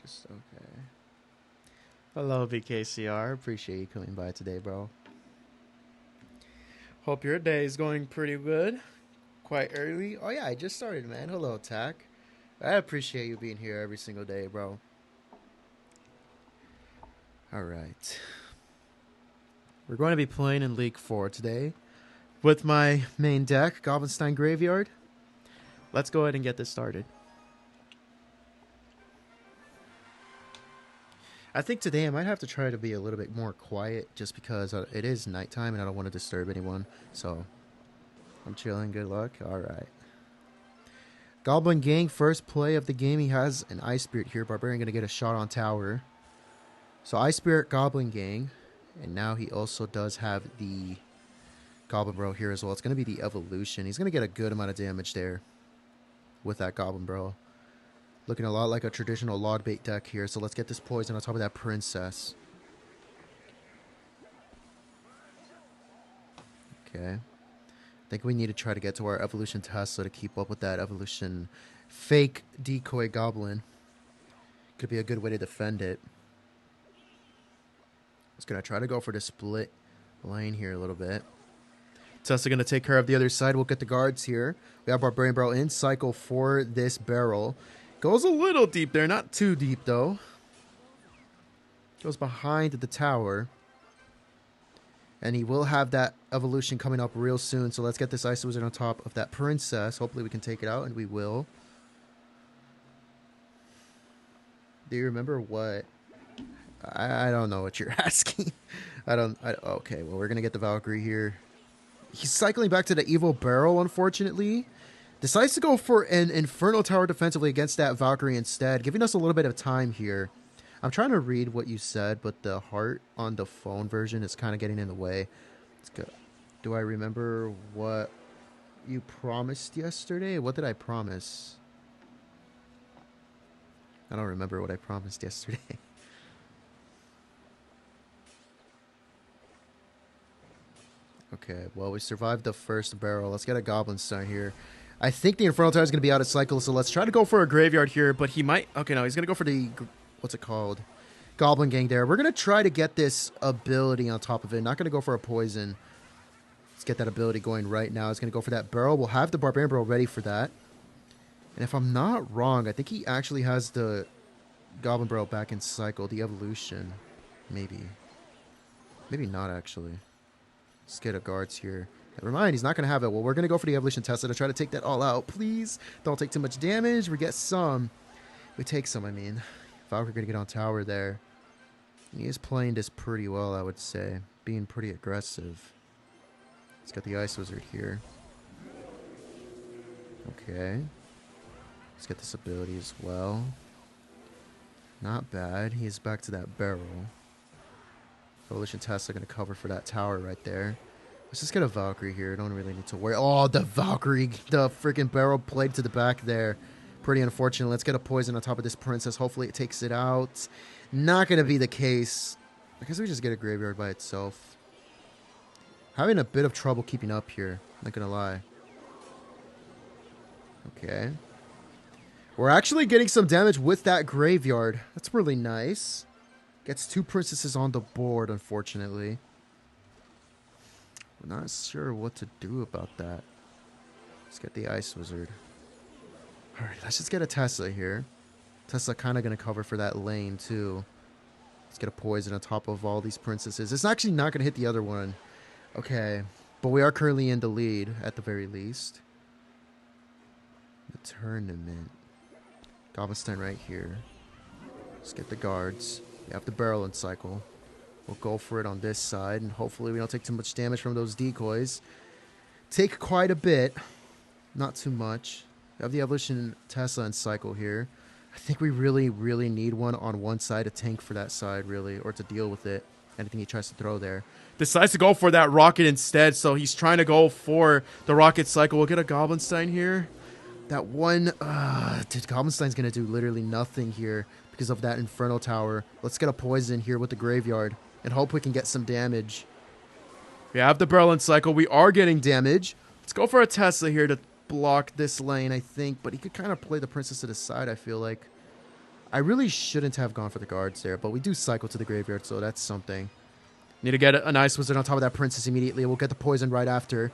just okay. Hello, VKCR. Appreciate you coming by today, bro. Hope your day is going pretty good. Quite early. Oh yeah, I just started, man. Hello, Tack. I appreciate you being here every single day, bro. All right. We're going to be playing in League 4 today with my main deck, Goblin Graveyard. Let's go ahead and get this started. I think today I might have to try to be a little bit more quiet just because it is nighttime and I don't want to disturb anyone. So, I'm chilling. Good luck. All right. Goblin Gang, first play of the game. He has an Ice Spirit here. Barbarian going to get a shot on tower. So, Ice Spirit, Goblin Gang. And now he also does have the Goblin Bro here as well. It's going to be the Evolution. He's going to get a good amount of damage there with that Goblin Bro. Looking a lot like a traditional Lord Bait deck here. So let's get this poison on top of that Princess. Okay. I think we need to try to get to our Evolution Tesla to keep up with that Evolution fake decoy Goblin. Could be a good way to defend it. Just going to try to go for the split lane here a little bit. Tesla going to take care of the other side. We'll get the guards here. We have Barbarian Barrel in cycle for this barrel. Goes a little deep there. Not too deep, though. Goes behind the tower. And he will have that evolution coming up real soon. So let's get this Ice Wizard on top of that Princess. Hopefully we can take it out, and we will. Do you remember what? I don't know what you're asking. Okay, well, we're going to get the Valkyrie here. He's cycling back to the Evil Barrel, unfortunately. Decides to go for an Infernal Tower defensively against that Valkyrie instead, giving us a little bit of time here. I'm trying to read what you said, but the heart on the phone version is kind of getting in the way. Let's go. Do I remember what you promised yesterday? What did I promise? I don't remember what I promised yesterday. Okay, well, we survived the first barrel. Let's get a Goblin Star here. I think the Infernal Tower is going to be out of cycle, so let's try to go for a Graveyard here, but he might... Okay, no, he's going to go for the... What's it called? Goblin Gang there. We're going to try to get this ability on top of it. Not going to go for a poison. Let's get that ability going right now. He's going to go for that barrel. We'll have the Barbarian Barrel ready for that. And if I'm not wrong, I think he actually has the Goblin Barrel back in cycle. The evolution. Maybe. Maybe not, actually. Let's get a guards here. Never mind, he's not going to have it. Well, we're going to go for the Evolution Tesla to try to take that all out. Please don't take too much damage. We get some. We take some, I mean. Valkyrie going to get on tower there. He is playing this pretty well, I would say. Being pretty aggressive. Let's get the Ice Wizard here. Okay. Let's get this ability as well. Not bad. He's back to that barrel. Evolution Tesla going to cover for that tower right there. Let's just get a Valkyrie here. Don't really need to worry. Oh, the Valkyrie. The freaking barrel played to the back there. Pretty unfortunate. Let's get a poison on top of this Princess. Hopefully it takes it out. Not going to be the case. I guess we just get a Graveyard by itself. Having a bit of trouble keeping up here. Not going to lie. Okay. We're actually getting some damage with that Graveyard. That's really nice. Gets two Princesses on the board, unfortunately. We're not sure what to do about that. Let's get the Ice Wizard. Alright, let's just get a Tesla here. Tesla kind of going to cover for that lane, too. Let's get a poison on top of all these Princesses. It's actually not going to hit the other one. Okay, but we are currently in the lead, at the very least. The tournament. Goblinstein right here. Let's get the guards. We have the barrel in cycle. We'll go for it on this side, and hopefully we don't take too much damage from those decoys. Take quite a bit. Not too much. We have the Evolution Tesla in cycle here. I think we really, really need one on one side, a tank for that side, really, or to deal with it. Anything he tries to throw there. Decides to go for that rocket instead, so he's trying to go for the rocket cycle. We'll get a Goblinstein here. That one... dude, Goblinstein's going to do literally nothing here because of that Infernal Tower. Let's get a poison here with the Graveyard and hope we can get some damage. We have the barrel in cycle. We are getting damage. Let's go for a Tesla here to block this lane, I think. But he could kind of play the Princess to the side, I feel like. I really shouldn't have gone for the guards there, but we do cycle to the graveyard, so that's something. Need to get an Ice Wizard on top of that Princess immediately. We'll get the poison right after.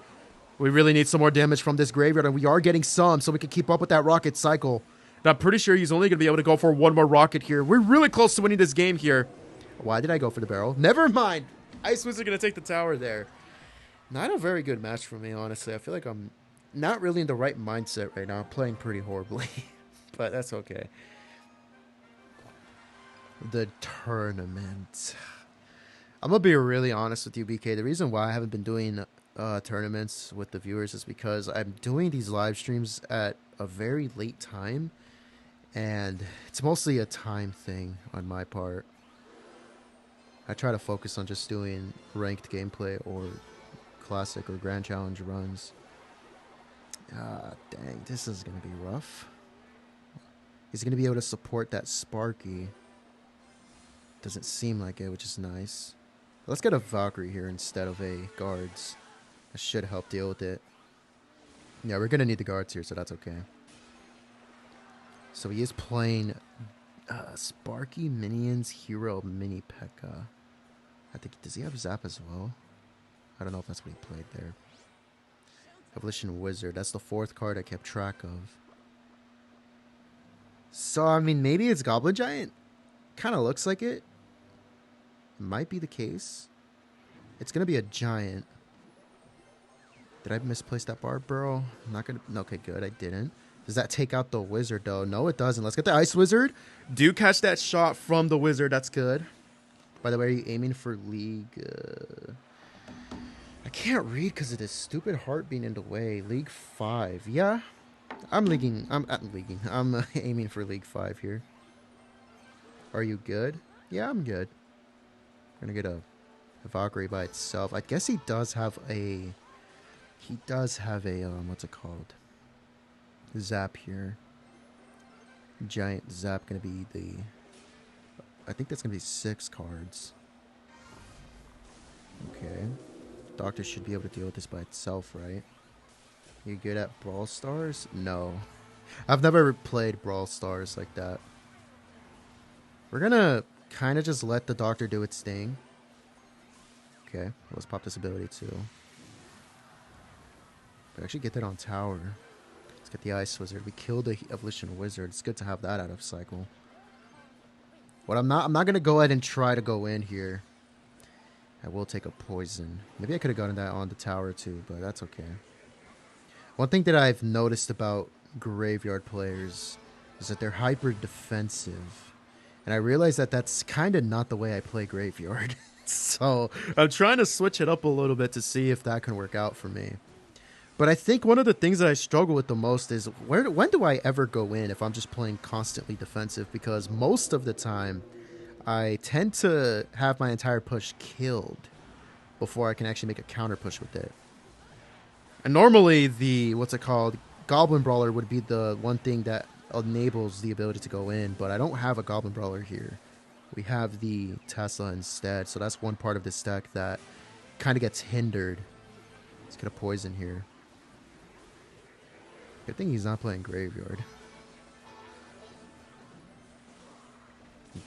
We really need some more damage from this graveyard, and we are getting some, so we can keep up with that rocket cycle. And I'm pretty sure he's only going to be able to go for one more rocket here. We're really close to winning this game here. Why did I go for the barrel? Never mind. Ice Wizard going to take the tower there. Not a very good match for me, honestly. I feel like I'm not really in the right mindset right now. I'm playing pretty horribly, but that's okay. The tournament. I'm going to be really honest with you, BK. The reason why I haven't been doing tournaments with the viewers is because I'm doing these live streams at a very late time, and it's mostly a time thing on my part. I try to focus on just doing ranked gameplay or classic or grand challenge runs. Ah, dang, this is going to be rough. He's going to be able to support that Sparky. Doesn't seem like it, which is nice. Let's get a Valkyrie here instead of a guards. That should help deal with it. Yeah, we're going to need the guards here, so that's okay. So he is playing Sparky, Minions, Hero, Mini P.E.K.K.A. I think, does he have Zap as well? I don't know if that's what he played there. Evolution Wizard, that's the 4th card I kept track of. So, I mean, maybe it's Goblin Giant. Kind of looks like it. Might be the case. It's going to be a giant. Did I misplace that bar, bro? I'm not going to... Okay, good. I didn't. Does that take out the wizard, though? No, it doesn't. Let's get the Ice Wizard. Do catch that shot from the wizard. That's good. By the way, are you aiming for League? I can't read because of this stupid heart being in the way. League 5. Yeah. I'm aiming for League 5 here. Are you good? Yeah, I'm good. We're going to get a Valkyrie by itself. I guess he does have a... what's it called? Zap here. Giant Zap going to be the... I think that's going to be 6 cards. Okay. Doctor should be able to deal with this by itself, right? You good at Brawl Stars? No. I've never played Brawl Stars like that. We're going to kind of just let the Doctor do its thing. Okay. Let's pop this ability too. But actually get that on tower. Let's get the Ice Wizard. We killed the Evolution Wizard. It's good to have that out of cycle. What I'm not going to go ahead and try to go in here. I will take a poison. Maybe I could have gotten that on the tower too, but that's okay. One thing that I've noticed about graveyard players is that they're hyper defensive. And I realize that that's kind of not the way I play graveyard. So I'm trying to switch it up a little bit to see if that can work out for me. But I think one of the things that I struggle with the most is when do I ever go in if I'm just playing constantly defensive? Because most of the time, I tend to have my entire push killed before I can actually make a counter push with it. And normally the, Goblin Brawler would be the one thing that enables the ability to go in, but I don't have a Goblin Brawler here. We have the Tesla instead, so that's one part of this deck that kind of gets hindered. Let's get a poison here. Good thing he's not playing Graveyard.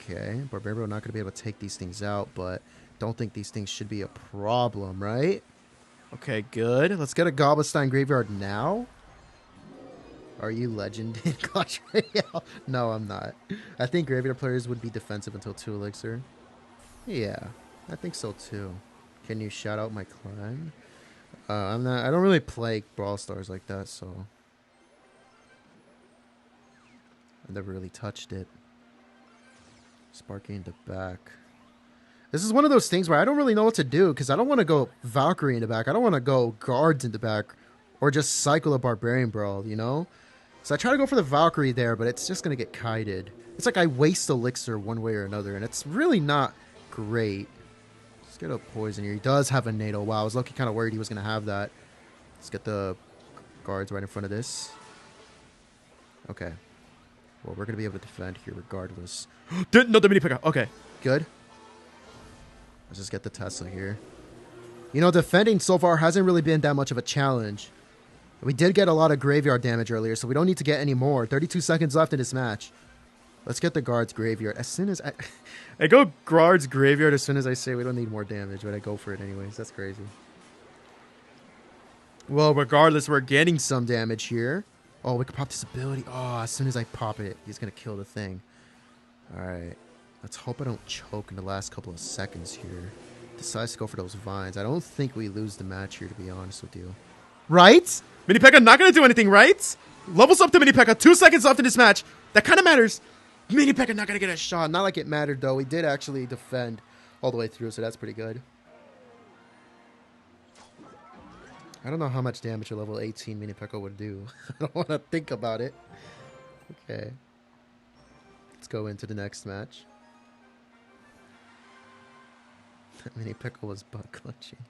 Okay, Barbarian not going to be able to take these things out, but don't think these things should be a problem, right? Okay, good. Let's get a Goblin Graveyard now. Are you legend in Clash Royale? No, I'm not. I think Graveyard players would be defensive until 2 Elixir. Yeah, I think so too. Can you shout out my clan? I don't really play Brawl Stars like that, so I've never really touched it. Sparky in the back. This is one of those things where I don't really know what to do because I don't want to go Valkyrie in the back. I don't want to go guards in the back or just cycle a Barbarian Brawl, you know? So I try to go for the Valkyrie there, but it's just going to get kited. It's like I waste Elixir one way or another, and it's really not great. Let's get a poison here. He does have a NATO. Wow, I was lucky kind of worried he was going to have that. Let's get the guards right in front of this. Okay. Well, we're going to be able to defend here regardless. No, the mini pick up. Okay, good. Let's just get the Tesla here. You know, defending so far hasn't really been that much of a challenge. We did get a lot of graveyard damage earlier, so we don't need to get any more. 32 seconds left in this match. Let's get the guard's graveyard. As soon as I go guard's graveyard as soon as I say we don't need more damage, but I go for it anyways. That's crazy. Well, regardless, we're getting some damage here. Oh, we can pop this ability. Oh, as soon as I pop it, he's going to kill the thing. All right. Let's hope I don't choke in the last couple of seconds here. Decides to go for those vines. I don't think we lose the match here, to be honest with you. Right? Mini P.E.K.K.A not going to do anything, right? Levels up to Mini P.E.K.K.A. 2 seconds left in this match. That kind of matters. Mini P.E.K.K.A not going to get a shot. Not like it mattered, though. We did actually defend all the way through, so that's pretty good. I don't know how much damage a level 18 Mini P.E.K.K.A would do. I don't want to think about it. Okay. Let's go into the next match. Mini P.E.K.K.A was butt clutching.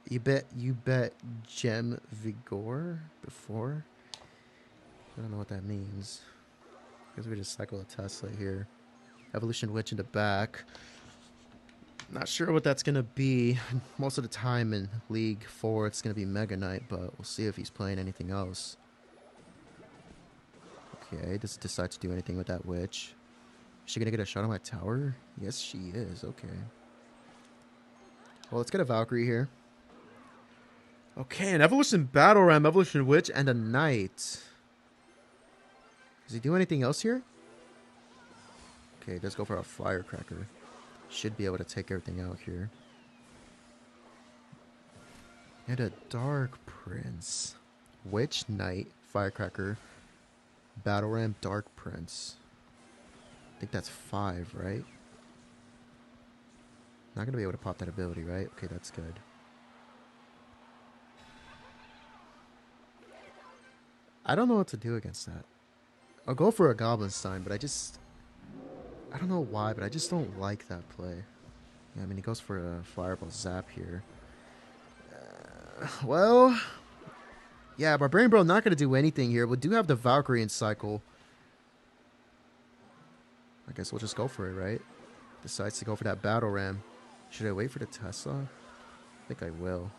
You bet Gem Vigor before? I don't know what that means. I guess we just cycle a Tesla here. Evolution Witch in the back. Not sure what that's going to be. Most of the time in League 4, it's going to be Mega Knight, but we'll see if he's playing anything else. Okay, does it decide to do anything with that Witch? Is she going to get a shot on my tower? Yes, she is. Okay. Well, let's get a Valkyrie here. Okay, an Evolution Battle Ram, Evolution Witch, and a Knight. Does he do anything else here? Okay, let's go for a Firecracker. Should be able to take everything out here. And a Dark Prince. Witch, Knight, Firecracker, Battle Ram, Dark Prince. I think that's 5, right? Not going to be able to pop that ability, right? Okay, that's good. I don't know what to do against that. I'll go for a Goblin Sign, but I don't know why, but I just don't like that play. Yeah, I mean, he goes for a Fireball Zap here. Well, yeah, Barbarian Bro not going to do anything here. We do have the Valkyrie in cycle. I guess we'll just go for it, right? Decides to go for that Battle Ram. Should I wait for the Tesla? I think I will.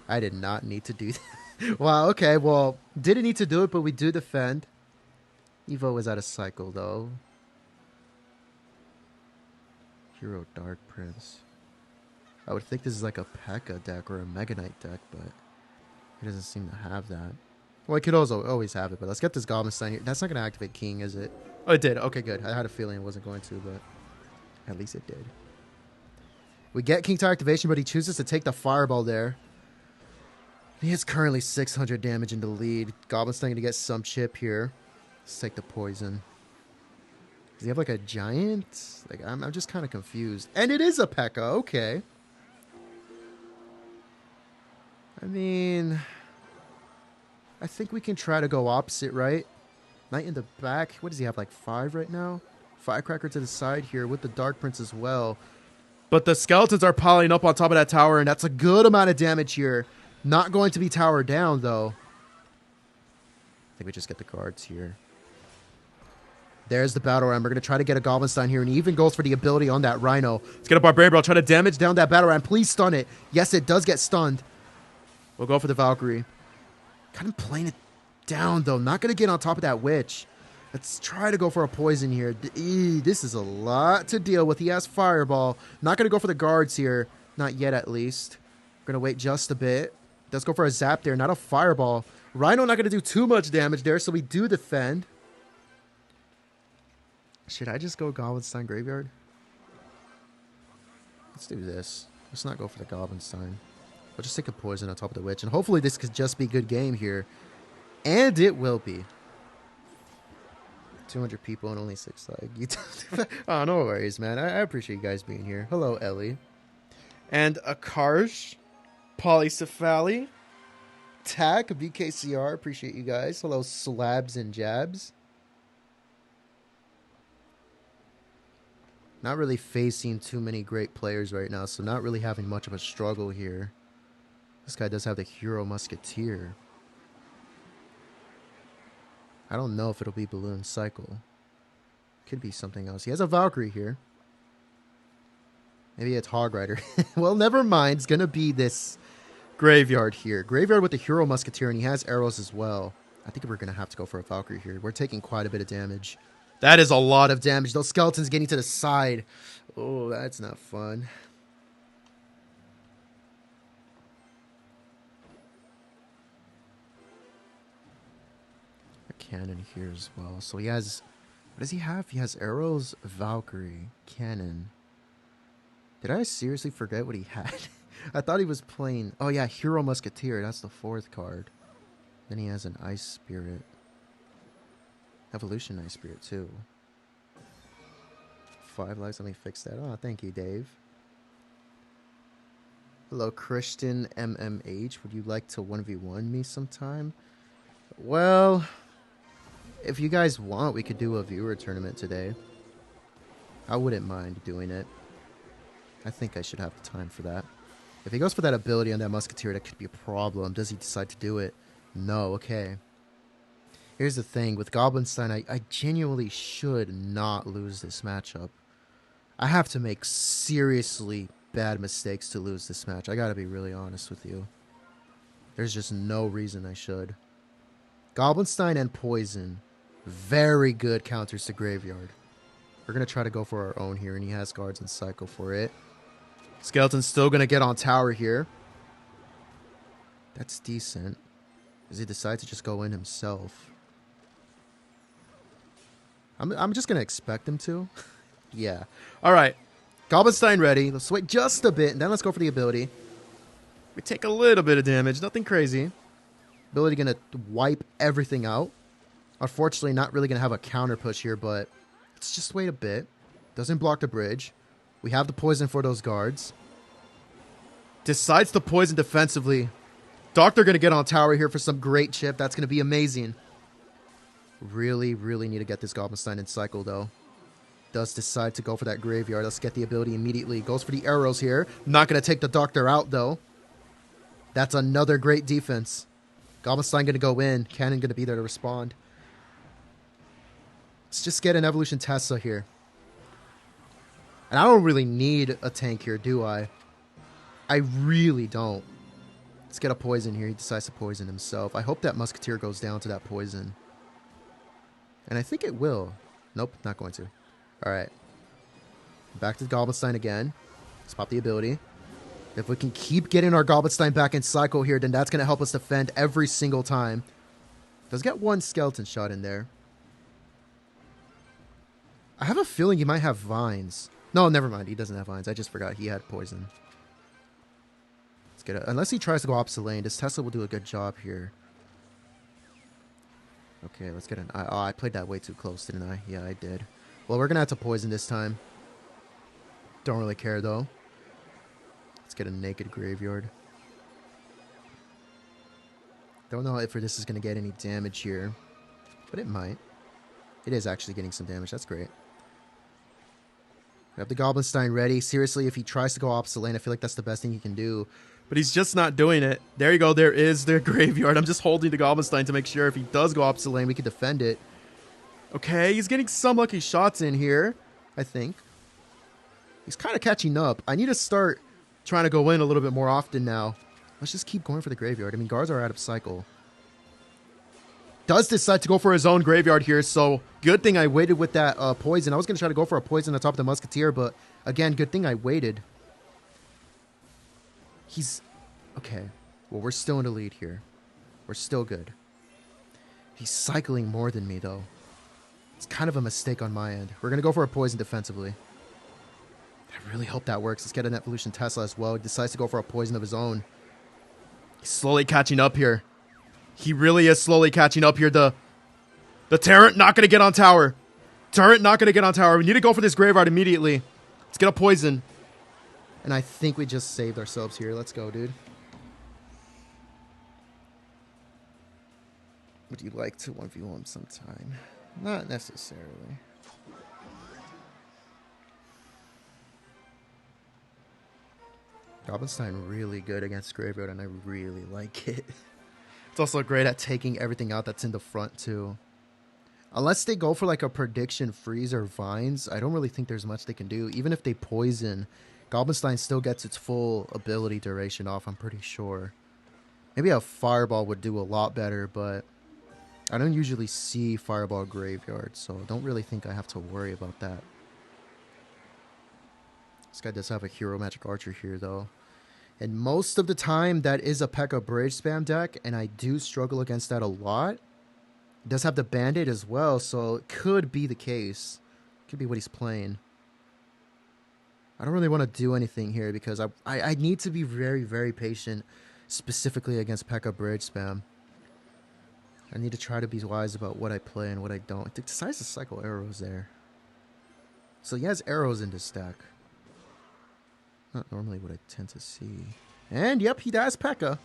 I did not need to do that. Wow, okay, well, didn't need to do it, but we do defend. Evo was out of cycle, though. Hero Dark Prince. I would think this is like a P.E.K.K.A deck or a Mega Knight deck, but he doesn't seem to have that. Well, it could also always have it, but let's get this Goblin Sign here. That's not going to activate King, is it? Oh, it did. Okay, good. I had a feeling it wasn't going to, but at least it did. We get King Tower activation, but he chooses to take the Fireball there. He is currently 600 damage in the lead. Goblin's starting to get some chip here. Let's take the poison. Does he have like a giant? Like I'm just kind of confused. And it is a P.E.K.K.A. Okay. I mean, I think we can try to go opposite, right? Knight in the back. What does he have? Like 5 right now? Firecracker to the side here with the Dark Prince as well. But the skeletons are piling up on top of that tower, and that's a good amount of damage here. Not going to be tower down, though. I think we just get the cards here. There's the Battle Ram. We're going to try to get a Goblin Sign here, and he even goes for the ability on that Rhino. Let's get a Barbarian Bro. Try to damage down that Battle Ram. Please stun it. Yes, it does get stunned. We'll go for the Valkyrie. Kind of playing it down, though. Not going to get on top of that Witch. Let's try to go for a poison here. This is a lot to deal with. He has Fireball. Not going to go for the guards here. Not yet, at least. We're going to wait just a bit. Let's go for a Zap there, not a Fireball. Rhino not going to do too much damage there, so we do defend. Should I just go Goblin Sign Graveyard? Let's do this. Let's not go for the Goblin Sign. We'll just take a poison on top of the Witch, and hopefully this could just be a good game here. And it will be. 200 people and only 6 like. Oh, no worries, man. I appreciate you guys being here. Hello, Ellie. And Akarsh. Polycephaly. Tack, BKCR. Appreciate you guys. Hello, Slabs and Jabs. Not really facing too many great players right now, so not really having much of a struggle here. This guy does have the Hero Musketeer. I don't know if it'll be Balloon Cycle. Could be something else. He has a Valkyrie here. Maybe it's Hog Rider. Well, never mind. It's going to be this Graveyard here. Graveyard with the Hero Musketeer, and he has arrows as well. I think we're going to have to go for a Valkyrie here. We're taking quite a bit of damage. That is a lot of damage. Those skeletons getting to the side. Oh, that's not fun. A cannon here as well. So he has... What does he have? He has arrows, Valkyrie, cannon. Did I seriously forget what he had? I thought he was playing... Oh yeah, Hero Musketeer. That's the 4th card. Then he has an Ice Spirit. Evolution Ice Spirit too. 5 lives. Let me fix that. Oh, thank you, Dave. Hello, Christian MMH. Would you like to 1v1 me sometime? Well, if you guys want, we could do a viewer tournament today. I wouldn't mind doing it. I think I should have the time for that. If he goes for that ability on that Musketeer, that could be a problem. Does he decide to do it? No, okay. Here's the thing. With Goblinstein, I genuinely should not lose this matchup. I have to make seriously bad mistakes to lose this match. I gotta be really honest with you. There's just no reason I should. Goblinstein and Poison. Very good counters to Graveyard. We're gonna try to go for our own here, and he has guards and cycle for it. Skeleton's still gonna get on tower here. That's decent. Does he decide to just go in himself? I'm just gonna expect him to. Yeah. Alright. Goblinstein ready. Let's wait just a bit, and then let's go for the ability. We take a little bit of damage. Nothing crazy. Ability gonna wipe everything out. Unfortunately, not really gonna have a counter push here, but let's just wait a bit. Doesn't block the bridge. We have the poison for those guards. Decides to poison defensively. Doctor gonna get on tower here for some great chip. That's gonna be amazing. Really, really need to get this Goblinstein in cycle, though. Does decide to go for that graveyard. Let's get the ability immediately. Goes for the arrows here. Not going to take the Doctor out, though. That's another great defense. Goblinstein going to go in. Cannon going to be there to respond. Let's just get an Evolution Tesla here. And I don't really need a tank here, do I? I really don't. Let's get a poison here. He decides to poison himself. I hope that Musketeer goes down to that poison. And I think it will. Nope, not going to. Alright. Back to Goblinstein again. Let's pop the ability. If we can keep getting our Goblinstein back in cycle here, then that's going to help us defend every single time. Does get one skeleton shot in there. I have a feeling he might have vines. No, never mind. He doesn't have vines. I just forgot he had poison. Let's get it. Unless he tries to go opposite lane, this Tesla will do a good job here. Okay, let's get an... Oh, I played that way too close, didn't I? Yeah, I did. Well, we're going to have to poison this time. Don't really care, though. Let's get a naked graveyard. Don't know if this is going to get any damage here. But it might. It is actually getting some damage. That's great. We have the Goblinstein ready. Seriously, if he tries to go opposite lane, I feel like that's the best thing he can do. But he's just not doing it. There you go. There is the graveyard. I'm just holding the Goblinstein to make sure if he does go opposite lane, we can defend it. Okay, he's getting some lucky shots in here, I think. He's kind of catching up. I need to start trying to go in a little bit more often now. Let's just keep going for the graveyard. I mean, guards are out of cycle. Does decide to go for his own graveyard here, so good thing I waited with that poison. I was going to try to go for a poison on top of the Musketeer, but again, good thing I waited. He's... Okay. Well, we're still in the lead here. We're still good. He's cycling more than me, though. It's kind of a mistake on my end. We're going to go for a poison defensively. I really hope that works. Let's get an Evolution Tesla as well. He decides to go for a poison of his own. He's slowly catching up here. He really is slowly catching up here. The Tyrant not going to get on tower. Turret not going to get on tower. We need to go for this graveyard immediately. Let's get a poison. And I think we just saved ourselves here. Let's go, dude. Would you like to 1v1 sometime? Not necessarily. Goblinstein really good against Graveyard, and I really like it. It's also great at taking everything out that's in the front, too. Unless they go for like a prediction freeze or vines, I don't really think there's much they can do. Even if they poison, Goblinstein still gets its full ability duration off, I'm pretty sure. Maybe a fireball would do a lot better, but I don't usually see Fireball Graveyard, so I don't really think I have to worry about that. This guy does have a Hero Magic Archer here, though. And most of the time, that is a P.E.K.K.A. Bridge spam deck, and I do struggle against that a lot. It does have the Bandit as well, so it could be the case. Could be what he's playing. I don't really want to do anything here because I need to be very, very patient, specifically against P.E.K.K.A. Bridge spam. I need to try to be wise about what I play and what I don't. It decides to cycle arrows there. So he has arrows in this deck. Not normally what I tend to see. And yep, he has P.E.K.K.A.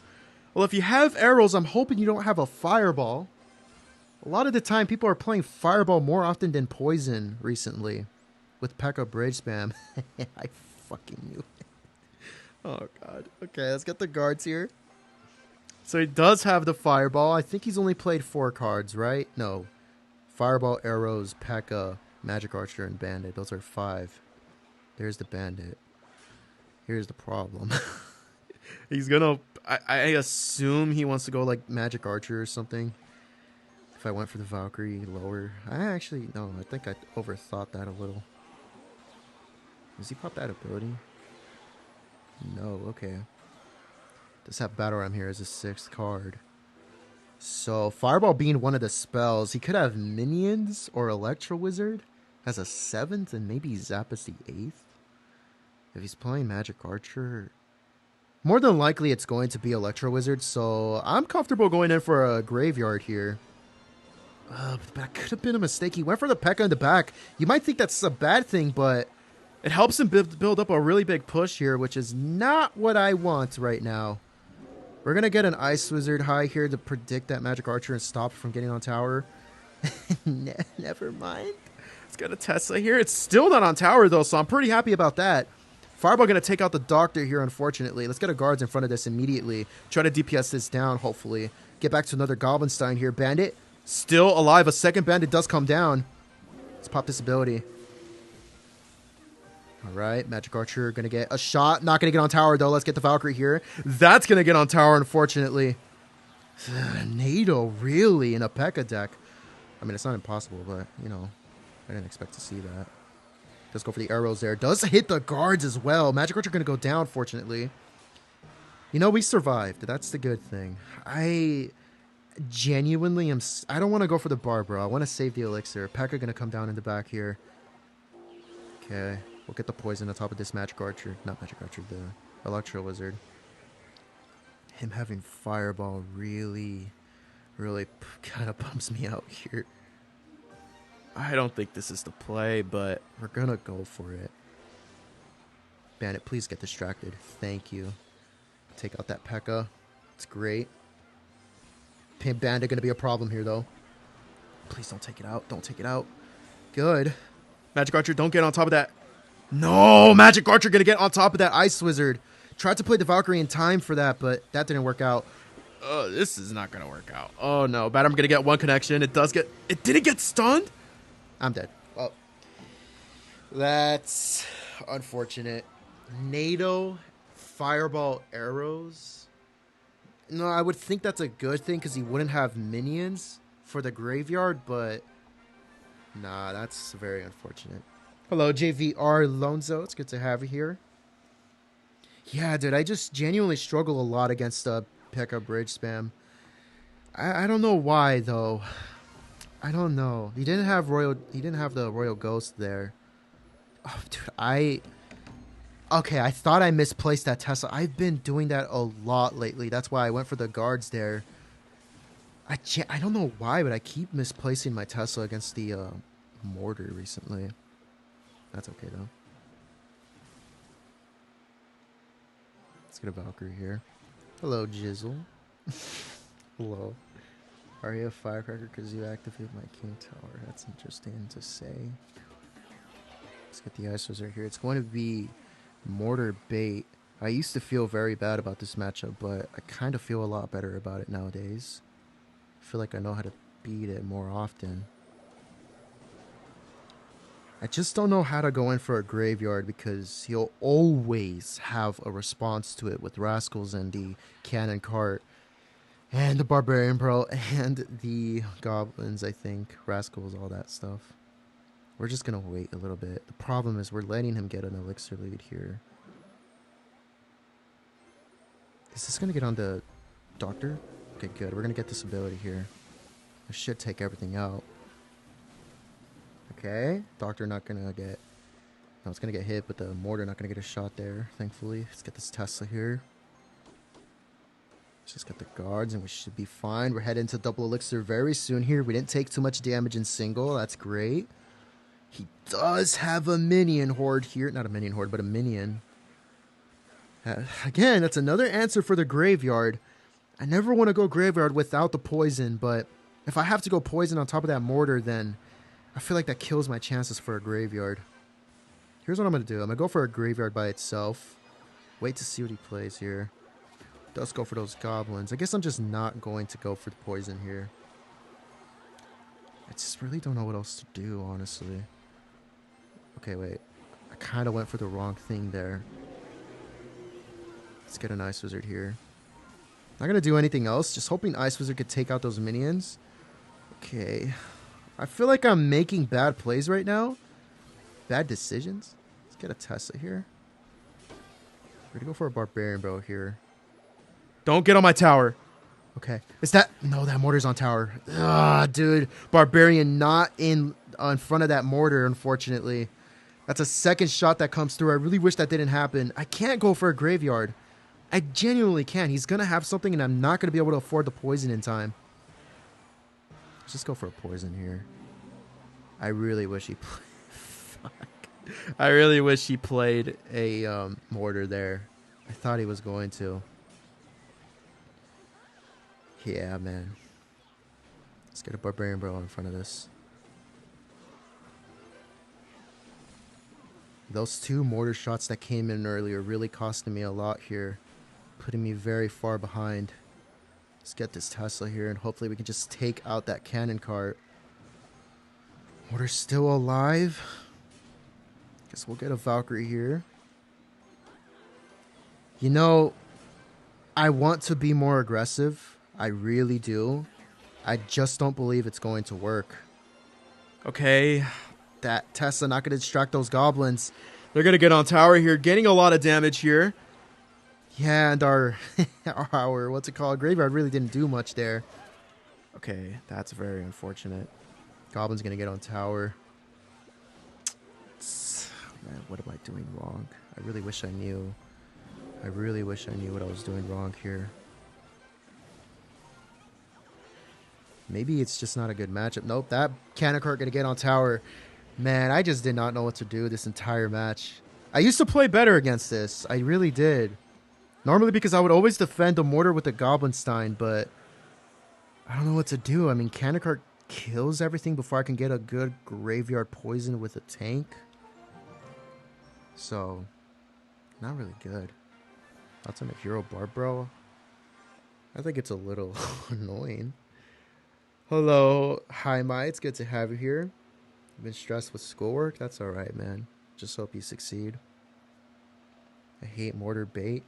Well, if you have arrows, I'm hoping you don't have a Fireball. A lot of the time, people are playing Fireball more often than Poison recently. With P.E.K.K.A. Bridge spam. I fucking knew it. Oh, God. Okay, let's get the guards here. So he does have the Fireball. I think he's only played 4 cards, right? No. Fireball, Arrows, P.E.K.K.A., Magic Archer, and Bandit. Those are 5. There's the Bandit. Here's the problem. He's gonna... I assume he wants to go like Magic Archer or something. If I went for the Valkyrie lower. I actually... No, I think I overthought that a little. Does he pop that ability? No, okay. Does have Battle Ram here as a 6th card. So, Fireball being one of the spells, he could have Minions or Electro Wizard as a 7th and maybe Zap as the 8th. If he's playing Magic Archer, more than likely it's going to be Electro Wizard, so I'm comfortable going in for a Graveyard here. But that could have been a mistake. He went for the P.E.K.K.A. in the back. You might think that's a bad thing, but it helps him build up a really big push here, which is not what I want right now. We're going to get an Ice Wizard high here to predict that Magic Archer and stop from getting on tower. Never mind. Let's get a Tesla here. It's still not on tower, though, so I'm pretty happy about that. Fireball going to take out the Doctor here, unfortunately. Let's get a guards in front of this immediately. Try to DPS this down, hopefully. Get back to another Goblin Stein here. Bandit still alive. A second Bandit does come down. Let's pop this ability. All right, Magic Archer going to get a shot. Not going to get on tower, though. Let's get the Valkyrie here. That's going to get on tower, unfortunately. NATO, really, in a P.E.K.K.A. deck. I mean, it's not impossible, but, you know, I didn't expect to see that. Let's go for the arrows there. Does hit the guards as well. Magic Archer going to go down, fortunately. You know, we survived. That's the good thing. I genuinely am... I don't want to go for the Barbara. I want to save the Elixir. P.E.K.K.A. going to come down in the back here. Okay. We'll get the poison on top of this Magic Archer. Not Magic Archer, the Electro Wizard. Him having Fireball really kind of bums me out here. I don't think this is the play, but we're going to go for it. Bandit, please get distracted. Thank you. Take out that P.E.K.K.A. It's great. Bandit going to be a problem here, though. Please don't take it out. Don't take it out. Good. Magic Archer, don't get on top of that. No, Magic Archer going to get on top of that Ice Wizard. Tried to play the Valkyrie in time for that, but that didn't work out. Oh, this is not going to work out. Oh, no. Bad, I'm going to get one connection. It does get... It didn't get stunned? I'm dead. Oh. That's unfortunate. NATO, Fireball, Arrows. No, I would think that's a good thing because he wouldn't have minions for the graveyard, but... Nah, that's very unfortunate. Hello, JVR Lonzo. It's good to have you here. Yeah, dude, I just genuinely struggle a lot against P.E.K.K.A. Bridge spam. I don't know why, though. I don't know. He didn't have the Royal Ghost there. Oh, dude, okay, I thought I misplaced that Tesla. I've been doing that a lot lately. That's why I went for the guards there. I don't know why, but I keep misplacing my Tesla against the mortar recently. That's okay, though. Let's get a Valkyrie here. Hello, Jizzle. Hello. Are you a firecracker because you activate my King Tower? That's interesting to say. Let's get the Ice Wizard here. It's going to be Mortar Bait. I used to feel very bad about this matchup, but I kind of feel a lot better about it nowadays. I feel like I know how to beat it more often. I just don't know how to go in for a graveyard because he'll always have a response to it with Rascals and the Cannon Cart. And the Barbarian, bro. And the Goblins, I think. Rascals, all that stuff. We're just going to wait a little bit. The problem is we're letting him get an elixir lead here. Is this going to get on the Doctor? Okay, good. We're going to get this ability here. It should take everything out. Okay. Doctor not going to get... No, it's going to get hit, but the mortar not going to get a shot there, thankfully. Let's get this Tesla here. Let's just get the guards, and we should be fine. We're heading to double elixir very soon here. We didn't take too much damage in single. That's great. He does have a minion horde here. Not a minion horde, but a minion. Again, that's another answer for the graveyard. I never want to go graveyard without the poison, but if I have to go poison on top of that mortar, then I feel like that kills my chances for a graveyard. Here's what I'm going to do. I'm going to go for a graveyard by itself. Wait to see what he plays here. Does go for those goblins. I guess I'm just not going to go for the poison here. I just really don't know what else to do, honestly. Okay, wait. I kind of went for the wrong thing there. Let's get an Ice Wizard here. Not going to do anything else. Just hoping Ice Wizard could take out those minions. Okay. I feel like I'm making bad plays right now. Bad decisions. Let's get a Tesla here. We're going to go for a Barbarian, bro, here. Don't get on my tower. Okay. Is that... No, that mortar's on tower. Ah, dude. Barbarian not in front of that mortar, unfortunately. That's a second shot that comes through. I really wish that didn't happen. I can't go for a graveyard. I genuinely can't. He's going to have something, and I'm not going to be able to afford the poison in time. Let's just go for a poison here. I really wish he... Fuck. I really wish he played a mortar there. I thought he was going to. Yeah, man. Let's get a Barbarian Bro in front of this. Those two mortar shots that came in earlier really costing me a lot here. Putting me very far behind. Let's get this Tesla here, and hopefully we can just take out that cannon cart. Mortar's still alive. Guess we'll get a Valkyrie here. You know, I want to be more aggressive. I really do. I just don't believe it's going to work. Okay. That Tesla not going to distract those goblins. They're going to get on tower here, getting a lot of damage here. Yeah, and our what's it called? Graveyard really didn't do much there. Okay, that's very unfortunate. Goblin's going to get on tower. Man, what am I doing wrong? I really wish I knew. I really wish I knew what I was doing wrong here. Maybe it's just not a good matchup. Nope, that cannon cart going to get on tower. Man, I just did not know what to do this entire match. I used to play better against this. I really did. Normally because I would always defend the mortar with the Goblin Stein, but I don't know what to do. I mean, cannon cart kills everything before I can get a good graveyard poison with a tank. So, not really good. Ultimate Hero Barbro. I think it's a little annoying. Hello, hi Mai, it's good to have you here. You've been stressed with schoolwork? That's alright, man. Just hope you succeed. I hate mortar bait.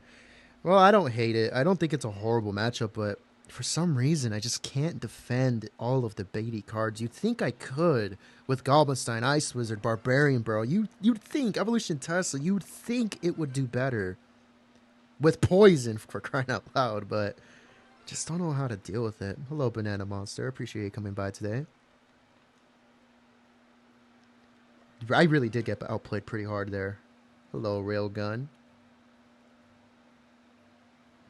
Well, I don't hate it. I don't think it's a horrible matchup, but for some reason, I just can't defend all of the baity cards. You'd think I could with Goblin Stein, Ice Wizard, Barbarian, bro. You'd think, Evolution Tesla, you'd think it would do better with poison, for crying out loud, but just don't know how to deal with it. Hello, Banana Monster. Appreciate you coming by today. I really did get outplayed pretty hard there. Hello, Railgun.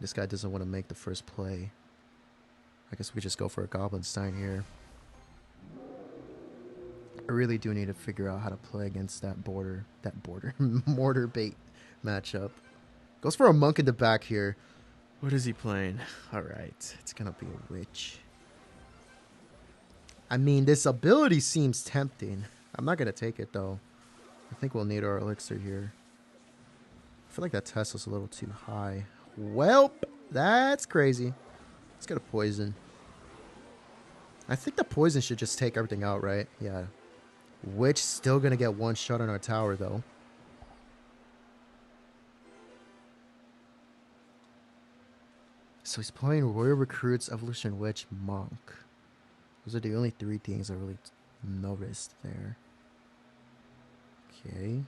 This guy doesn't want to make the first play. I guess we just go for a Goblin Stein here. I really do need to figure out how to play against that mortar bait matchup. Goes for a monk in the back here. What is he playing? Alright, it's gonna be a witch. I mean, this ability seems tempting. I'm not gonna take it though. I think we'll need our elixir here. I feel like that Tesla's a little too high. Welp, that's crazy. Let's get a poison. I think the poison should just take everything out, right? Yeah. Witch still gonna get one shot on our tower though. So he's playing Royal Recruits, Evolution Witch, Monk. Those are the only 3 things I really noticed there. Okay.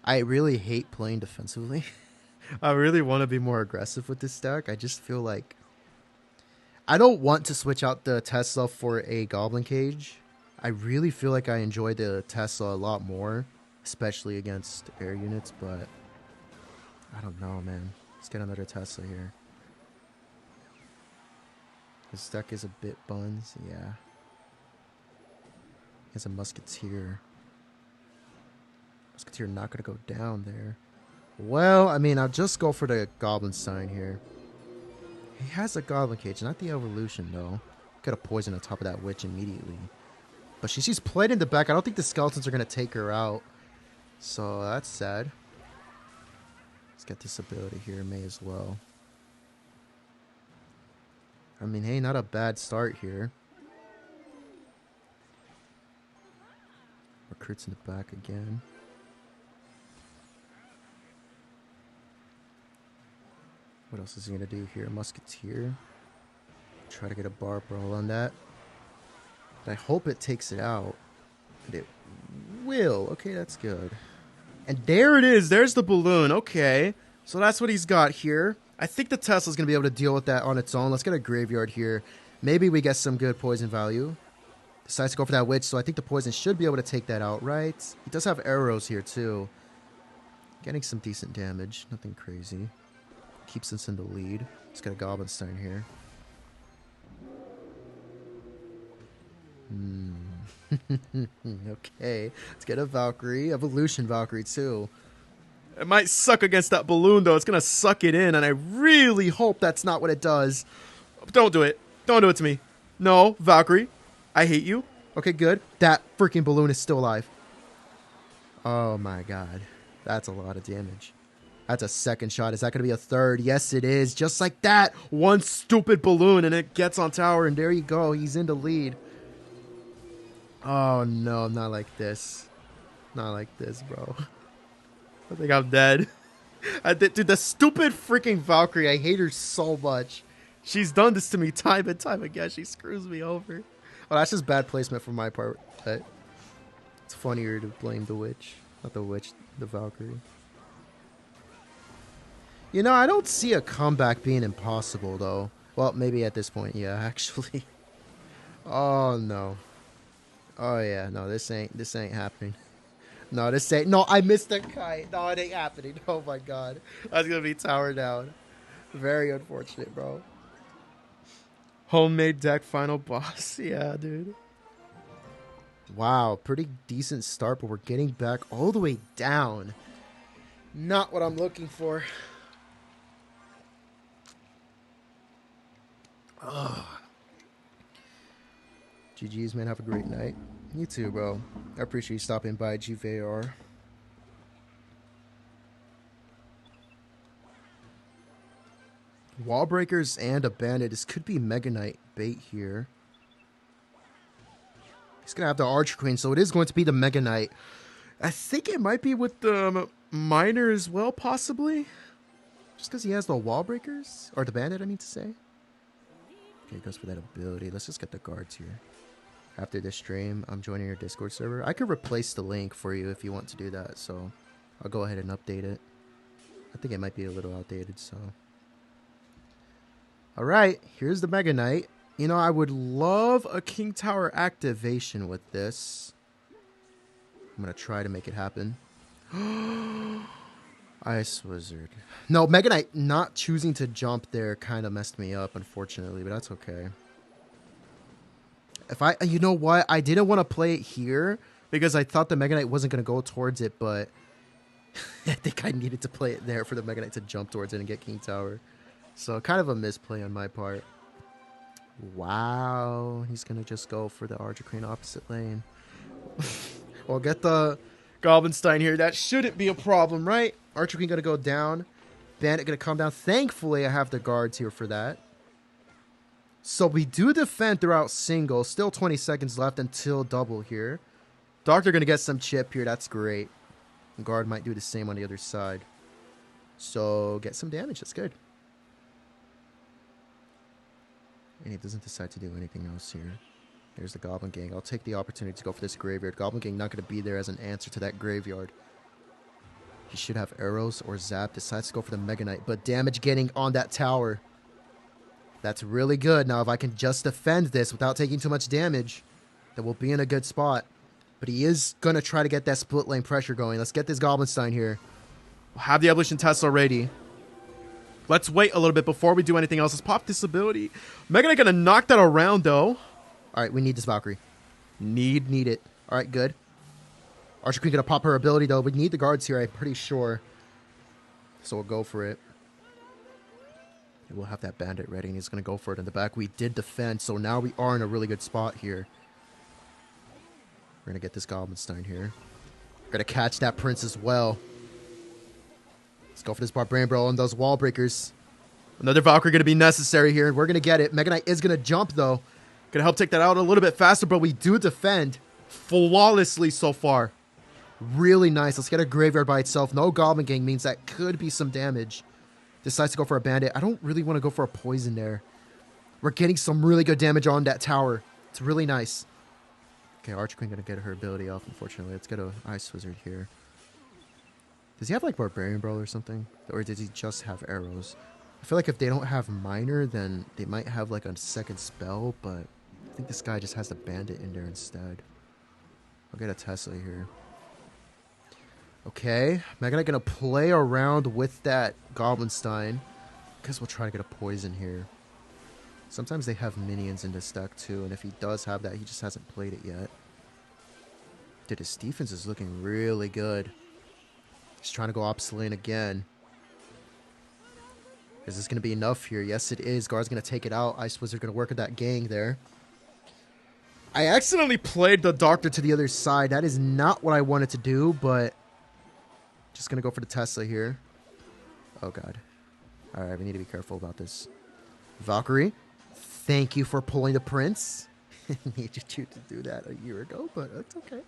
I really hate playing defensively. I really want to be more aggressive with this deck. I just feel like I don't want to switch out the Tesla for a Goblin Cage. I really feel like I enjoy the Tesla a lot more, especially against air units, but I don't know, man. Let's get another Tesla here. This deck is a bit buns, yeah. He has a Musketeer. Musketeer not going to go down there. Well, I mean, I'll just go for the Goblin Sign here. He has a Goblin Cage, not the Evolution, though. Got a poison on top of that Witch immediately. But she's played in the back. I don't think the Skeletons are going to take her out. So that's sad. Let's get this ability here. May as well. I mean, hey, not a bad start here. Recruits in the back again. What else is he going to do here? Musketeer. Try to get a bar brawl on that. I hope it takes it out. And it will. Okay, that's good. And there it is. There's the balloon. Okay. So that's what he's got here. I think the Tesla's going to be able to deal with that on its own. Let's get a graveyard here. Maybe we get some good poison value. Decides to go for that witch, so I think the poison should be able to take that out, right? He does have arrows here, too. Getting some decent damage. Nothing crazy. Keeps us in the lead. Let's get a Goblin Sign here. Okay. Let's get a Valkyrie. Evolution Valkyrie, too. It might suck against that balloon, though. It's going to suck it in, and I really hope that's not what it does. Don't do it. Don't do it to me. No, Valkyrie. I hate you. Okay, good. That freaking balloon is still alive. Oh, my God. That's a lot of damage. That's a second shot. Is that going to be a third? Yes, it is. Just like that. One stupid balloon, and it gets on tower, and there you go. He's in the lead. Oh, no. Not like this. Not like this, bro. I think I'm dead. Dude, the stupid freaking Valkyrie. I hate her so much. She's done this to me time and time again. She screws me over. Oh, that's just bad placement from my part. But it's funnier to blame the witch. Not the witch, the Valkyrie. You know, I don't see a comeback being impossible, though. Well, maybe at this point, yeah, actually. Oh, no. Oh, yeah, no, this ain't happening. No, this ain't. No, I missed the kite. No, it ain't happening. Oh, my God. That's going to be tower down. Very unfortunate, bro. Homemade deck final boss. Yeah, dude. Wow, pretty decent start, but we're getting back all the way down. Not what I'm looking for. Ugh. GG's, man. Have a great night. You too, bro. I appreciate you stopping by, GVAR. Wall breakers and a bandit. This could be Mega Knight bait here. He's going to have the Archer Queen, so it is going to be the Mega Knight. I think it might be with the Miner as well, possibly. Just because he has the wall breakers. Or the bandit, I mean to say. Okay, goes for that ability. Let's just get the guards here. After this stream, I'm joining your Discord server. I could replace the link for you if you want to do that, so I'll go ahead and update it. I think it might be a little outdated, so. Alright, here's the Mega Knight. You know, I would love a King Tower activation with this. I'm going to try to make it happen. Ice Wizard. No, Mega Knight not choosing to jump there kind of messed me up, unfortunately, but that's okay. You know what? I didn't want to play it here because I thought the Mega Knight wasn't going to go towards it, but I think I needed to play it there for the Mega Knight to jump towards it and get King Tower. So kind of a misplay on my part. Wow. He's going to just go for the Archer Queen opposite lane. We'll get the Goblin Stein here. That shouldn't be a problem, right? Archer Queen going to go down. Bandit going to come down. Thankfully, I have the guards here for that. So we do defend throughout single. Still 20 seconds left until double here. Doctor going to get some chip here. That's great. Guard might do the same on the other side. So get some damage. That's good. And he doesn't decide to do anything else here. There's the Goblin Gang. I'll take the opportunity to go for this graveyard. Goblin Gang not going to be there as an answer to that graveyard. He should have arrows or zap. Decides to go for the Mega Knight. But damage getting on that tower. That's really good. Now if I can just defend this without taking too much damage, then we'll be in a good spot. But he is going to try to get that split lane pressure going. Let's get this Goblin Stein here. We'll have the Evolution Tesla ready. Let's wait a little bit before we do anything else. Let's pop this ability. Mega Knight going to knock that around though. Alright, we need this Valkyrie. Need it. Alright, good. Archer Queen going to pop her ability though. We need the guards here, I'm pretty sure. So we'll go for it. We'll have that bandit ready, and he's going to go for it in the back. We did defend, so now we are in a really good spot here. We're going to get this Goblin Stein here. We're going to catch that Prince as well. Let's go for this Barbarian Bro on those wall breakers. Another Valkyrie going to be necessary here. We're going to get it. Mega Knight is going to jump, though. Going to help take that out a little bit faster, but we do defend flawlessly so far. Really nice. Let's get a Graveyard by itself. No Goblin Gang means that could be some damage. Decides to go for a bandit. I don't really want to go for a poison there. We're getting some really good damage on that tower. It's really nice. Okay, Archer Queen going to get her ability off, unfortunately. Let's get a Ice Wizard here. Does he have, like, Barbarian Brawl or something? Or does he just have arrows? I feel like if they don't have Minor, then they might have, like, a second spell, but I think this guy just has the bandit in there instead. I'll get a Tesla here. Okay, Mega Knight going to play around with that Goblin Stein. Guess we'll try to get a poison here. Sometimes they have minions in this deck too, and if he does have that, he just hasn't played it yet. Dude, his defense is looking really good. He's trying to go opposite lane again. Is this going to be enough here? Yes, it is. Guard's going to take it out. Ice Wizard going to work with that gang there. I accidentally played the Doctor to the other side. That is not what I wanted to do, but... Just going to go for the Tesla here. Oh, God. All right, we need to be careful about this. Valkyrie, thank you for pulling the Prince. Needed you to do that a year ago, but it's okay.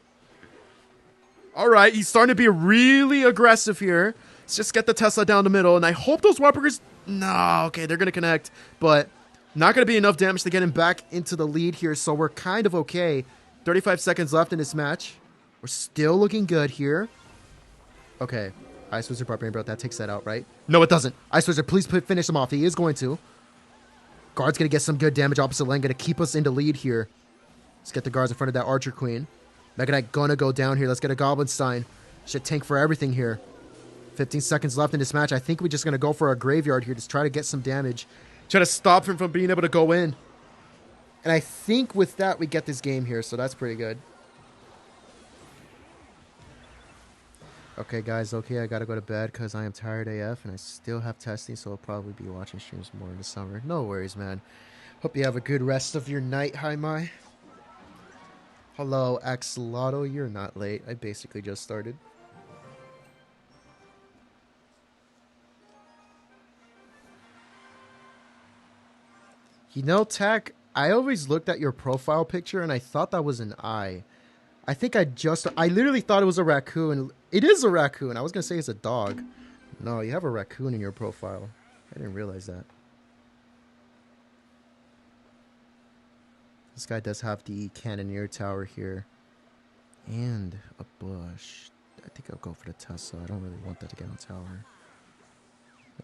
All right, he's starting to be really aggressive here. Let's just get the Tesla down the middle, and I hope those Warburgers... No, okay, they're going to connect, but not going to be enough damage to get him back into the lead here, so we're kind of okay. 35 seconds left in this match. We're still looking good here. Okay, Ice Wizard Barbarian Bro, that takes that out, right? No, it doesn't. Ice Wizard, please finish him off. He is going to. Guard's going to get some good damage opposite lane. Going to keep us in the lead here. Let's get the guards in front of that Archer Queen. Mega Knight going to go down here. Let's get a Goblin Stein. Should tank for everything here. 15 seconds left in this match. I think we're just going to go for a Graveyard here. Just try to get some damage. Try to stop him from being able to go in. And I think with that, we get this game here. So that's pretty good. Okay, guys, okay, I gotta go to bed because I am tired AF and I still have testing, so I'll probably be watching streams more in the summer. No worries, man. Hope you have a good rest of your night, hi, Mai. Hello, Axolotl, you're not late. I basically just started. You know, Tack, I always looked at your profile picture and I thought that was an eye. I think I literally thought it was a raccoon. It is a raccoon. I was going to say it's a dog. No, you have a raccoon in your profile. I didn't realize that. This guy does have the Cannoneer Tower here. And a bush. I think I'll go for the Tesla. I don't really want that to get on tower.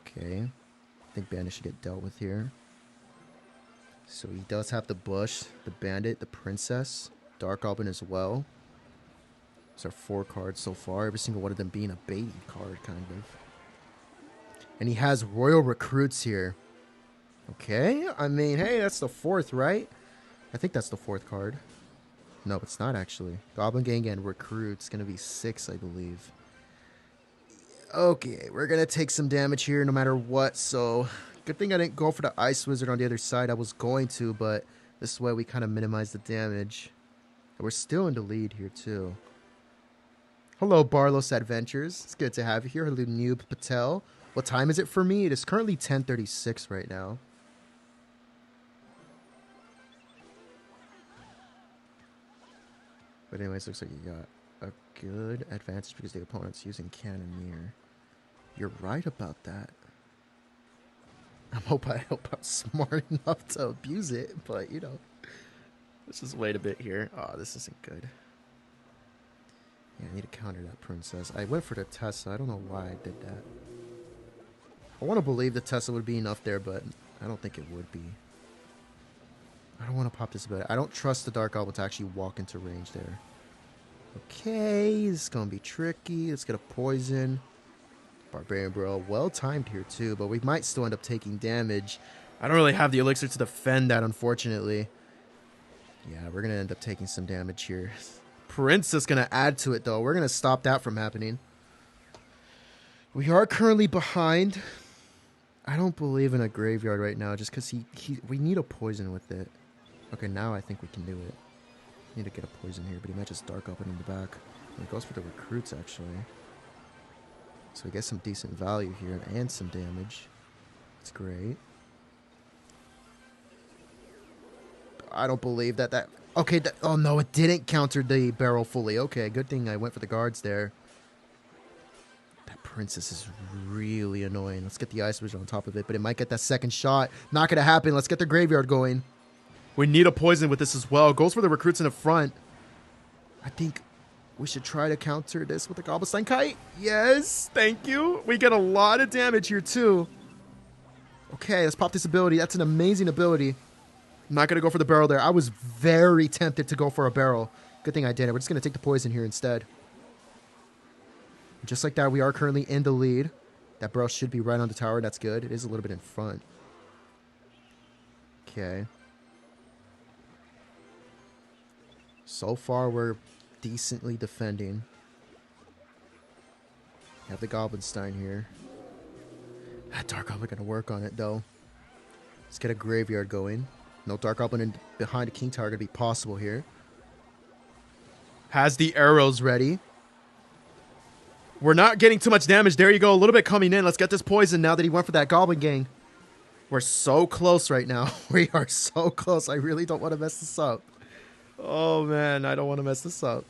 Okay. I think Bandit should get dealt with here. So he does have the bush, the Bandit, the Princess. Dark Goblin as well. Those are 4 cards so far. Every single one of them being a baby card, kind of. And he has Royal Recruits here. Okay. I mean, hey, that's the 4th, right? I think that's the 4th card. No, it's not, actually. Goblin Gang and Recruits. Going to be 6, I believe. Okay, we're going to take some damage here no matter what. So, good thing I didn't go for the Ice Wizard on the other side. I was going to, but this way we kind of minimize the damage. We're still in the lead here, too. Hello, Barlos Adventures. It's good to have you here. Hello, Noob Patel. What time is it for me? It is currently 10:36 right now. But anyways, looks like you got a good advantage because the opponent's using Cannoneer. You're right about that. I hope I'm smart enough to abuse it, but you know. Let's just wait a bit here. Oh, this isn't good. Yeah, I need to counter that princess. I went for the Tesla. I don't know why I did that. I want to believe the Tesla would be enough there, but I don't think it would be. I don't want to pop this ability. I don't trust the Dark Goblin to actually walk into range there. Okay, this is going to be tricky. Let's get a poison. Barbarian Bro, well timed here too, but we might still end up taking damage. I don't really have the elixir to defend that, unfortunately. Yeah, we're going to end up taking some damage here. Princess going to add to it, though. We're going to stop that from happening. We are currently behind. I don't believe in a graveyard right now, just because we need a poison with it. Okay, now I think we can do it. Need to get a poison here, but he might just Dark Open in the back. He goes for the recruits, actually. So we get some decent value here and some damage. That's great. I don't believe that... Okay, oh no, it didn't counter the barrel fully. Okay, good thing I went for the guards there. That princess is really annoying. Let's get the Ice Wizard on top of it, but it might get that second shot. Not going to happen. Let's get the graveyard going. We need a poison with this as well. Goes for the recruits in the front. I think we should try to counter this with the Goblin Kite. Yes, thank you. We get a lot of damage here too. Okay, let's pop this ability. That's an amazing ability. I'm not going to go for the barrel there. I was very tempted to go for a barrel. Good thing I did it. We're just going to take the poison here instead. Just like that, we are currently in the lead. That barrel should be right on the tower. That's good. It is a little bit in front. Okay. So far, we're decently defending. We have the Goblin Stein here. That Dark Goblin going to work on it, though. Let's get a graveyard going. No Dark Goblin behind the King Tower going to be possible here. Has the arrows ready. We're not getting too much damage. There you go. A little bit coming in. Let's get this poison now that he went for that Goblin Gang. We're so close right now. We are so close. I really don't want to mess this up. Oh, man. I don't want to mess this up.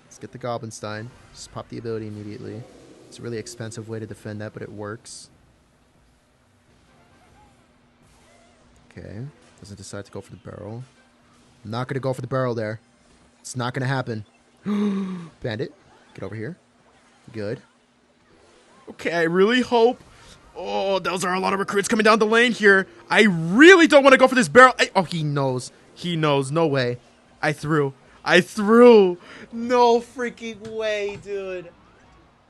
Let's get the Goblin Stein. Just pop the ability immediately. It's a really expensive way to defend that, but it works. Okay. Doesn't decide to go for the barrel. I'm not going to go for the barrel there. It's not going to happen. Bandit. Get over here. Good. Okay, I really hope... Oh, those are a lot of recruits coming down the lane here. I really don't want to go for this barrel. Oh, he knows. He knows. No way. I threw. No freaking way, dude.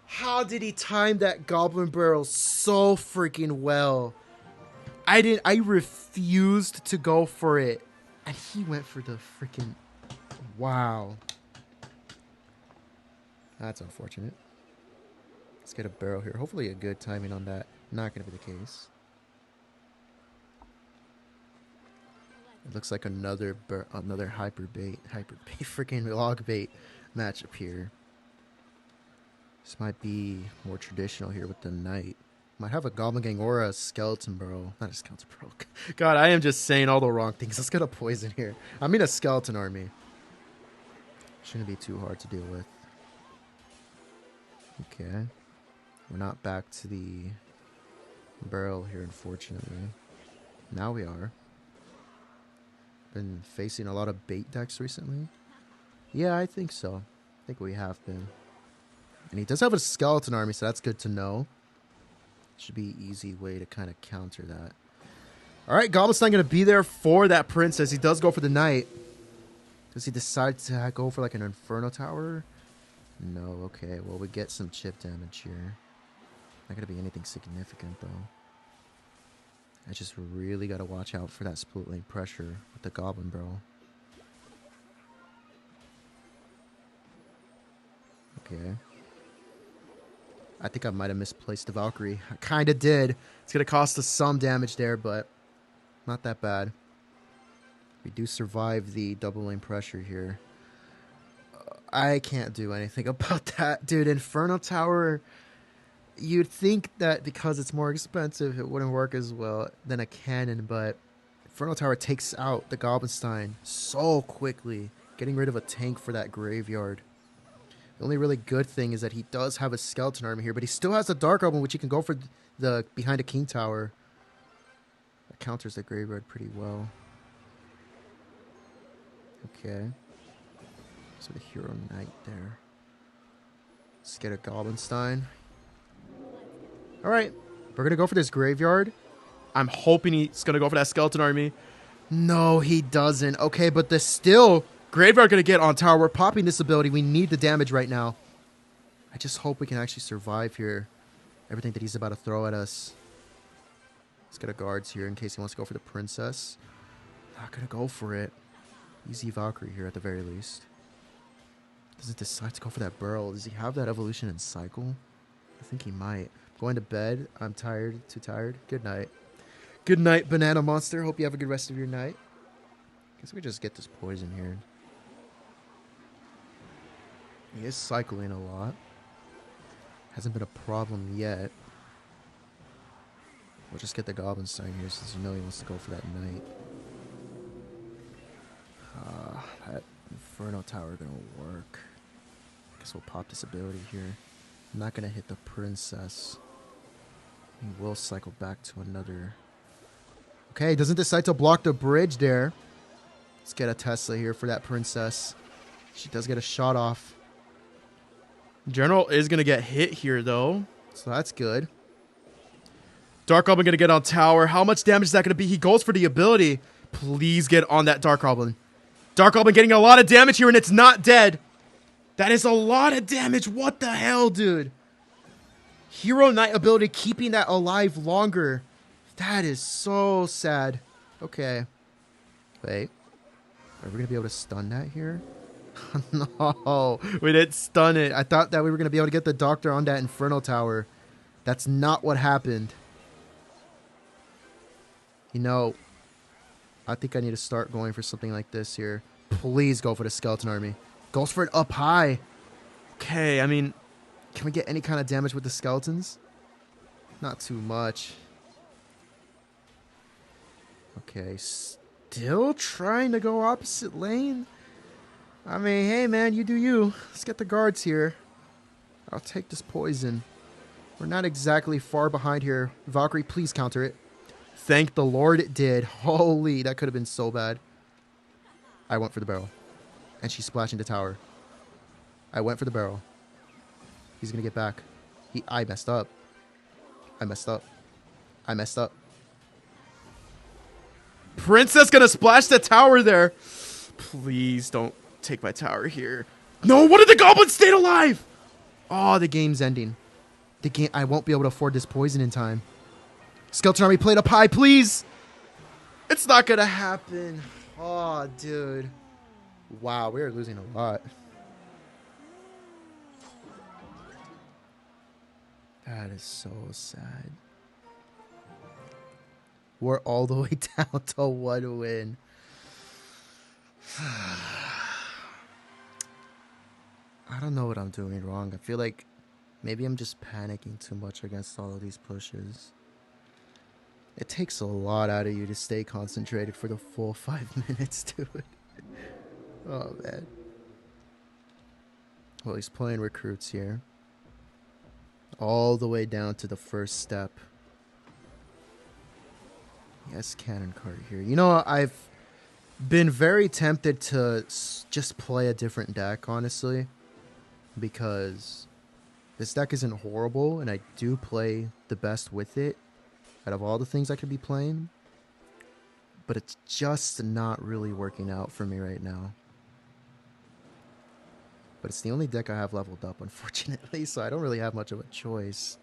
How did he time that Goblin Barrel so freaking well? I refused to go for it. And he went for the freaking... Wow. That's unfortunate. Let's get a barrel here. Hopefully a good timing on that. Not going to be the case. It looks like another hyper bait, freaking log bait matchup here. This might be more traditional here with the knight. Might have a Goblin Gang or a Skeleton Bro. Not a Skeleton Bro. God, I am just saying all the wrong things. Let's get a poison here. I mean a Skeleton Army. Shouldn't be too hard to deal with. Okay. We're not back to the barrel here, unfortunately. Now we are. Been facing a lot of bait decks recently. Yeah, I think so. I think we have been. And he does have a Skeleton Army, so that's good to know. Should be an easy way to kind of counter that. Alright, Goblin's not going to be there for that princess. He does go for the knight. Does he decide to go for like an Inferno Tower? No, okay. Well, we get some chip damage here. Not going to be anything significant, though. I just really got to watch out for that split lane pressure with the Goblin Bro. Okay. I think I might have misplaced the Valkyrie. I kind of did. It's going to cost us some damage there, but not that bad. We do survive the double lane pressure here. I can't do anything about that. Dude, Inferno Tower... You'd think that because it's more expensive, it wouldn't work as well than a cannon, but Inferno Tower takes out the Goblin Stein so quickly, getting rid of a tank for that graveyard. The only really good thing is that he does have a skeleton army here, but he still has the Dark Goblin, which he can go for the behind a King Tower. That counters the graveyard pretty well. Okay. So the Hero Knight there. Let's get a Goblin Stein. Alright. We're going to go for this graveyard. I'm hoping he's going to go for that skeleton army. No, he doesn't. Okay, but the still graveyard going to get on tower. We're popping this ability. We need the damage right now. I just hope we can actually survive here. Everything that he's about to throw at us. Let's get a guards here in case he wants to go for the princess. Not going to go for it. Easy Valkyrie here at the very least. Doesn't decide to go for that burrow. Does he have that evolution in cycle? I think he might. Going to bed. I'm tired. Too tired. Good night. Good night, Banana Monster. Hope you have a good rest of your night. Guess we just get this poison here. He is cycling a lot. Hasn't been a problem yet. We'll just get the Goblin Stein here since you know he wants to go for that knight. That Inferno Tower gonna work. Guess we'll pop this ability here. I'm not gonna hit the princess. He will cycle back to another. Okay, doesn't decide to block the bridge there. Let's get a Tesla here for that princess. She does get a shot off. General is gonna get hit here though, so that's good. Dark Goblin gonna get on tower. How much damage is that gonna be? He goes for the ability. Please get on that Dark Goblin. Dark Goblin getting a lot of damage here and it's not dead. That is a lot of damage. What the hell, dude? Hero Knight ability keeping that alive longer. That is so sad. Okay. Wait. Are we going to be able to stun that here? No. We didn't stun it. I thought that we were going to be able to get the doctor on that Inferno Tower. That's not what happened. You know, I think I need to start going for something like this here. Please go for the skeleton army. Goes for it up high. Okay, I mean, can we get any kind of damage with the skeletons? Not too much. Okay, still trying to go opposite lane? I mean, hey man, you do you. Let's get the guards here. I'll take this poison. We're not exactly far behind here. Valkyrie, please counter it. Thank the Lord it did. Holy, that could have been so bad. I went for the barrel. And she's splashing the tower. I went for the barrel. He's going to get back. I messed up. I messed up. I messed up. Princess going to splash the tower there. Please don't take my tower here. No, what did the goblins stay alive? Oh, the game's ending. The game. I won't be able to afford this poison in time. Skeleton army played up high, please. It's not going to happen. Oh, dude. Wow, we are losing a lot. That is so sad. We're all the way down to 1 win. I don't know what I'm doing wrong. I feel like maybe I'm just panicking too much against all of these pushes. It takes a lot out of you to stay concentrated for the full 5 minutes, dude. Oh, man. Well, he's playing recruits here. All the way down to the first step. Yes, cannon cart here. You know, I've been very tempted to just play a different deck, honestly. Because this deck isn't horrible, and I do play the best with it out of all the things I could be playing. But it's just not really working out for me right now. But it's the only deck I have leveled up, unfortunately, so I don't really have much of a choice.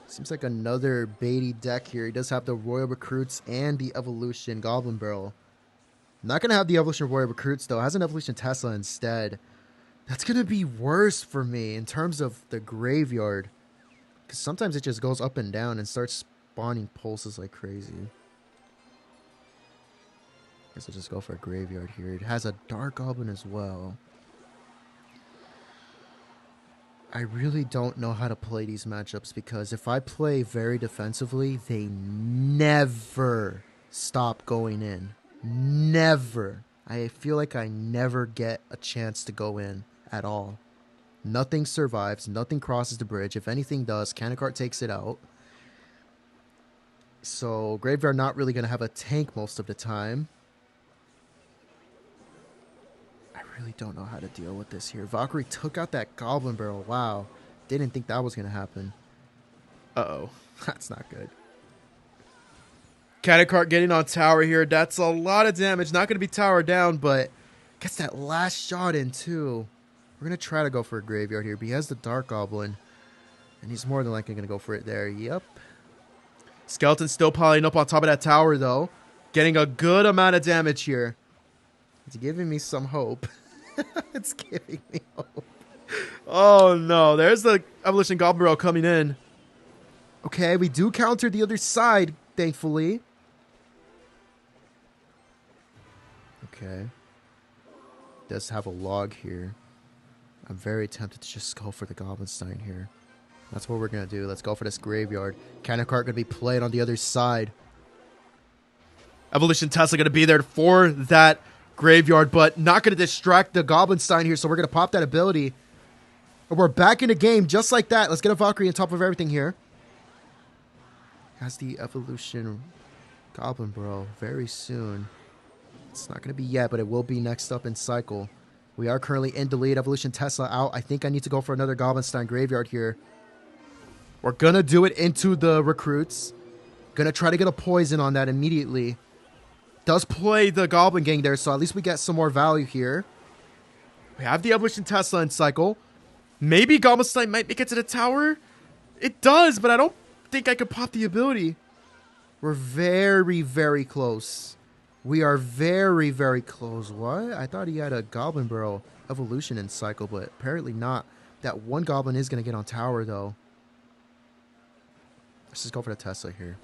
Seems like another baity deck here. He does have the Royal Recruits and the Evolution Goblin Barrel. I'm not going to have the Evolution Royal Recruits, though. It has an Evolution Tesla instead. That's going to be worse for me in terms of the graveyard. Because sometimes it just goes up and down and starts spawning pulses like crazy. Guess I'll just go for a graveyard here. It has a Dark Goblin as well. I really don't know how to play these matchups because if I play very defensively, they never stop going in. Never. I feel like I never get a chance to go in at all. Nothing survives. Nothing crosses the bridge. If anything does, Cannon Cart takes it out. So Graveyard not really going to have a tank most of the time. I really don't know how to deal with this here. Valkyrie took out that Goblin Barrel. Wow. Didn't think that was going to happen. Uh-oh. That's not good. Cannon Cart getting on tower here. That's a lot of damage. Not going to be tower down, but gets that last shot in too. We're going to try to go for a Graveyard here, but he has the Dark Goblin. And he's more than likely going to go for it there. Yep. Skeleton's still piling up on top of that tower, though. Getting a good amount of damage here. It's giving me some hope. It's giving me hope. Oh, no. There's the Evolution Goblin Barrel coming in. Okay, we do counter the other side, thankfully. Okay. Does have a log here. I'm very tempted to just go for the Goblin Stein here. That's what we're going to do. Let's go for this Graveyard. Cannon Cart going to be played on the other side. Evolution Tesla going to be there for that Graveyard, but not going to distract the Goblin Stein here, so we're going to pop that ability. And we're back in the game just like that. Let's get a Valkyrie on top of everything here. Has the Evolution Goblin Bro very soon. It's not going to be yet, but it will be next up in cycle. We are currently in the lead. Evolution Tesla out. I think I need to go for another Goblin Stein Graveyard here. We're going to do it into the recruits. Going to try to get a poison on that immediately. Does play the Goblin Gang there, so at least we get some more value here. We have the Evolution Tesla in cycle. Maybe Goblin Stein might make it to the tower. It does, but I don't think I could pop the ability. We're very, very close. We are very, very close. What? I thought he had a Goblin Barrel Evolution in cycle, but apparently not. That one Goblin is going to get on tower, though. Let's just go for the Tesla here.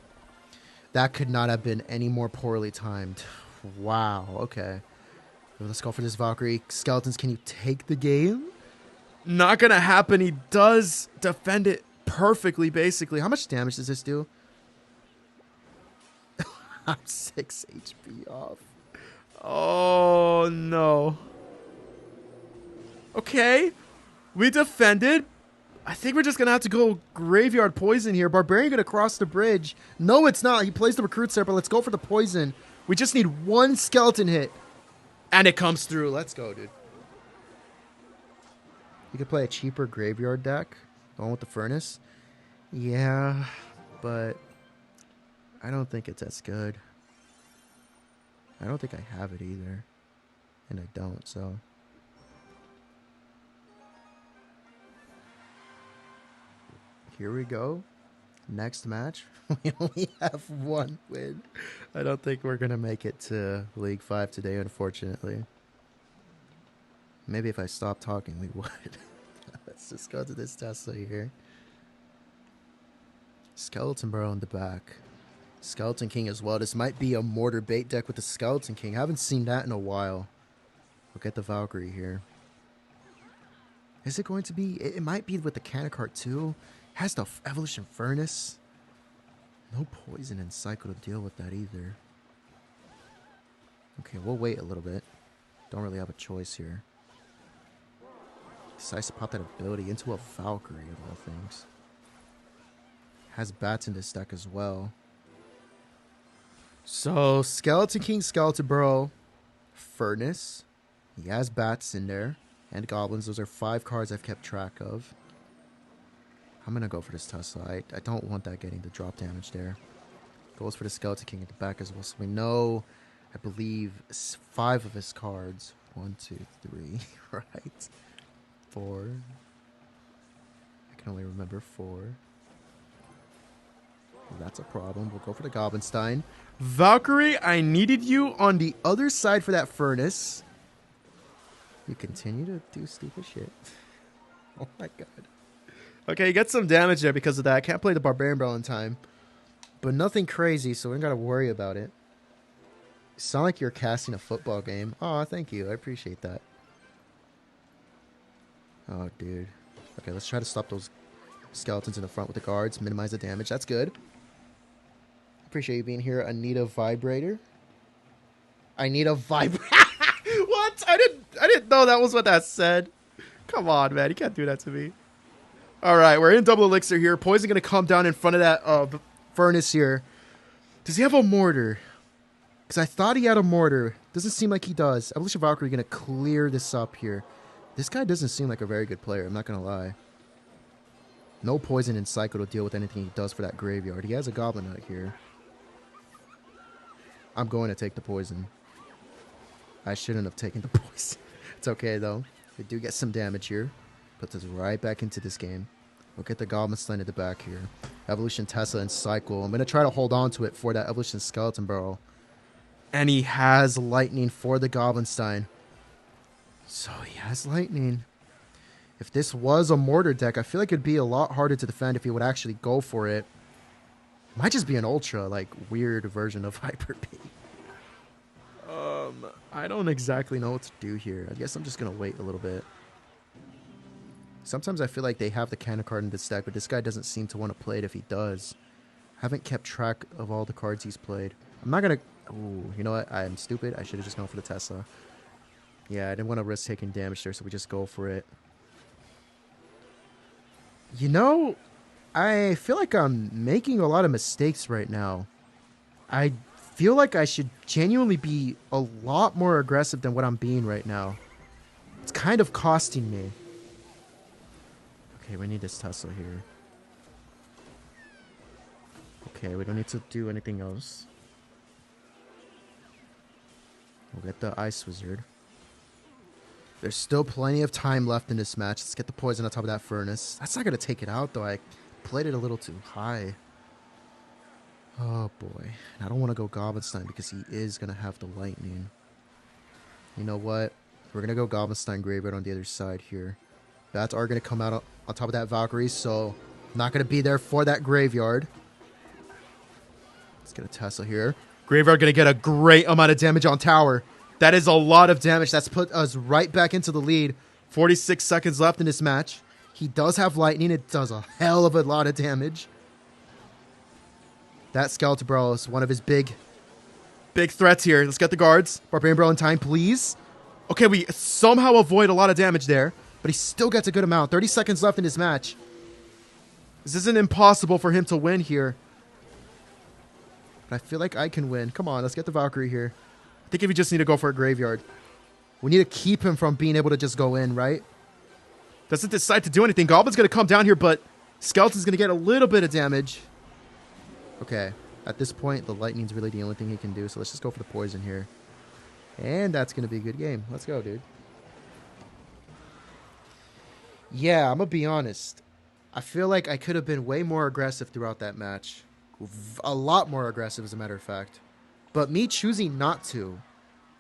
That could not have been any more poorly timed. Wow, okay. Let's go for this Valkyrie. Skeletons, can you take the game? Not going to happen. He does defend it perfectly, basically. How much damage does this do? I'm 6 HP off. Oh, no. Okay. We defended. I think we're just going to have to go Graveyard Poison here. Barbarian going to cross the bridge. No, it's not. He plays the recruits there, but let's go for the poison. We just need one skeleton hit. And it comes through. Let's go, dude. You could play a cheaper Graveyard deck. The one with the Furnace. Yeah, but I don't think it's as good. I don't think I have it either. And I don't, so... Here we go. Next match. We only have one win. I don't think we're going to make it to League 5 today, unfortunately. Maybe if I stopped talking, we would. Let's just go to this Tesla here. Skeleton Barrel in the back. Skeleton King as well. This might be a mortar bait deck with the Skeleton King. I haven't seen that in a while. We'll get the Valkyrie here. Is it going to be... It might be with the Cannon Cart too. Has the Evolution Furnace. No poison in cycle to deal with that either. Okay, we'll wait a little bit. Don't really have a choice here. Decides to pop that ability into a Valkyrie of all things. Has bats in this deck as well. So, Skeleton King, Skeleton Bro, Furnace. He has bats in there. And goblins. Those are 5 cards I've kept track of. I'm going to go for this Tesla. I don't want that getting the drop damage there. Goes for the Skeleton King at the back as well. So we know, I believe, 5 of his cards. 1, 2, 3, right? 4. I can only remember 4. That's a problem. We'll go for the Goblin Stein. Valkyrie, I needed you on the other side for that Furnace. You continue to do stupid shit. Oh my god. Okay, you get some damage there because of that. I can't play the Barbarian Barrel in time. But nothing crazy, so we don't got to worry about it. You sound like you're casting a football game. Aw, thank you. I appreciate that. Oh, dude. Okay, let's try to stop those skeletons in the front with the guards. Minimize the damage. That's good. Appreciate you being here. I need a vibrator. I need a vibrator. What? I didn't know that was what that said. Come on, man. You can't do that to me. All right, we're in double elixir here. Poison going to come down in front of that furnace here. Does he have a mortar? Because I thought he had a mortar. Doesn't seem like he does. Evolution Valkyrie going to clear this up here. This guy doesn't seem like a very good player. I'm not going to lie. No poison in cycle to deal with anything he does for that graveyard. He has a goblin out here. I'm going to take the poison. I shouldn't have taken the poison. It's okay, though. We do get some damage here. Puts us right back into this game. We'll get the Goblin Slain at the back here. Evolution Tesla and Cycle. I'm going to try to hold on to it for that Evolution Skeleton Barrel. And he has Lightning for the Goblin Stein. So he has Lightning. If this was a Mortar deck, I feel like it'd be a lot harder to defend if he would actually go for it. Might just be an Ultra, like, weird version of Hyper B. I don't exactly know what to do here. I guess I'm just going to wait a little bit. Sometimes I feel like they have the Cannon card in this deck, but this guy doesn't seem to want to play it if he does. I haven't kept track of all the cards he's played. I'm not going to... Ooh, you know what? I'm stupid. I should have just gone for the Tesla. Yeah, I didn't want to risk taking damage there, so we just go for it. You know, I feel like I'm making a lot of mistakes right now. I feel like I should genuinely be a lot more aggressive than what I'm being right now. It's kind of costing me. Okay, we need this Tesla here. Okay, we don't need to do anything else. We'll get the Ice Wizard. There's still plenty of time left in this match. Let's get the poison on top of that furnace. That's not going to take it out, though. I played it a little too high. Oh, boy. I don't want to go Goblin Stein because he is going to have the Lightning. You know what? We're going to go Goblin Stein Graveyard on the other side here. Bats are going to come out on top of that Valkyrie, so not going to be there for that Graveyard. Let's get a Tesla here. Graveyard going to get a great amount of damage on tower. That is a lot of damage. That's put us right back into the lead. 46 seconds left in this match. He does have Lightning. It does a hell of a lot of damage. That Skeleton Barrel is one of his big threats here. Let's get the guards. Barbarian Barrel in time, please. Okay, we somehow avoid a lot of damage there, but he still gets a good amount. 30 seconds left in this match. This isn't impossible for him to win here. But I feel like I can win. Come on, let's get the Valkyrie here. I think if we just need to go for a Graveyard. We need to keep him from being able to just go in, right? Doesn't decide to do anything. Goblin's going to come down here, but Skeleton's going to get a little bit of damage. Okay. At this point, the Lightning's really the only thing he can do, so let's just go for the poison here. And that's going to be a good game. Let's go, dude. Yeah, I'm going to be honest. I feel like I could have been way more aggressive throughout that match. A lot more aggressive, as a matter of fact. But me choosing not to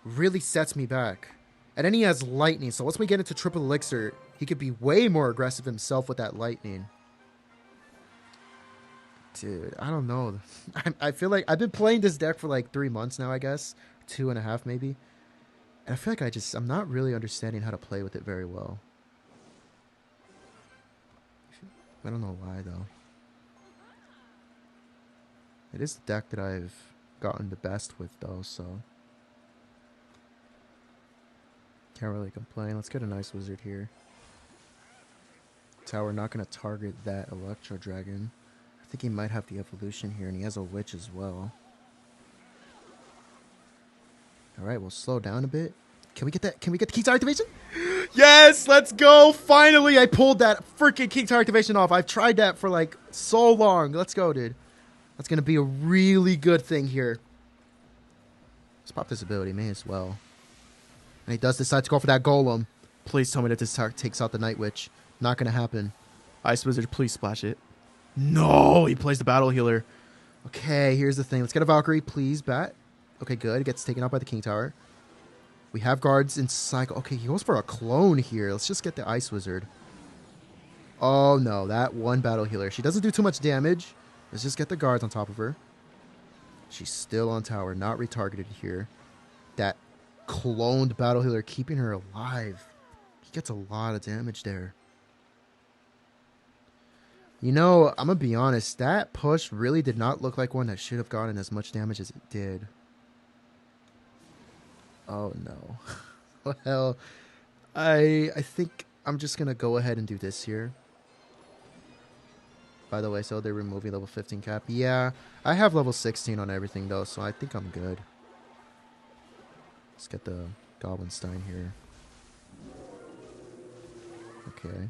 really sets me back. And then he has Lightning, so once we get into triple elixir, he could be way more aggressive himself with that Lightning. Dude, I don't know. I feel like I've been playing this deck for like 3 months now, I guess. 2.5 maybe. And I feel like I'm not really understanding how to play with it very well. I don't know why, though. It is the deck that I've gotten the best with, though, so can't really complain. Let's get a nice wizard here. Tower not going to target that Electro Dragon. I think he might have the evolution here, and he has a witch as well. Alright, we'll slow down a bit. Can we get that? Can we get the King Tower activation? Yes, let's go! Finally, I pulled that freaking King Tower activation off. I've tried that for like so long. Let's go, dude. That's going to be a really good thing here. Let's pop this ability. May as well. And he does decide to go for that Golem. Please tell me that this takes out the Night Witch. Not going to happen. Ice Wizard, please splash it. No! He plays the Battle Healer. Okay, here's the thing. Let's get a Valkyrie, please, bat. Okay, good. It gets taken out by the King Tower. We have guards in cycle. Okay, he goes for a clone here. Let's just get the Ice Wizard. Oh, no. That one Battle Healer. She doesn't do too much damage. Let's just get the guards on top of her. She's still on tower, not retargeted here. That cloned Battle Healer keeping her alive. He gets a lot of damage there. You know, I'm going to be honest. That push really did not look like one that should have gotten as much damage as it did. Oh, no. Well, I think I'm just going to go ahead and do this here. By the way, so they're removing level 15 cap. Yeah, I have level 16 on everything, though, so I think I'm good. Let's get the Goblin Stein here. Okay.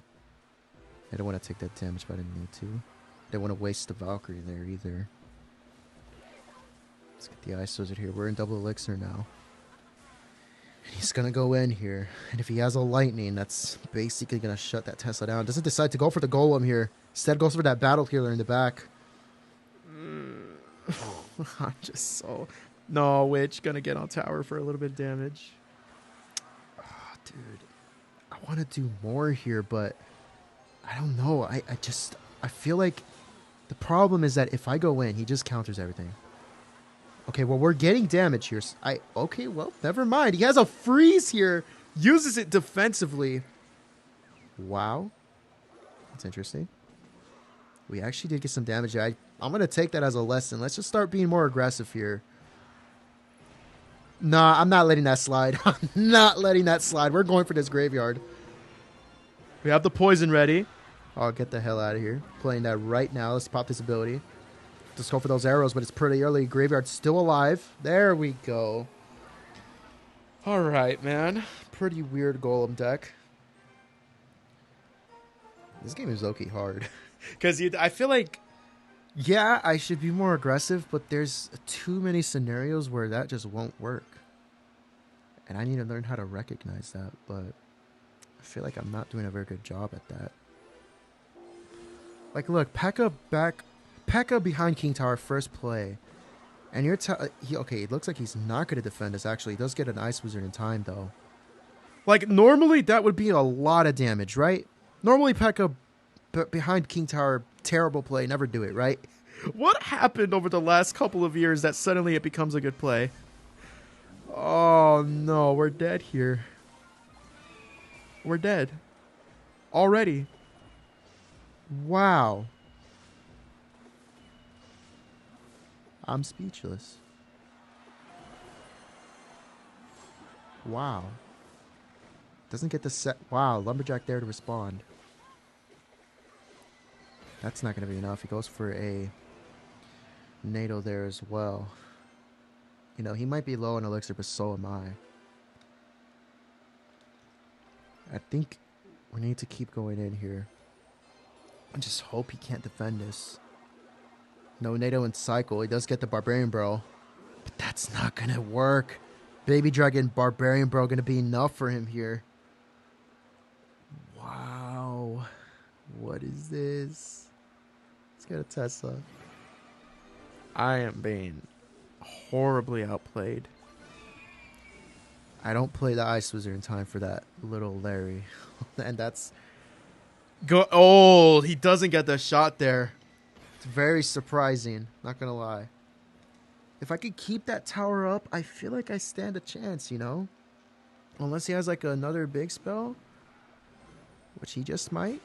I don't want to take that damage, but I didn't need to. I don't want to waste the Valkyrie there either. Let's get the Ice Wizard here. We're in double elixir now. And he's going to go in here. And if he has a lightning, that's basically going to shut that Tesla down. Doesn't decide to go for the Golem here. Instead goes for that Battle Healer in the back. I'm just so... No, Witch. Going to get on tower for a little bit of damage. Oh, dude. I want to do more here, but... I don't know. I feel like the problem is that if I go in, he just counters everything. Okay, well, we're getting damage here. Okay, well, never mind. He has a freeze here. Uses it defensively. Wow. That's interesting. We actually did get some damage. I'm going to take that as a lesson. Let's just start being more aggressive here. Nah, I'm not letting that slide. I'm not letting that slide. We're going for this graveyard. We have the poison ready. I'll get the hell out of here. Playing that right now. Let's pop this ability. Just go for those arrows, but it's pretty early. Graveyard's still alive. There we go. All right, man. Pretty weird Golem deck. This game is low-key hard. Because I feel like, yeah, I should be more aggressive, but there's too many scenarios where that just won't work. And I need to learn how to recognize that, but I feel like I'm not doing a very good job at that. Like, look, P.E.K.K.A behind King Tower first play. And you're okay, it looks like he's not going to defend us, actually. He does get an Ice Wizard in time, though. Like, normally that would be a lot of damage, right? Normally P.E.K.K.A behind King Tower, terrible play, never do it, right? What happened over the last couple of years that suddenly it becomes a good play? Oh, no, we're dead here. We're dead. Already. Wow. I'm speechless. Wow. Doesn't get the set. Wow, Lumberjack there to respond. That's not going to be enough. He goes for a NATO there as well. You know, he might be low on elixir, but so am I. I think we need to keep going in here. I just hope he can't defend this. No NATO and cycle. He does get the Barbarian Bro. But that's not going to work. Baby Dragon Barbarian Bro going to be enough for him here. Wow. What is this? Let's get a Tesla. I am being horribly outplayed. I don't play the Ice Wizard in time for that little Larry. And that's... Oh, he doesn't get the shot there. It's very surprising. Not going to lie. If I could keep that tower up, I feel like I stand a chance, you know? Unless he has like another big spell. Which he just might.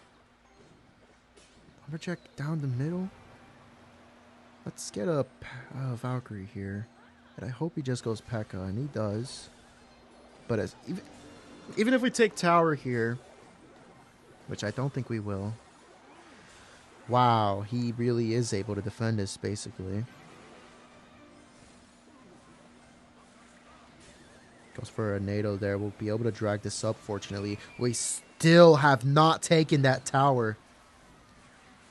Lumberjack down the middle. Let's get a Valkyrie here. And I hope he just goes P.E.K.K.A. And he does. But as even if we take tower here, which I don't think we will. Wow, he really is able to defend us, basically. Goes for a NATO there. We'll be able to drag this up, fortunately. We still have not taken that tower.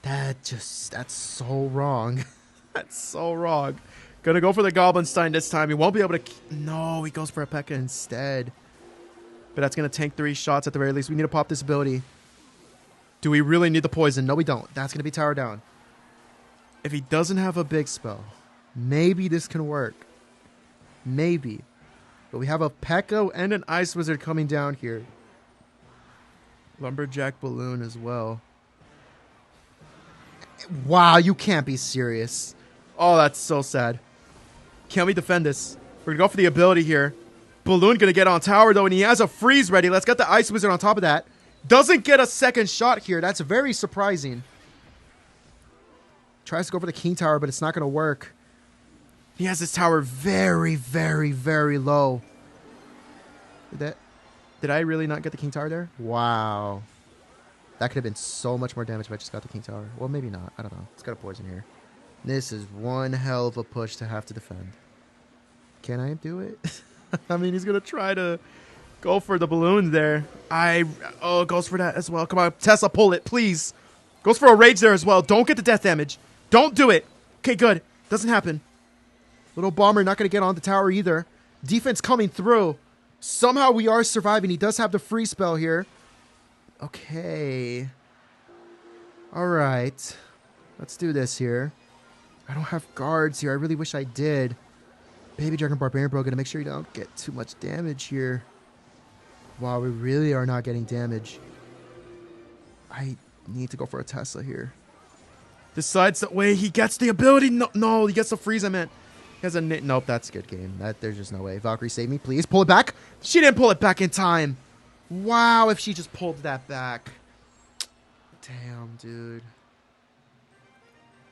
That's so wrong. That's so wrong. Gonna go for the Goblin Stein this time. He won't be able to... No, he goes for a P.E.K.K.A. instead. But that's gonna tank 3 shots at the very least. We need to pop this ability. Do we really need the poison? No, we don't. That's gonna be tower down. If he doesn't have a big spell, maybe this can work. Maybe. But we have a P.E.K.K.A. and an Ice Wizard coming down here. Lumberjack Balloon as well. Wow, you can't be serious. Oh, that's so sad. Can we defend this? We're going to go for the ability here. Balloon going to get on tower, though, and he has a freeze ready. Let's get the Ice Wizard on top of that. Doesn't get a second shot here. That's very surprising. Tries to go for the King Tower, but it's not going to work. He has this tower very, very, very low. Did I really not get the King Tower there? Wow. That could have been so much more damage if I just got the King Tower. Well, maybe not. I don't know. It's got a poison here. This is one hell of a push to have to defend. Can I do it? I mean, he's going to try to go for the balloon there. Oh, goes for that as well. Come on, Tesla, pull it, please. Goes for a rage there as well. Don't get the death damage. Don't do it. Okay, good. Doesn't happen. Little bomber not going to get on the tower either. Defense coming through. Somehow we are surviving. He does have the free spell here. Okay. All right. Let's do this here. I don't have guards here. I really wish I did. Baby Dragon Barbarian Bro, gonna make sure you don't get too much damage here. Wow, we really are not getting damage. I need to go for a Tesla here. Decides that way he gets the ability. No, he gets the freeze. I meant he has a nope. That's a good game. There's just no way. Valkyrie, save me, please. Pull it back. She didn't pull it back in time. Wow, if she just pulled that back. Damn, dude.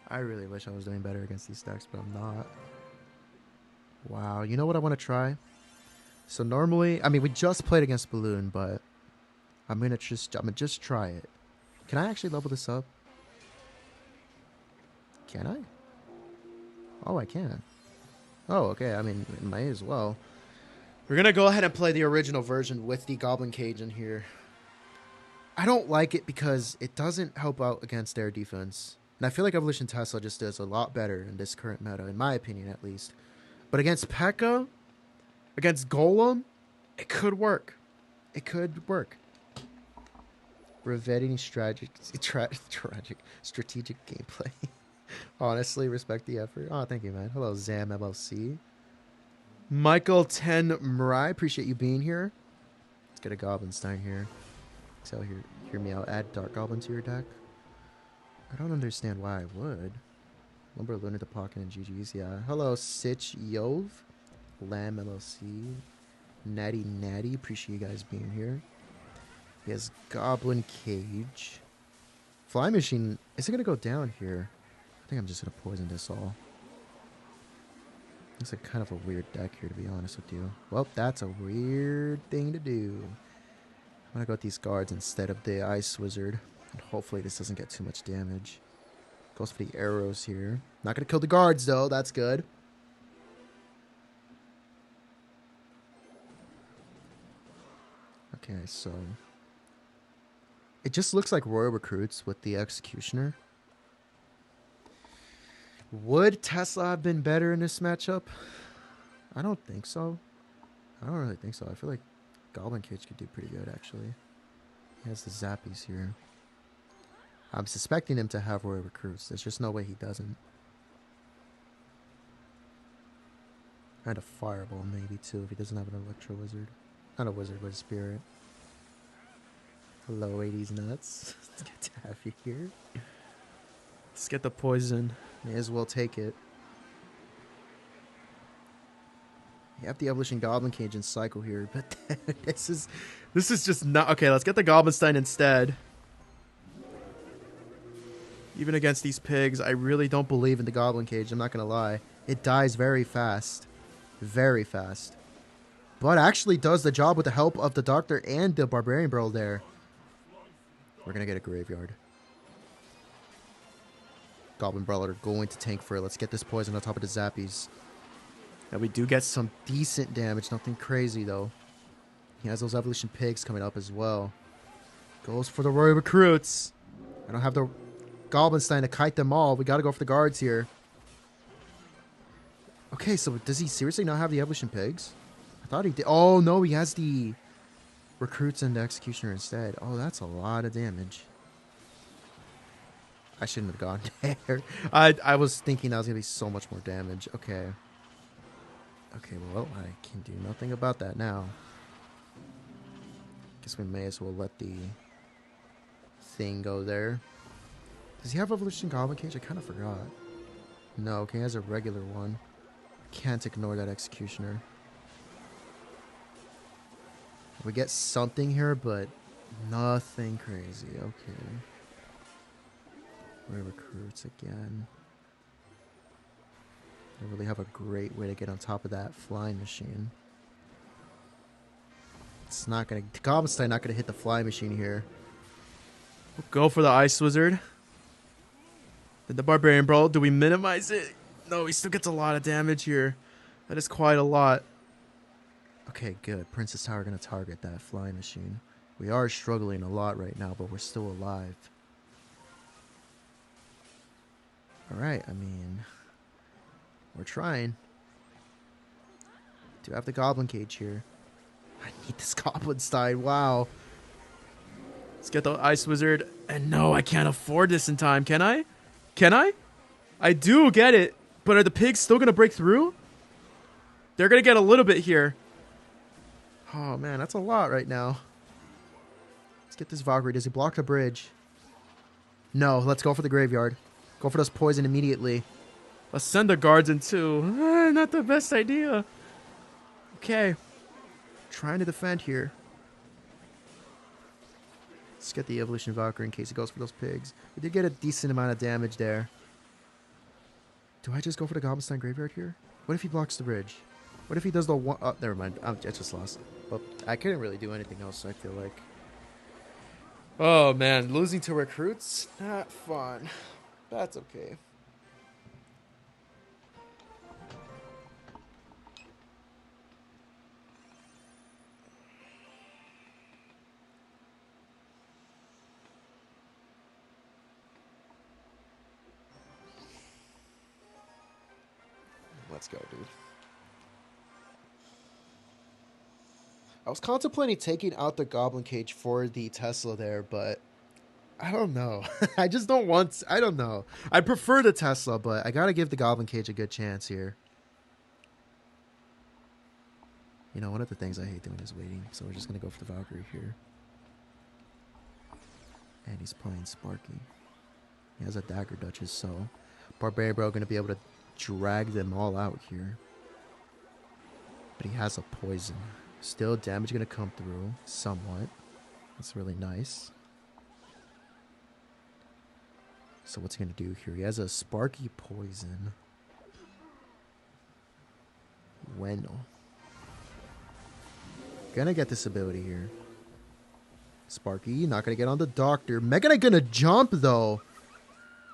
I really wish I was doing better against these decks, but I'm not. Wow, you know what I want to try? So normally, I mean, we just played against Balloon, but I'm gonna just try it. Can I actually level this up? Can I? Oh, I can. Oh, okay. I mean, it might as well. We're gonna go ahead and play the original version with the Goblin Cage in here. I don't like it because it doesn't help out against air defense. And I feel like Evolution Tesla just does a lot better in this current meta, in my opinion at least. But against P.E.K.K.A., against Golem, it could work. It could work. Revetting strategic gameplay. Honestly, respect the effort. Oh, thank you, man. Hello, Zam MLC. Michael 10 Murai, appreciate you being here. Let's get a Goblin Stein here. So hear me out. Add Dark Goblin to your deck. I don't understand why I would. Lumber Lunar to Pocket and GG's, yeah. Hello, Sitch Yov. Lamb MLC. Natty, appreciate you guys being here. He has Goblin Cage. Fly Machine, is it going to go down here? I think I'm just going to poison this all. It's a kind of a weird deck here, to be honest with you. Well, that's a weird thing to do. I'm going to go with these guards instead of the Ice Wizard. And hopefully this doesn't get too much damage. Goes for the arrows here. Not going to kill the guards, though. That's good. Okay, so it just looks like Royal Recruits with the Executioner. Would Tesla have been better in this matchup? I don't think so. I don't really think so. I feel like Goblin Cage could do pretty good, actually. He has the Zappies here. I'm suspecting him to have Royal Recruits. There's just no way he doesn't. And a Fireball, maybe, too, if he doesn't have an Electro Wizard. Not a Wizard, but a Spirit. Hello, 80s nuts. Let's get Taffy here. Let's get the poison. May as well take it. You have the Evolution Goblin Cage and Cycle here, but this is just not okay. Let's get the Goblin Stein instead. Even against these pigs, I really don't believe in the Goblin Cage. I'm not gonna lie. It dies very fast, very fast. But actually does the job with the help of the Doctor and the Barbarian Bro there. We're gonna get a Graveyard. Goblin Brawler going to tank for it. Let's get this poison on top of the Zappies. And we do get some decent damage. Nothing crazy, though. He has those Evolution Pigs coming up as well. Goes for the Royal Recruits. I don't have the Goblin Stein to kite them all. We got to go for the guards here. Okay, so does he seriously not have the Evolution Pigs? I thought he did. Oh, no, he has the Recruits and the Executioner instead. Oh, that's a lot of damage. I shouldn't have gone there. I was thinking that was going to be so much more damage. Okay. Okay, well, I can do nothing about that now. Guess we may as well let the thing go there. Does he have Evolution Goblin Cage? I kind of forgot. No, okay, he has a regular one. Can't ignore that Executioner. We get something here, but nothing crazy. Okay. Royal Recruits again. I really have a great way to get on top of that Flying Machine. It's not gonna... Goblin Stein not gonna hit the Flying Machine here. Go for the Ice Wizard. Then the Barbarian Brawl. Do we minimize it? No, he still gets a lot of damage here. That is quite a lot. Okay, good. Princess Tower gonna target that flying machine. We are struggling a lot right now, but we're still alive. Alright, I mean... We're trying. Do have the Goblin Cage here. I need this Goblin Stein, wow. Let's get the Ice Wizard. And no, I can't afford this in time. Can I? Can I? I do get it. But are the pigs still going to break through? They're going to get a little bit here. Oh man, that's a lot right now. Let's get this Valkyrie. Does he block the bridge? No, let's go for the graveyard. Go for those poison immediately. Let's send the guards in too. Not the best idea. Okay. Trying to defend here. Let's get the Evolution Valkyrie in case he goes for those pigs. We did get a decent amount of damage there. Do I just go for the Goblin Stein graveyard here? What if he blocks the bridge? What if he does the one... Oh, never mind. I just lost. But I couldn't really do anything else, I feel like. Oh, man. Losing to recruits? Not fun. That's okay. Let's go, dude. I was contemplating taking out the Goblin Cage for the Tesla there, but I don't know. I just don't want... I don't know. I prefer the Tesla, but I gotta give the Goblin Cage a good chance here. You know, one of the things I hate doing is waiting, so we're just gonna go for the Valkyrie here. And he's playing Sparky. He has a Dagger Duchess, so Barbarian Bro gonna be able to drag them all out here. But he has a poison. Still, damage gonna come through somewhat. That's really nice. So what's he gonna do here? He has a Sparky poison. Bueno. Gonna get this ability here. Sparky, not gonna get on the Doctor. Mega Knight gonna jump though.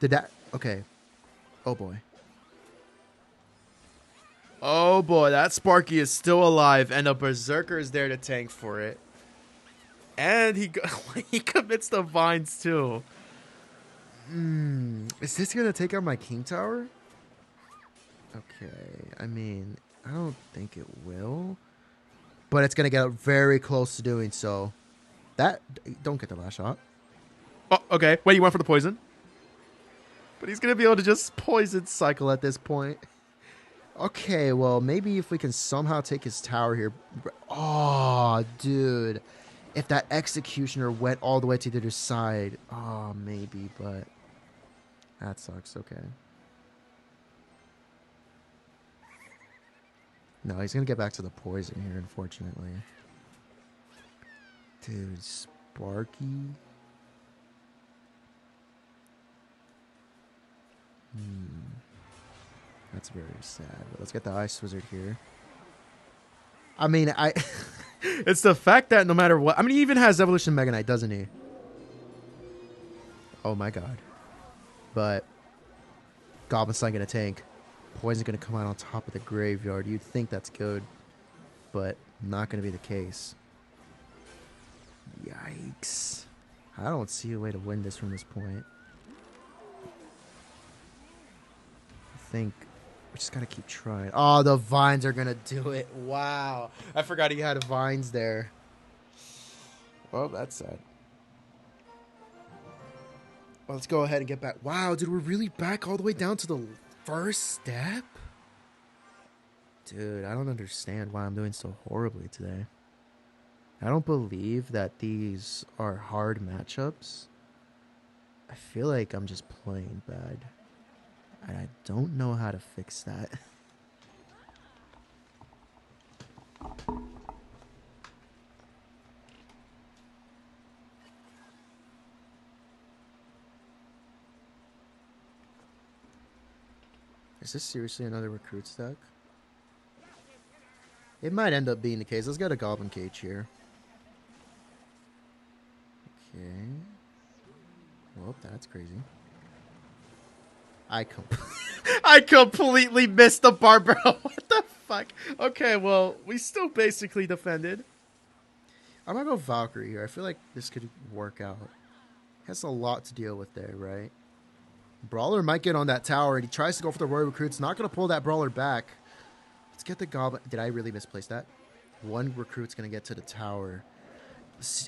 Did that... Okay. Oh boy. Oh boy, that Sparky is still alive, and a Berserker is there to tank for it. And he commits the vines too. Is this gonna take out my King Tower? Okay, I mean, I don't think it will. But it's gonna get very close to doing so. That... Don't get the last shot. Oh, okay. Wait, you went for the poison? But he's gonna be able to just poison cycle at this point. Okay, well, maybe if we can somehow take his tower here. Oh, dude. If that Executioner went all the way to the other side. Oh, maybe, but... That sucks, okay. No, he's gonna get back to the poison here, unfortunately. Dude, Sparky... That's very sad. But let's get the Ice Wizard here. I mean, it's the fact that no matter what... I mean, he even has Evolution Mega Knight, doesn't he? Oh my god. But... Goblin's not going to tank. Poison's going to come out on top of the graveyard. You'd think that's good. But not going to be the case. Yikes. I don't see a way to win this from this point. I think... We just gotta keep trying. Oh, the vines are gonna do it. Wow. I forgot he had vines there. Well, that's sad. Well, let's go ahead and get back. Wow, dude, we're really back all the way down to the first step? Dude, I don't understand why I'm doing so horribly today. I don't believe that these are hard matchups. I feel like I'm just playing bad. And I don't know how to fix that. Is this seriously another recruit stack? It might end up being the case. Let's get a Goblin Cage here. Okay. Well, that's crazy. I I completely missed the barbell. What the fuck? Okay, well, we still basically defended. I'm gonna go Valkyrie here. I feel like this could work out. Has a lot to deal with there, right? Brawler might get on that tower, and he tries to go for the Royal Recruits. Not gonna pull that Brawler back. Let's get the Goblin. Did I really misplace that? One Recruit's gonna get to the tower.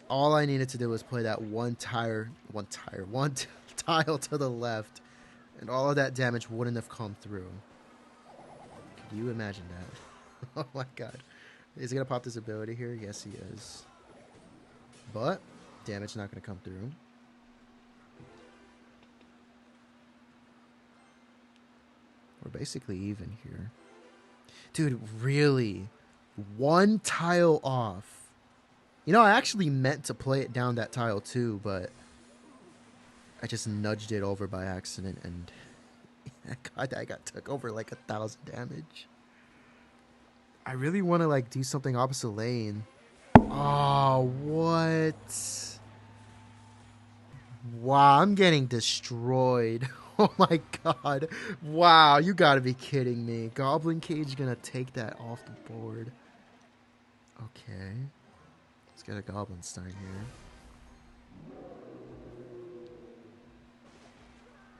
All I needed to do was play that one tile to the left, and all of that damage wouldn't have come through. Can you imagine that? Oh my god. Is he going to pop this ability here? Yes, he is. But damage not going to come through. We're basically even here. Dude, really? One tile off. You know, I actually meant to play it down that tile too, but I just nudged it over by accident, and I got took over like 1,000 damage. I really want to like do something opposite lane. Oh, what? Wow, I'm getting destroyed. Oh my god. Wow, you gotta be kidding me. Goblin Cage gonna take that off the board. Okay. Let's get a Goblin Stein here.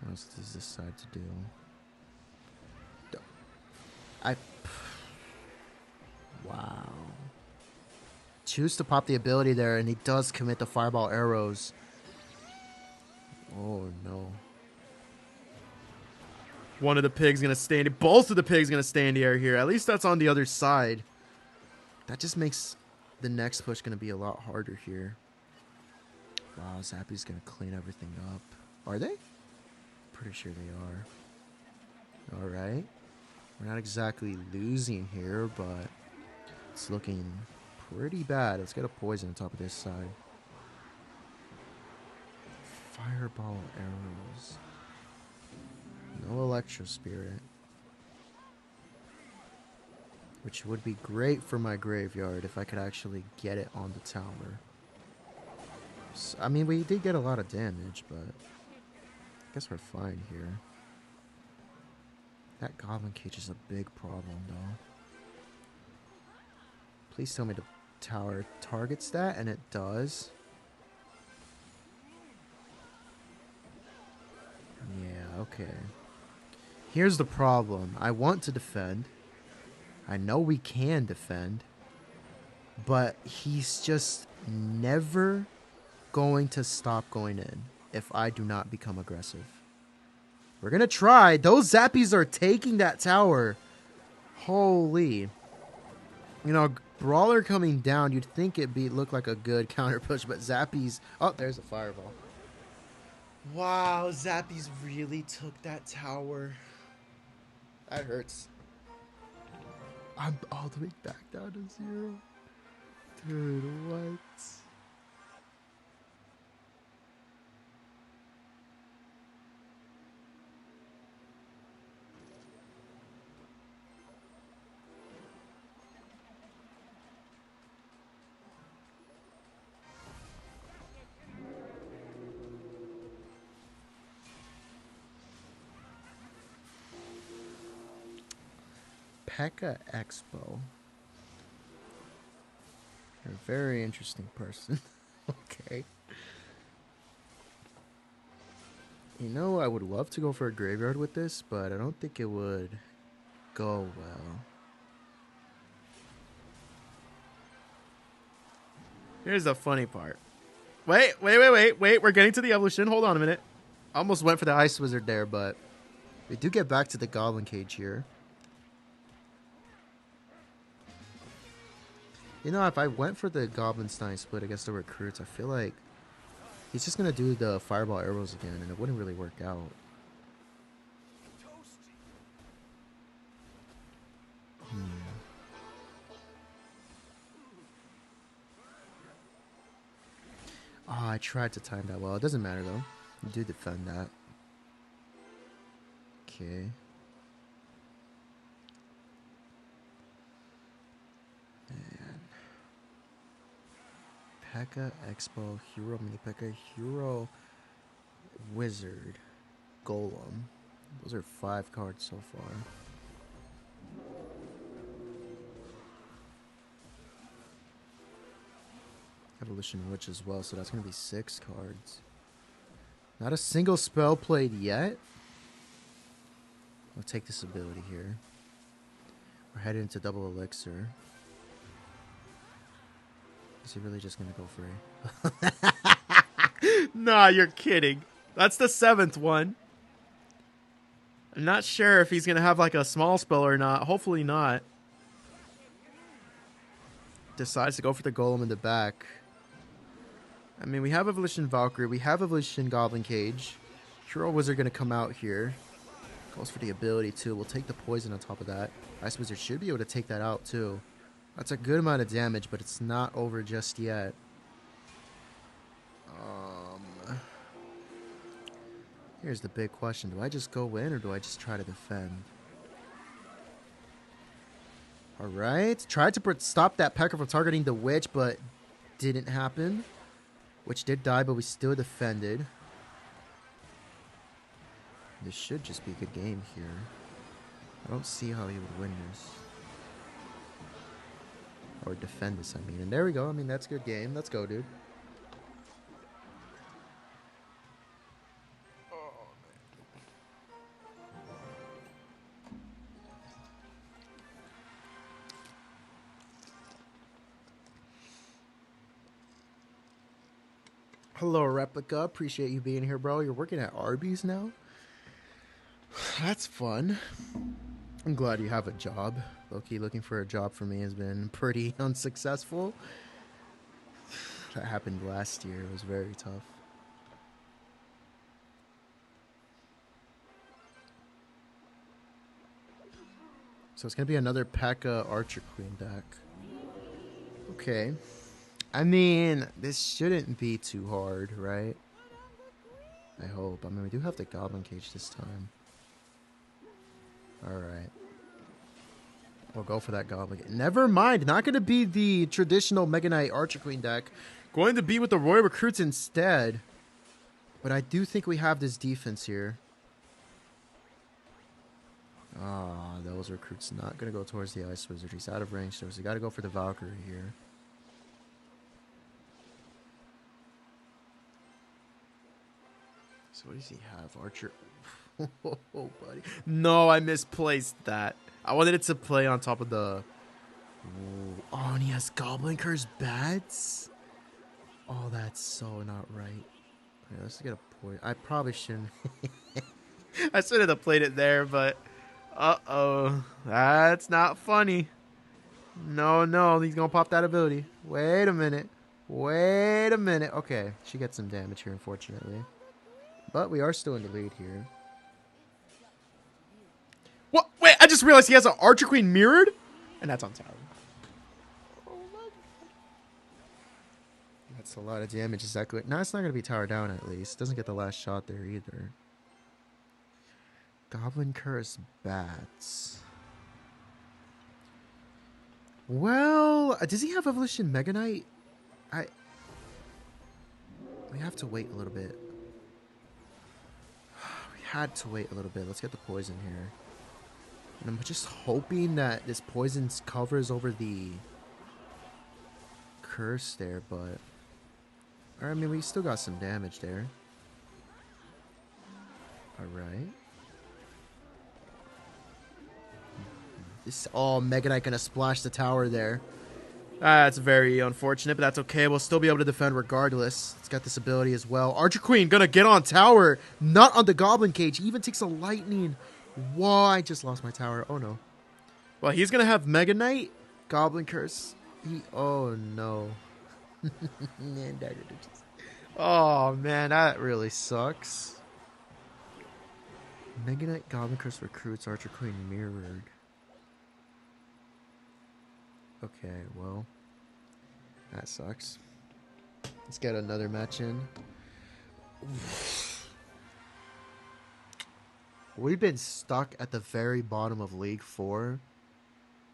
What else does this side to do? Wow. Choose to pop the ability there, and he does commit the fireball arrows. Oh no. One of the pigs gonna stay in. Both of the pigs gonna stay in the air here. At least that's on the other side. That just makes the next push gonna be a lot harder here. Wow, Zappy's gonna clean everything up. Are they? Pretty sure they are. Alright. We're not exactly losing here, but it's looking pretty bad. Let's get a poison on top of this side. Fireball arrows. No Electro Spirit. Which would be great for my graveyard if I could actually get it on the tower. So, I mean, we did get a lot of damage, but I guess we're fine here. That Goblin Cage is a big problem, though. Please tell me the tower targets that, and it does. Yeah, okay. Here's the problem. I want to defend. I know we can defend. But he's just never going to stop going in if I do not become aggressive. We're going to try. Those Zappies are taking that tower. Holy. You know, Brawler coming down, you'd think it'd look like a good counter push, but Zappies... Oh, there's a fireball. Wow, Zappies really took that tower. That hurts. I'm all the way back down to 0. Dude, what? Pekka Expo. You're a very interesting person. Okay. You know, I would love to go for a graveyard with this, but I don't think it would go well. Here's the funny part. Wait. We're getting to the evolution. Hold on a minute. Almost went for the Ice Wizard there, but we do get back to the Goblin Cage here. You know, if I went for the Goblin Stein split against the Recruits, I feel like he's just going to do the Fireball Arrows again, and it wouldn't really work out. Oh, I tried to time that well. It doesn't matter, though. You do defend that. Okay. Man. Pekka, Expo, Hero, Mini Pekka, Hero. Wizard, Golem. Those are 5 cards so far. Evolution Witch as well, so that's going to be 6 cards. Not a single spell played yet. I'll take this ability here. We're headed into double elixir. Is he really just going to go free? Nah, you're kidding. That's the 7th one. I'm not sure if he's going to have like a small spell or not. Hopefully not. Decides to go for the Golem in the back. I mean, we have Evolution Valkyrie. We have Evolution Goblin Cage. Hero Wizard going to come out here. Goes for the ability too. We'll take the poison on top of that. Ice Wizard should be able to take that out too. That's a good amount of damage, but it's not over just yet. Here's the big question. Do I just go in or do I just try to defend? Alright. Tried to stop that Pecker from targeting the Witch, but didn't happen. Witch did die, but we still defended. This should just be a good game here. I don't see how he would win this. Or defend this, I mean. And there we go. I mean, that's a good game. Let's go, dude. Hello, Replica. Appreciate you being here, bro. You're working at Arby's now? That's fun. I'm glad you have a job. Low-key, looking for a job for me has been pretty unsuccessful. That happened last year. It was very tough. So it's going to be another P.E.K.K.A. Archer Queen deck. Okay. I mean, this shouldn't be too hard, right? I hope. I mean, we do have the Goblin Cage this time. Alright. We'll go for that Goblin Cage. Never mind. Not going to be the traditional Mega Knight Archer Queen deck. Going to be with the Royal Recruits instead. But I do think we have this defense here. Ah, those Recruits not going to go towards the Ice Wizard. He's out of range, so we got to go for the Valkyrie here. So what does he have? Archer. Oh, buddy. No, I misplaced that. I wanted it to play on top of the... Oh, and he has Goblin Curse Bats? Oh, that's so not right. Okay, let's get a point. I probably shouldn't. I should have played it there, but... Uh-oh. That's not funny. No, no. He's going to pop that ability. Wait a minute. Wait a minute. Okay. She gets some damage here, unfortunately. But we are still in the lead here. What? Wait, I just realized he has an Archer Queen mirrored? And that's on tower. That's a lot of damage. Is that good? No, it's not going to be tower down at least. Doesn't get the last shot there either. Goblin Curse Bats. Well, does he have Evolution Mega Knight? We have to wait a little bit. We had to wait a little bit. Let's get the poison here. And I'm just hoping that this poison covers over the curse there, but... I mean, we still got some damage there. Alright. This... Oh, Mega Knight gonna splash the tower there. That's very unfortunate, but that's okay. We'll still be able to defend regardless. It's got this ability as well. Archer Queen gonna get on tower. Not on the Goblin Cage. He even takes a lightning. Whoa, I just lost my tower. Oh, no. Well, he's gonna have Mega Knight. Goblin Curse. Oh, no. Oh, man, that really sucks. Mega Knight Goblin Curse recruits Archer Queen mirrored. Okay, well, that sucks. Let's get another match in. We've been stuck at the very bottom of League 4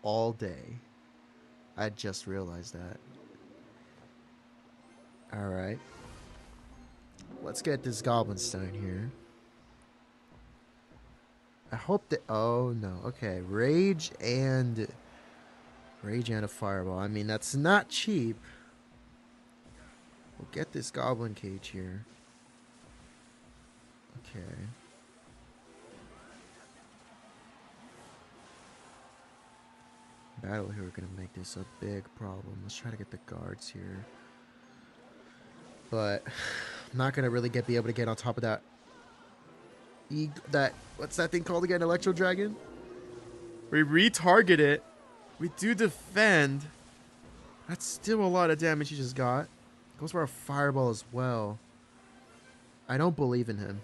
all day. I just realized that. Alright. Let's get this Goblin Stone here. I hope that... Oh, no. Okay. Rage and a Fireball. I mean, that's not cheap. We'll get this Goblin Cage here. Okay. Battle here, we're going to make this a big problem. Let's try to get the guards here. But I'm not going to really be able to get on top of that. What's that thing called again? Electro Dragon? We retarget it. We do defend. That's still a lot of damage he just got. Goes for a Fireball as well. I don't believe in him.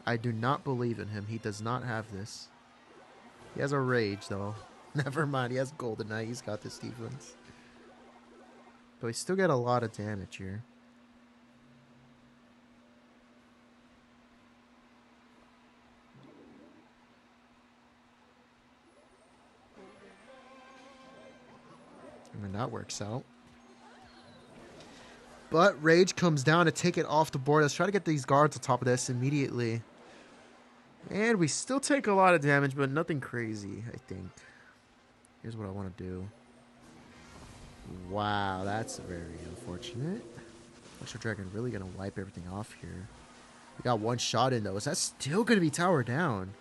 I do not believe in him. He does not have this. He has a Rage, though. Never mind. He has Golden Knight. He's got this defense. But we still get a lot of damage here. I mean, that works out. But Rage comes down to take it off the board. Let's try to get these guards on top of this immediately. And we still take a lot of damage, but nothing crazy, I think. Here's what I want to do. Wow, that's very unfortunate. Electro Dragon really going to wipe everything off here. We got one shot in, though. Is that still going to be tower down?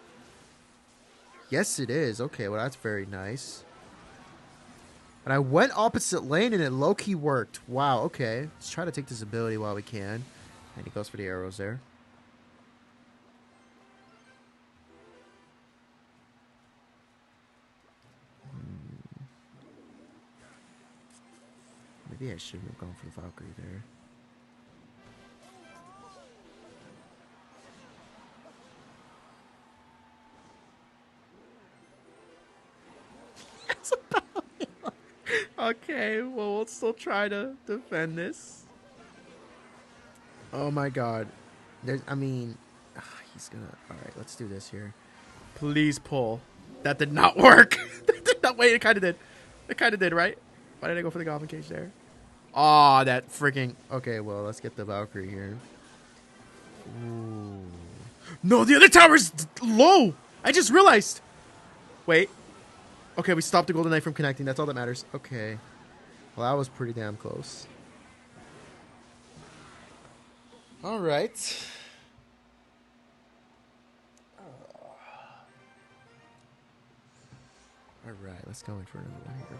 Yes, it is. Okay, well, that's very nice. And I went opposite lane, and it low-key worked. Wow, okay. Let's try to take this ability while we can. And he goes for the arrows there. Maybe I shouldn't have gone for the Valkyrie there. Okay, well, we'll still try to defend this. Oh my god. He's gonna... Alright, let's do this here. Please pull. That did not work. That did not... Wait, it kind of did. It kind of did, right? Why did I go for the Goblin Cage there? Aw, that freaking... Okay, well, let's get the Valkyrie here. Ooh. No, the other tower's low. I just realized. Wait. Okay, we stopped the Golden Knight from connecting. That's all that matters. Okay. Well, that was pretty damn close. All right. All right, let's go in for another one here.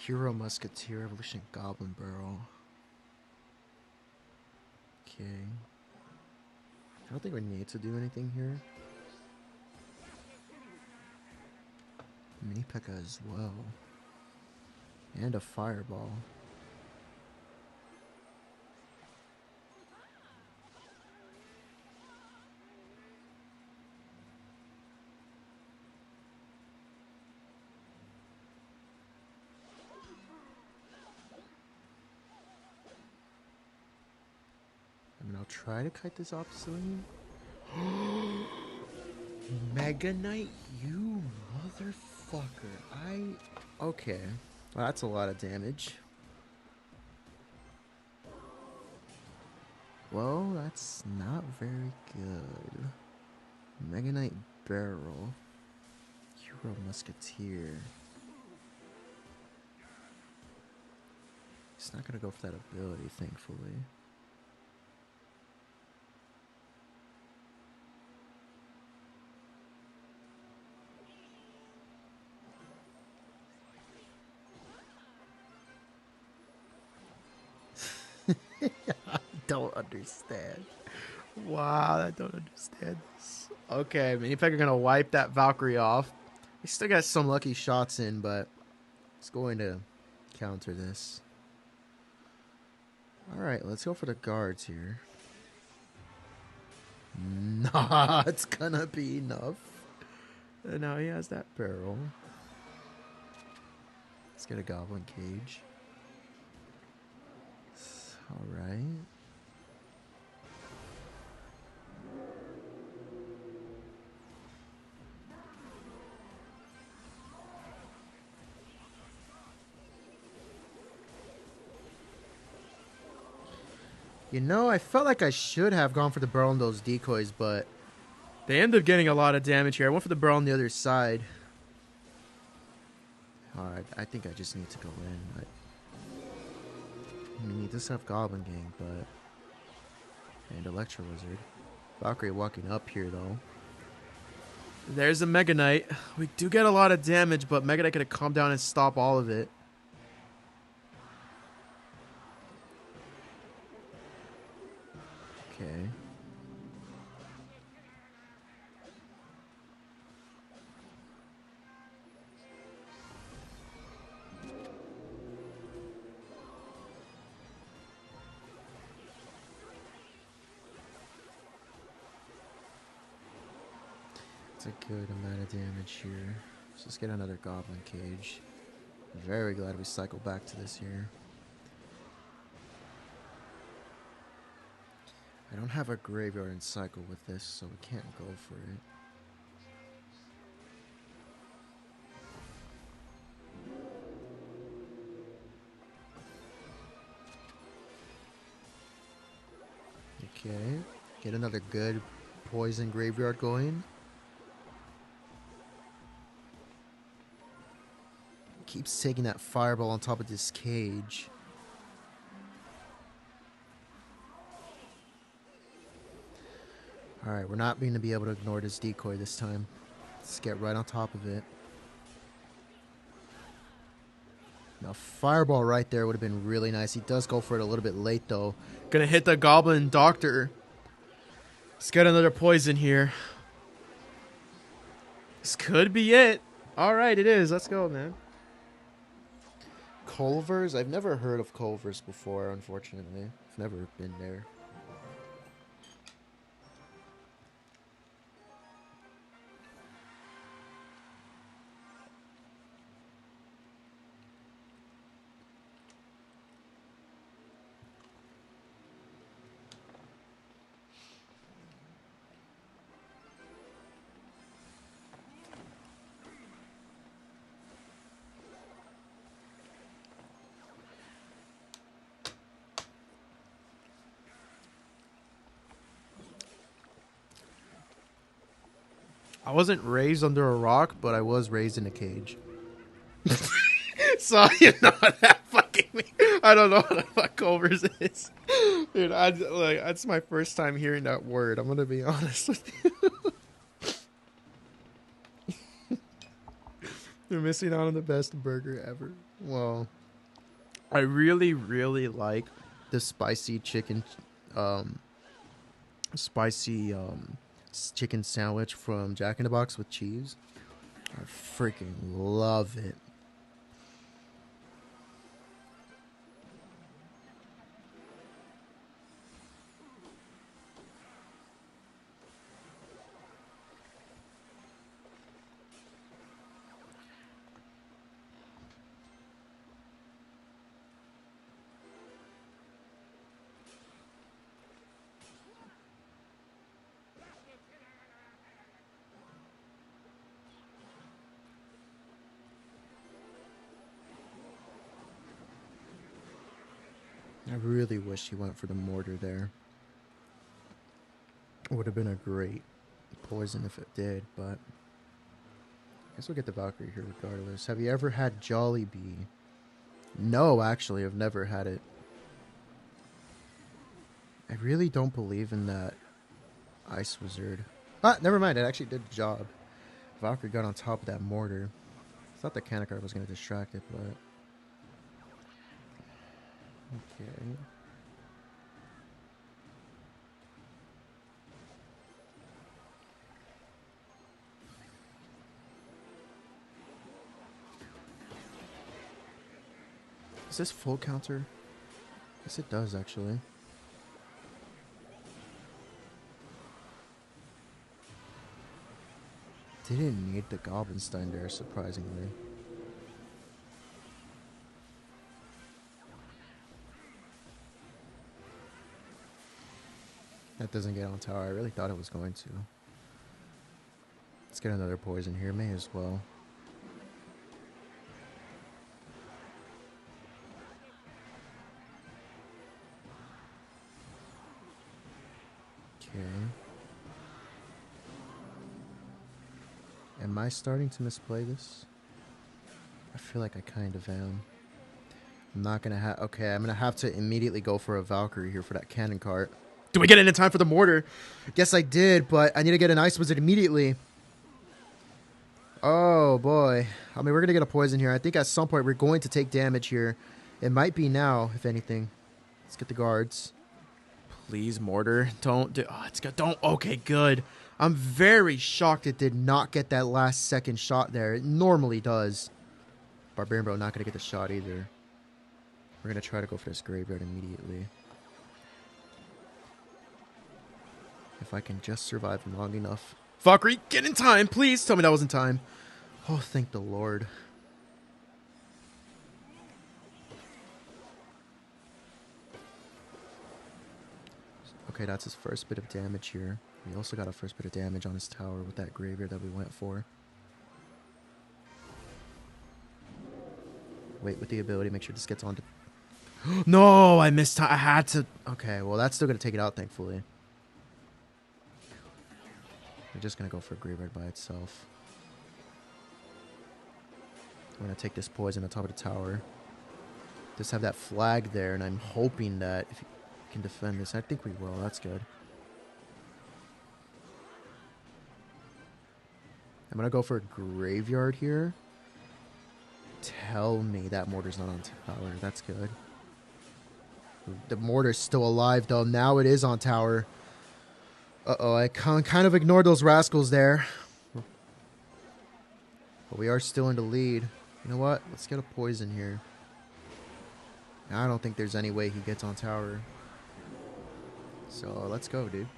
Hero Musketeer, Evolution Goblin Barrel. Okay. I don't think we need to do anything here. Mini P.E.K.K.A as well. And a Fireball. I'll try to kite this opposite lane. Mega Knight, you motherfucker. Okay. Well, that's a lot of damage. Well, that's not very good. Mega Knight Barrel. Hero Musketeer. He's not gonna go for that ability, thankfully. I don't understand. Wow, I don't understand this. Okay, Mini P.E.K.K.A gonna wipe that Valkyrie off. He still got some lucky shots in, but it's going to counter this. Alright, let's go for the guards here. Not gonna be enough. And now he has that. Barrel. Let's get a Goblin Cage. Alright. You know, I felt like I should have gone for the barrel on those decoys, but They end up getting a lot of damage here. I went for the barrel on the other side. Alright, I think I just need to go in. I mean, he does have Goblin Gang, but... And Electro Wizard. Valkyrie walking up here, though. There's a Mega Knight. We do get a lot of damage, but Mega Knight could have come down and stop all of it. Okay. It's a good amount of damage here. Let's just get another Goblin Cage. Very glad we cycled back to this here. I don't have a graveyard and cycle with this, so we can't go for it. Okay, get another good poison graveyard going. Keeps taking that fireball on top of this cage. Alright, we're not going to be able to ignore this decoy this time. Let's get right on top of it. Now, fireball right there would have been really nice. He does go for it a little bit late, though. Gonna hit the Goblin Doctor. Let's get another poison here. This could be it. Alright, it is. Let's go, man. Culvers? I've never heard of Culvers before, unfortunately. I've never been there. I wasn't raised under a rock, But I was raised in a cage. so you know what that fucking means. I don't know what the fuck Culvers is. Dude, that's my first time hearing that word. I'm gonna be honest with you. You're missing out on the best burger ever. Well, I really, really like the spicy chicken, spicy chicken sandwich from Jack in the Box with cheese. I freaking love it. I really wish he went for the mortar there. It would have been a great poison if it did, but I guess we'll get the Valkyrie here regardless. Have you ever had Jollibee? No, actually, I've never had it. I really don't believe in that Ice Wizard. Ah, never mind. It actually did the job. Valkyrie got on top of that mortar. I thought the Kanakar was going to distract it, but... Okay. Is this full counter? Yes, it does, actually. Didn't need the Goblin Stein there, surprisingly. That doesn't get on tower. I really thought it was going to. Let's get another poison here. May as well. Okay. Am I starting to misplay this? I feel like I kind of am. I'm not going to have... Okay, I'm going to have to immediately go for a Valkyrie here for that cannon cart. Do we get it in time for the mortar? Yes, I did, but I need to get an Ice Wizard immediately. Oh, boy. I mean, we're going to get a poison here. I think at some point we're going to take damage here. It might be now, if anything. Let's get the guards. Please, mortar. Don't do... Oh, it's got... Don't... Okay, good. I'm very shocked it did not get that last second shot there. It normally does. Barbarian Bro not going to get the shot either. We're going to try to go for this graveyard immediately. If I can just survive long enough. Valkyrie, get in time, please. Tell me that was in time. Oh, thank the Lord. Okay, that's his first bit of damage here. We also got a first bit of damage on his tower with that graveyard that we went for. Wait with the ability, make sure this gets onto... No, I missed time. I had to... Okay, well, that's still going to take it out, thankfully. We're just going to go for a graveyard by itself. I'm going to take this poison on top of the tower. Just have that flag there, and I'm hoping that if you can defend this, I think we will. That's good. I'm going to go for a graveyard here. Tell me that mortar's not on tower. That's good. The mortar's still alive, though. Now it is on tower. Uh-oh, I kind of ignored those rascals there. But we are still in the lead. You know what? Let's get a poison here. I don't think there's any way he gets on tower. So, let's go, dude.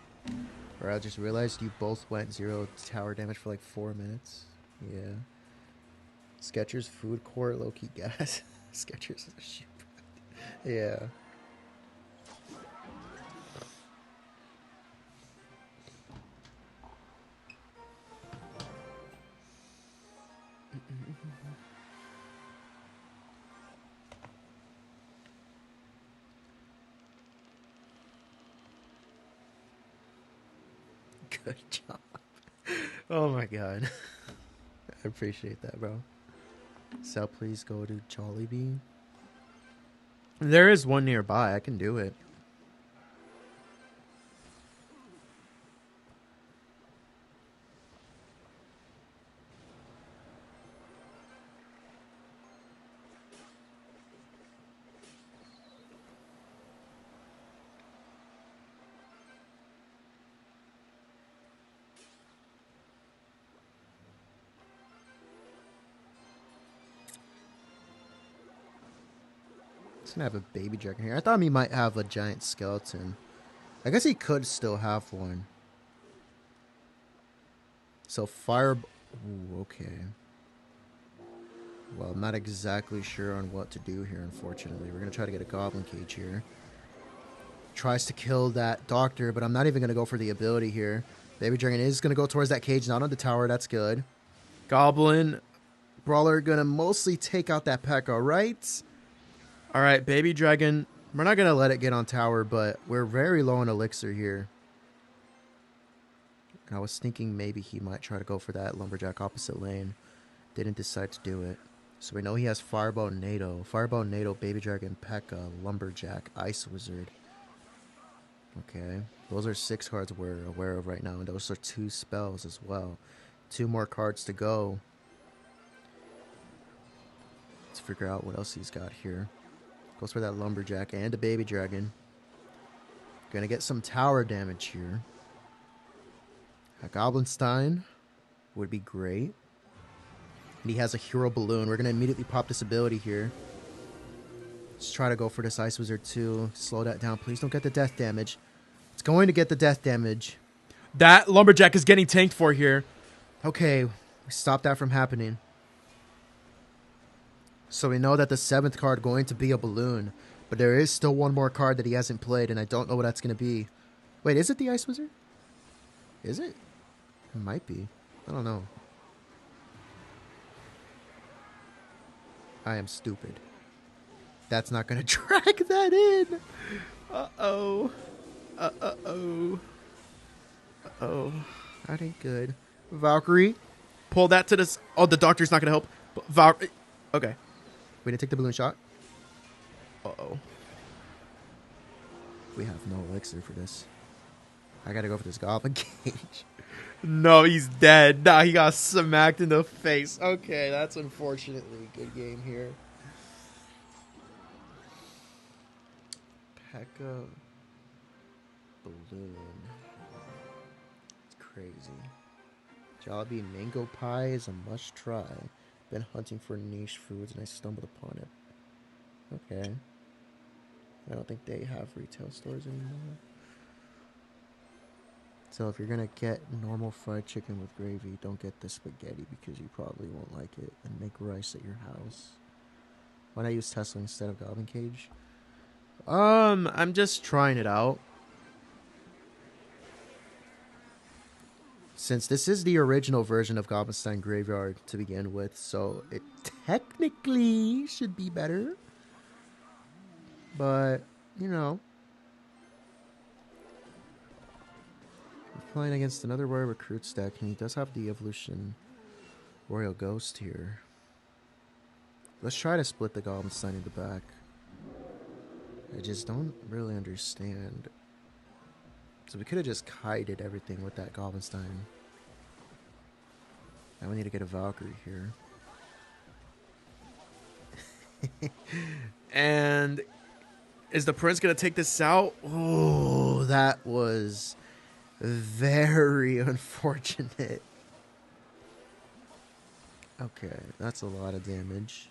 Or I just realized you both went 0 tower damage for like 4 minutes. Yeah. Skechers food court, low-key gas. Skechers is a shit. Yeah. Good job. Oh my god. I appreciate that, bro. So please go to Jollibee. There is one nearby. I can do it. He's gonna have a baby dragon here. I thought he might have a giant skeleton. I guess he could still have one. So fire... Ooh, okay. Well, I'm not exactly sure on what to do here, unfortunately. We're gonna try to get a Goblin Cage here. Tries to kill that doctor, but I'm not even gonna go for the ability here. Baby dragon is gonna go towards that cage, not on the tower. That's good. Goblin. Brawler gonna mostly take out that P.E.K.K.A, right? All right, baby dragon. We're not going to let it get on tower, but we're very low on elixir here. And I was thinking maybe he might try to go for that lumberjack opposite lane. Didn't decide to do it. So we know he has Fireball NATO. Fireball NATO, baby dragon, P.E.K.K.A, lumberjack, ice wizard. Okay. Those are 6 cards we're aware of right now. And those are 2 spells as well. 2 more cards to go. Let's figure out what else he's got here. Goes for that lumberjack and a baby dragon. Gonna get some tower damage here. A Goblin Stein would be great. And he has a hero balloon. We're gonna immediately pop this ability here. Let's try to go for this Ice Wizard too. Slow that down. Please don't get the death damage. It's going to get the death damage. That lumberjack is getting tanked for here. Okay, We stopped that from happening. So we know that the 7th card going to be a balloon. But there is still one more card that he hasn't played, and I don't know what that's going to be. Wait, is it the Ice Wizard? Is it? It might be. I don't know. I am stupid. That's not going to drag that in. Uh-oh. Uh-oh. Uh-oh. That ain't good. Valkyrie. Pull that to this. Oh, the doctor's not going to help. Okay. We didn't take the balloon shot. Uh-oh. We have no elixir for this. I gotta go for this Goblin Cage. No, he's dead. Nah, he got smacked in the face. Okay, that's unfortunately a good game here. Pekka Balloon. It's crazy. Jollibee Mango Pie is a must try. Been hunting for niche foods and I stumbled upon it. Okay. I don't think they have retail stores anymore. So if you're going to get normal fried chicken with gravy, don't get the spaghetti because you probably won't like it. And make rice at your house. Why not use Tesla instead of Goblin Cage? I'm just trying it out. Since this is the original version of Goblinstein Graveyard to begin with, so it technically should be better. But, you know. We're playing against another Warrior Recruits deck, and he does have the Evolution Royal Ghost here. Let's try to split the Goblinstein in the back. I just don't really understand. So we could have just kited everything with that Goblinstein. Now we need to get a Valkyrie here. And is the Prince going to take this out? Oh, that was very unfortunate. Okay, that's a lot of damage.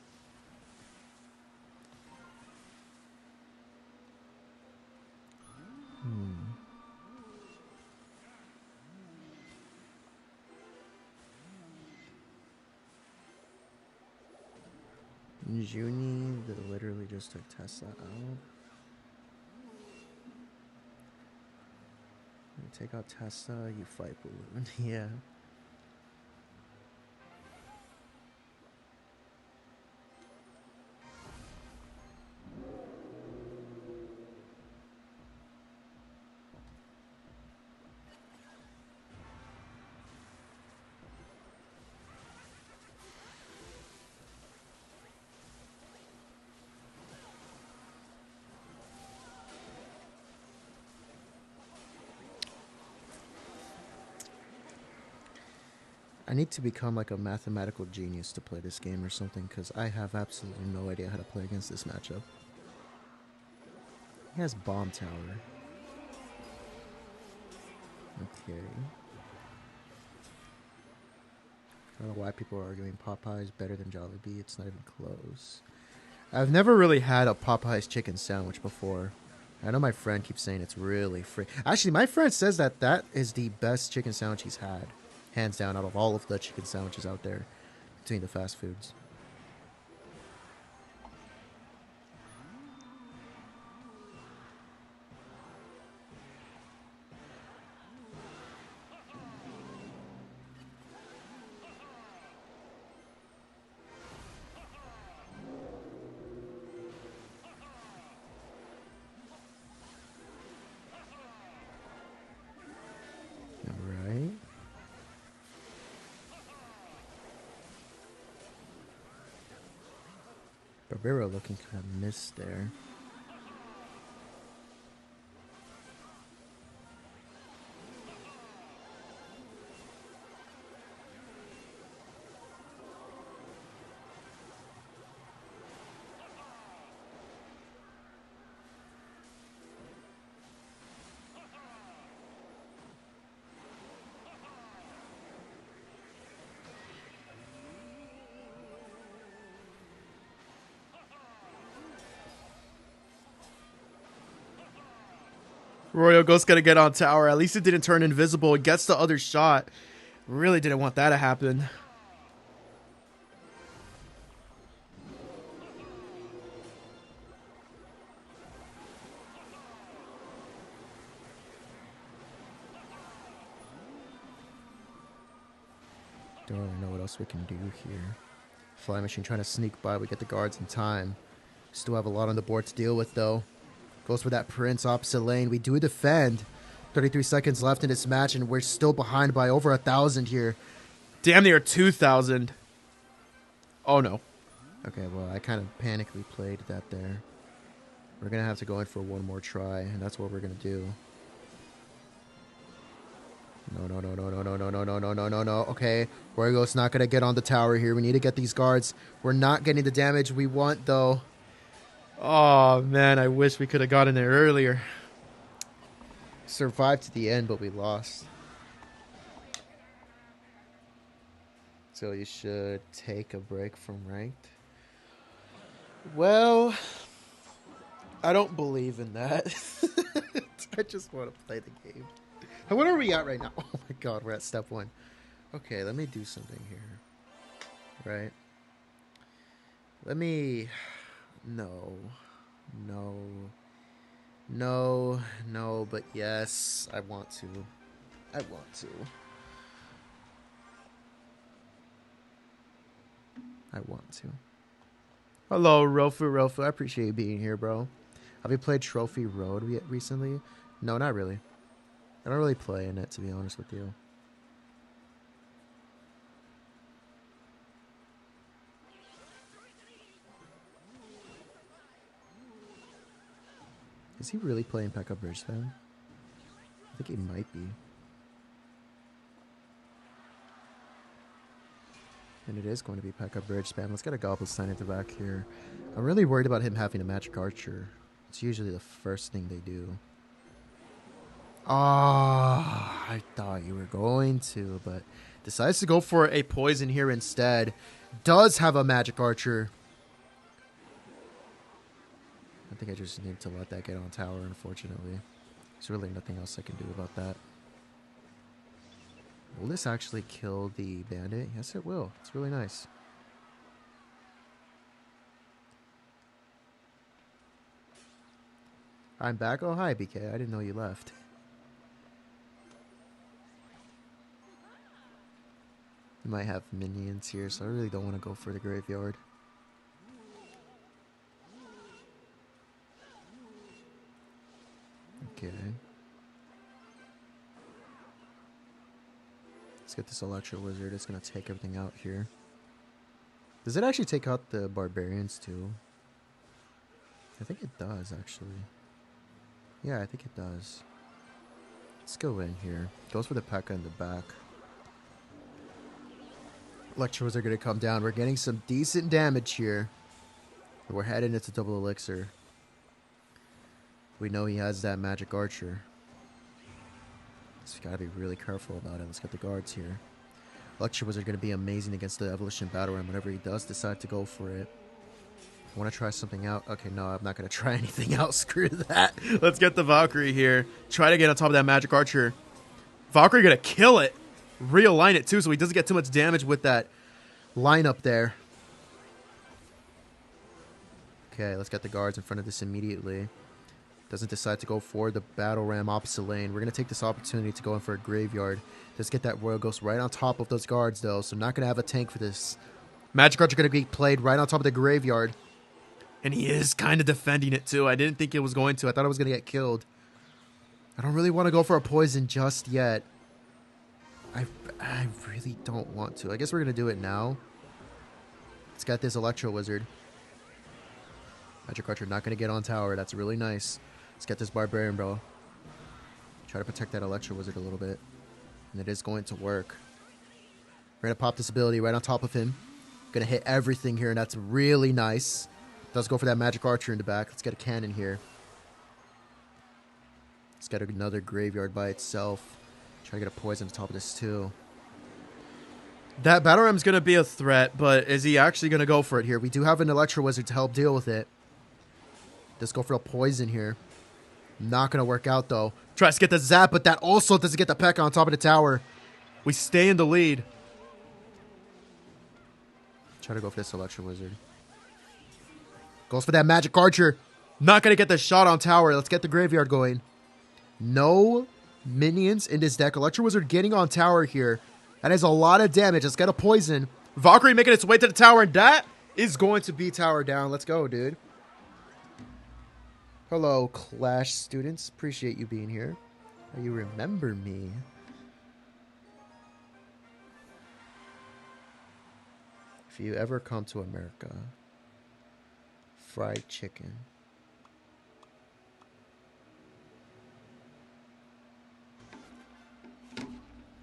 Juni that literally just took Tesla out. You take out Tesla, you fight Balloon. Yeah. I need to become like a mathematical genius to play this game or something, because I have absolutely no idea how to play against this matchup. He has Bomb Tower. Okay. I don't know why people are arguing Popeye's better than Jollibee. It's not even close. I've never really had a Popeye's chicken sandwich before. I know my friend keeps saying it's really free. Actually, my friend says that that is the best chicken sandwich he's had. Hands down, out of all of the chicken sandwiches out there between the fast foods. Alright. Barbero looking kind of missed there. Royal Ghost gonna get on tower. At least it didn't turn invisible. It gets the other shot. Really didn't want that to happen. Don't really know what else we can do here. Flying Machine trying to sneak by. We get the guards in time. Still have a lot on the board to deal with, though. Goes for that Prince opposite lane. We do defend. 33 seconds left in this match, and we're still behind by over 1,000 here. Damn near 2,000. Oh, no. Okay, well, I kind of panically played that there. We're going to have to go in for one more try, and that's what we're going to do. No, no, no, no, no, no, no, no, no, no, no, no, no. Okay, Wargo's not going to get on the tower here. We need to get these guards. We're not getting the damage we want, though. Oh, man, I wish we could have gotten there earlier. Survived to the end, but we lost. So you should take a break from ranked. Well, I don't believe in that. I just want to play the game. What are we at right now? Oh my god, we're at step 1. Okay, let me do something here. Right? Let me... No. No. No. No, but yes, I want to. I want to. I want to. Hello, Rofu. I appreciate you being here, bro. Have you played Trophy Road recently? No, not really. I don't really play in it, to be honest with you. Is he really playing P.E.K.K.A. Bridge Spam? I think he might be. And it is going to be P.E.K.K.A. Bridge Spam. Let's get a Goblin Sign at the back here. I'm really worried about him having a Magic Archer. It's usually the first thing they do. Ah, I thought you were going to, but decides to go for a poison here instead. Does have a Magic Archer. I think I just need to let that get on tower, unfortunately. There's really nothing else I can do about that. Will this actually kill the bandit? Yes, it will. It's really nice. I'm back. Oh, hi, BK. I didn't know you left. We might have minions here, so I really don't want to go for the graveyard. Okay. Let's get this Electro Wizard. It's going to take everything out here. Does it actually take out the Barbarians too? I think it does, actually. Yeah, I think it does. Let's go in here. Goes for the P.E.K.K.A. in the back. Electros are going to come down. We're getting some decent damage here. We're heading into double elixir. We know he has that Magic Archer. So we got to be really careful about it. Let's get the guards here. Electro Wizard going to be amazing against the Evolution Battle Ram whenever he does decide to go for it. I want to try something out. Okay, no, I'm not going to try anything else. Screw that. Let's get the Valkyrie here. Try to get on top of that Magic Archer. Valkyrie going to kill it. Realign it too so he doesn't get too much damage with that lineup there. Okay, let's get the guards in front of this immediately. Doesn't decide to go for the Battle Ram opposite lane. We're going to take this opportunity to go in for a graveyard. Let's get that Royal Ghost right on top of those guards though, so not going to have a tank for this. Magic Archer going to be played right on top of the graveyard. And he is kind of defending it too. I didn't think it was going to. I thought it was going to get killed. I don't really want to go for a poison just yet. I really don't want to. I guess we're going to do it now. Let's get this Electro Wizard. Magic Archer not going to get on tower. That's really nice. Let's get this Barbarian, bro. Try to protect that Electro Wizard a little bit. And it is going to work. We're going to pop this ability right on top of him. Going to hit everything here, and that's really nice. Does go for that Magic Archer in the back. Let's get a cannon here. Let's get another graveyard by itself. Try to get a poison on top of this too. That Battle Ram's going to be a threat, but is he actually going to go for it here? We do have an Electro Wizard to help deal with it. Let's go for a poison here. Not going to work out though. Tries to get the zap, but that also doesn't get the P.E.K.K.A. on top of the tower. We stay in the lead. Try to go for this Electro Wizard. Goes for that Magic Archer. Not going to get the shot on tower. Let's get the graveyard going. No minions in this deck. Electro Wizard getting on tower here. That is a lot of damage. Let's get a poison. Valkyrie making its way to the tower, and that Is going to be tower down. Let's go, dude. Hello, Clash students. Appreciate you being here. You remember me. If you ever come to America, fried chicken.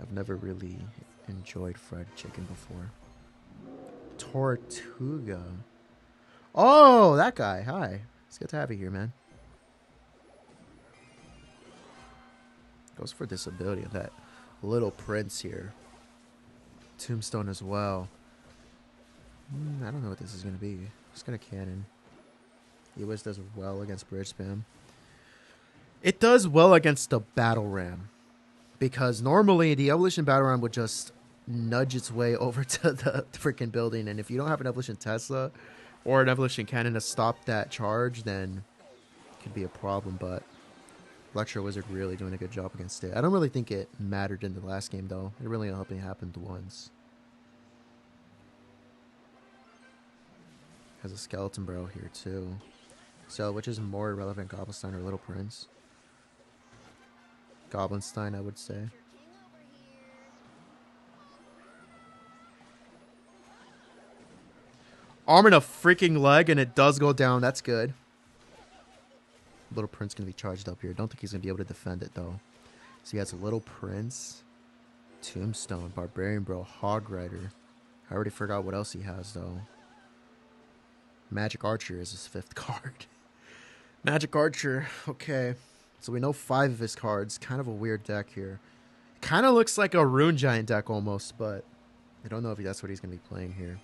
I've never really enjoyed fried chicken before. Tortuga. Oh, that guy. Hi. It's good to have you here, man. Goes for disability of that little prince here. Tombstone as well. I don't know what this is going to be. Just going to cannon. He always does well against bridge spam. It does well against the battle ram. Because normally the evolution battle ram would just nudge its way over to the freaking building. And if you don't have an evolution Tesla or an evolution cannon to stop that charge, then it could be a problem. But Electro Wizard really doing a good job against it. I don't really think it mattered in the last game, though. It really only happened once. Has a skeleton barrel here, too. So, which is more relevant, Goblinstein or Little Prince? Goblinstein, I would say. arm in a freaking leg, and it does go down. Down, that's good. Little Prince going to be charged up here. Don't think he's going to be able to defend it, though. So he has a Little Prince, Tombstone, Barbarian Bro, Hog Rider. I already forgot what else he has, though. Magic Archer is his 5th card. Magic Archer, okay. So we know 5 of his cards. Kind of a weird deck here. Kind of looks like a Rune Giant deck almost, but I don't know if that's what he's going to be playing here.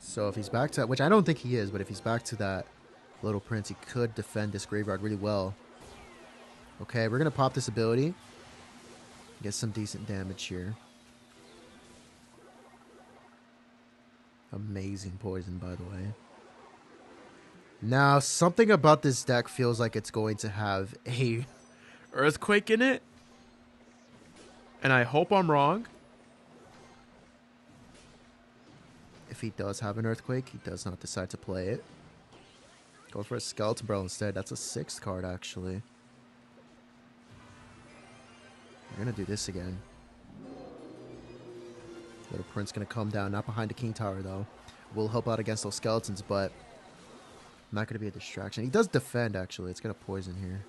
So if he's back to, which I don't think he is, but if he's back to that Little Prince, he could defend this graveyard really well. Okay, we're going to pop this ability. Get some decent damage here. Amazing poison, by the way. Now, something about this deck feels like it's going to have a Earthquake in it, and I hope I'm wrong. If he does have an Earthquake, he does not decide to play it. Goes for a Skeleton Barrel instead. That's a 6th card, actually. We're going to do this again. Little Prince going to come down. Not behind the King Tower, though. Will help out against those skeletons, but not going to be a distraction. He does defend, actually. It's going to poison here.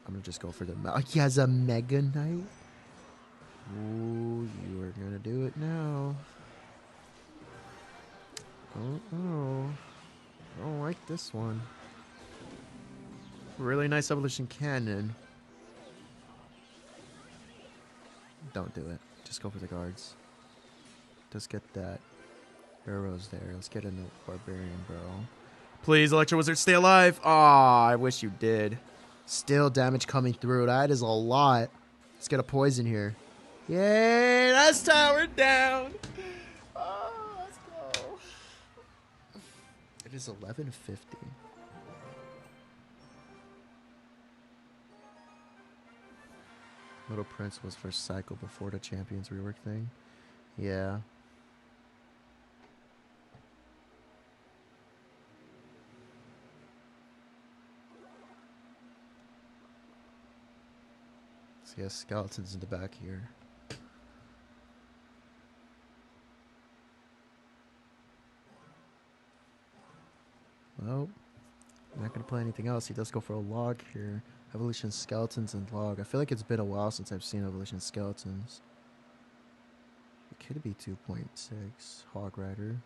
I'm going to just go for the... He has a Mega Knight. Ooh, you are going to do it now. Oh. I don't like this one. Really nice Evolution Cannon. Don't do it. Just go for the guards. Just get that arrows there. Let's get a Barbarian Bro. Please, Electro Wizard, stay alive. Aw, I wish you did. Still damage coming through. That is a lot. Let's get a poison here. Yay! That's towered down. Oh, let's go. It is 1150. Little Prince was first cycle before the Champions rework thing. Yeah. So he has skeletons in the back here. Well, I'm not going to play anything else. He does go for a log here. Evolution Skeletons and log. I feel like it's been a while since I've seen Evolution Skeletons. It could be 2.6. Hog Rider.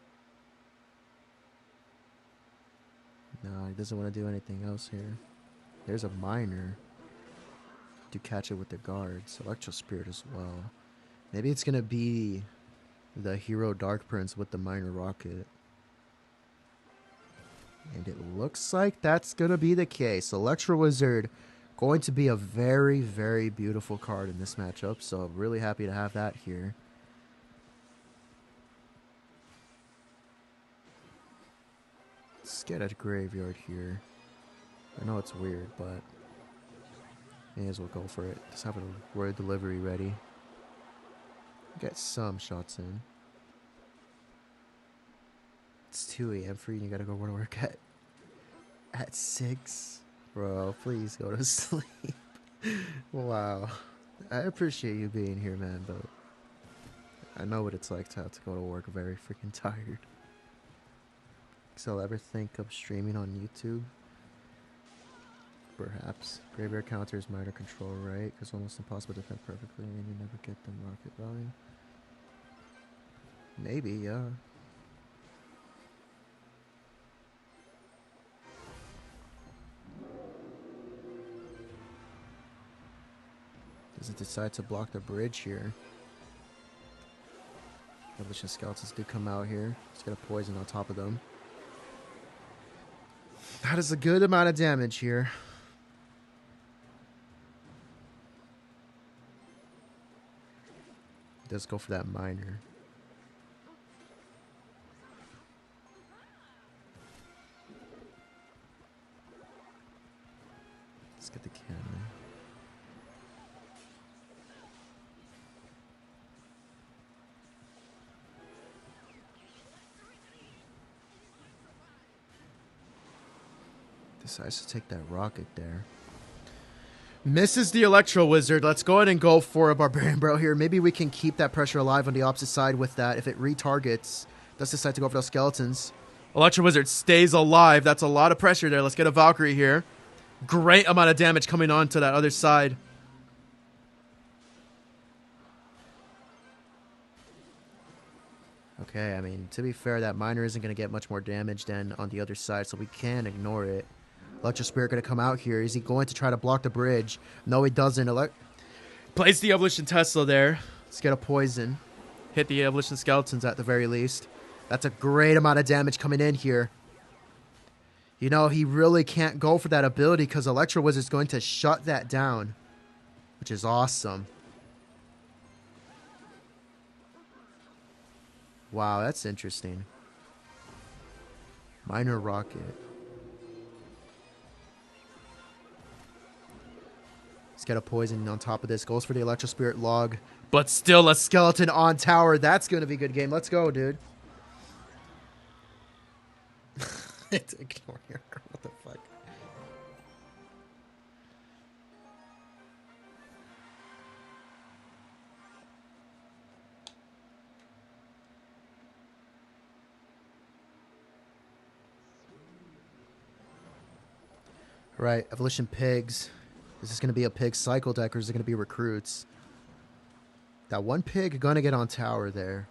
No, he doesn't want to do anything else here. There's a Miner. To catch it with the guards. Electro Spirit as well. Maybe it's going to be the Hero Dark Prince with the Miner Rocket. And it looks like that's going to be the case. Electro Wizard going to be a very, very beautiful card in this matchup. So I'm really happy to have that here. Let's get a graveyard here. I know it's weird, but may as well go for it. Just have a Royal delivery ready. Get some shots in. It's 2 a.m. for you and you gotta go to work at 6. Bro, please go to sleep. Wow. I appreciate you being here, man, but I know what it's like to have to go to work very freaking tired. So I'll ever think of streaming on YouTube? Perhaps. Graveyard counter is minor control, right? Because almost impossible to defend perfectly and you never get the market value. Maybe, yeah. Does it decide to block the bridge here? Evolution Skeletons did come out here. Let's get a poison on top of them. That is a good amount of damage here. Let's go for that miner. Let's get the cannon. Decides to take that rocket there. Misses the Electro Wizard. Let's go ahead and go for A Barbarian Bro here. Maybe we can keep that pressure alive on the opposite side with that. If it retargets, let's decide to go for those skeletons. Electro Wizard stays alive. That's a lot of pressure there. Let's get a Valkyrie here. Great amount of damage coming on to that other side. Okay, I mean, to be fair, that miner isn't going to get much more damage than on the other side, so we can ignore it. Electro Spirit going to come out here. Is he going to try to block the bridge? No, he doesn't. Plays the Evolution Tesla there. Let's get a poison. Hit the Evolution Skeletons At the very least. That's a great amount of damage coming in here. You know, he really can't go for that ability because Electro Wizard's going to shut that down, which is awesome. Wow, that's interesting. Minor rocket. Let's get a poison on top of this. Goes for the Electro Spirit log. But still a Skeleton on tower. That's going to be a good game. Let's go, dude. It's ignoring her. What the fuck? Right, Evolution Pigs. Is this going to be a pig cycle deck or is it going to be recruits? That one pig going to get on tower there.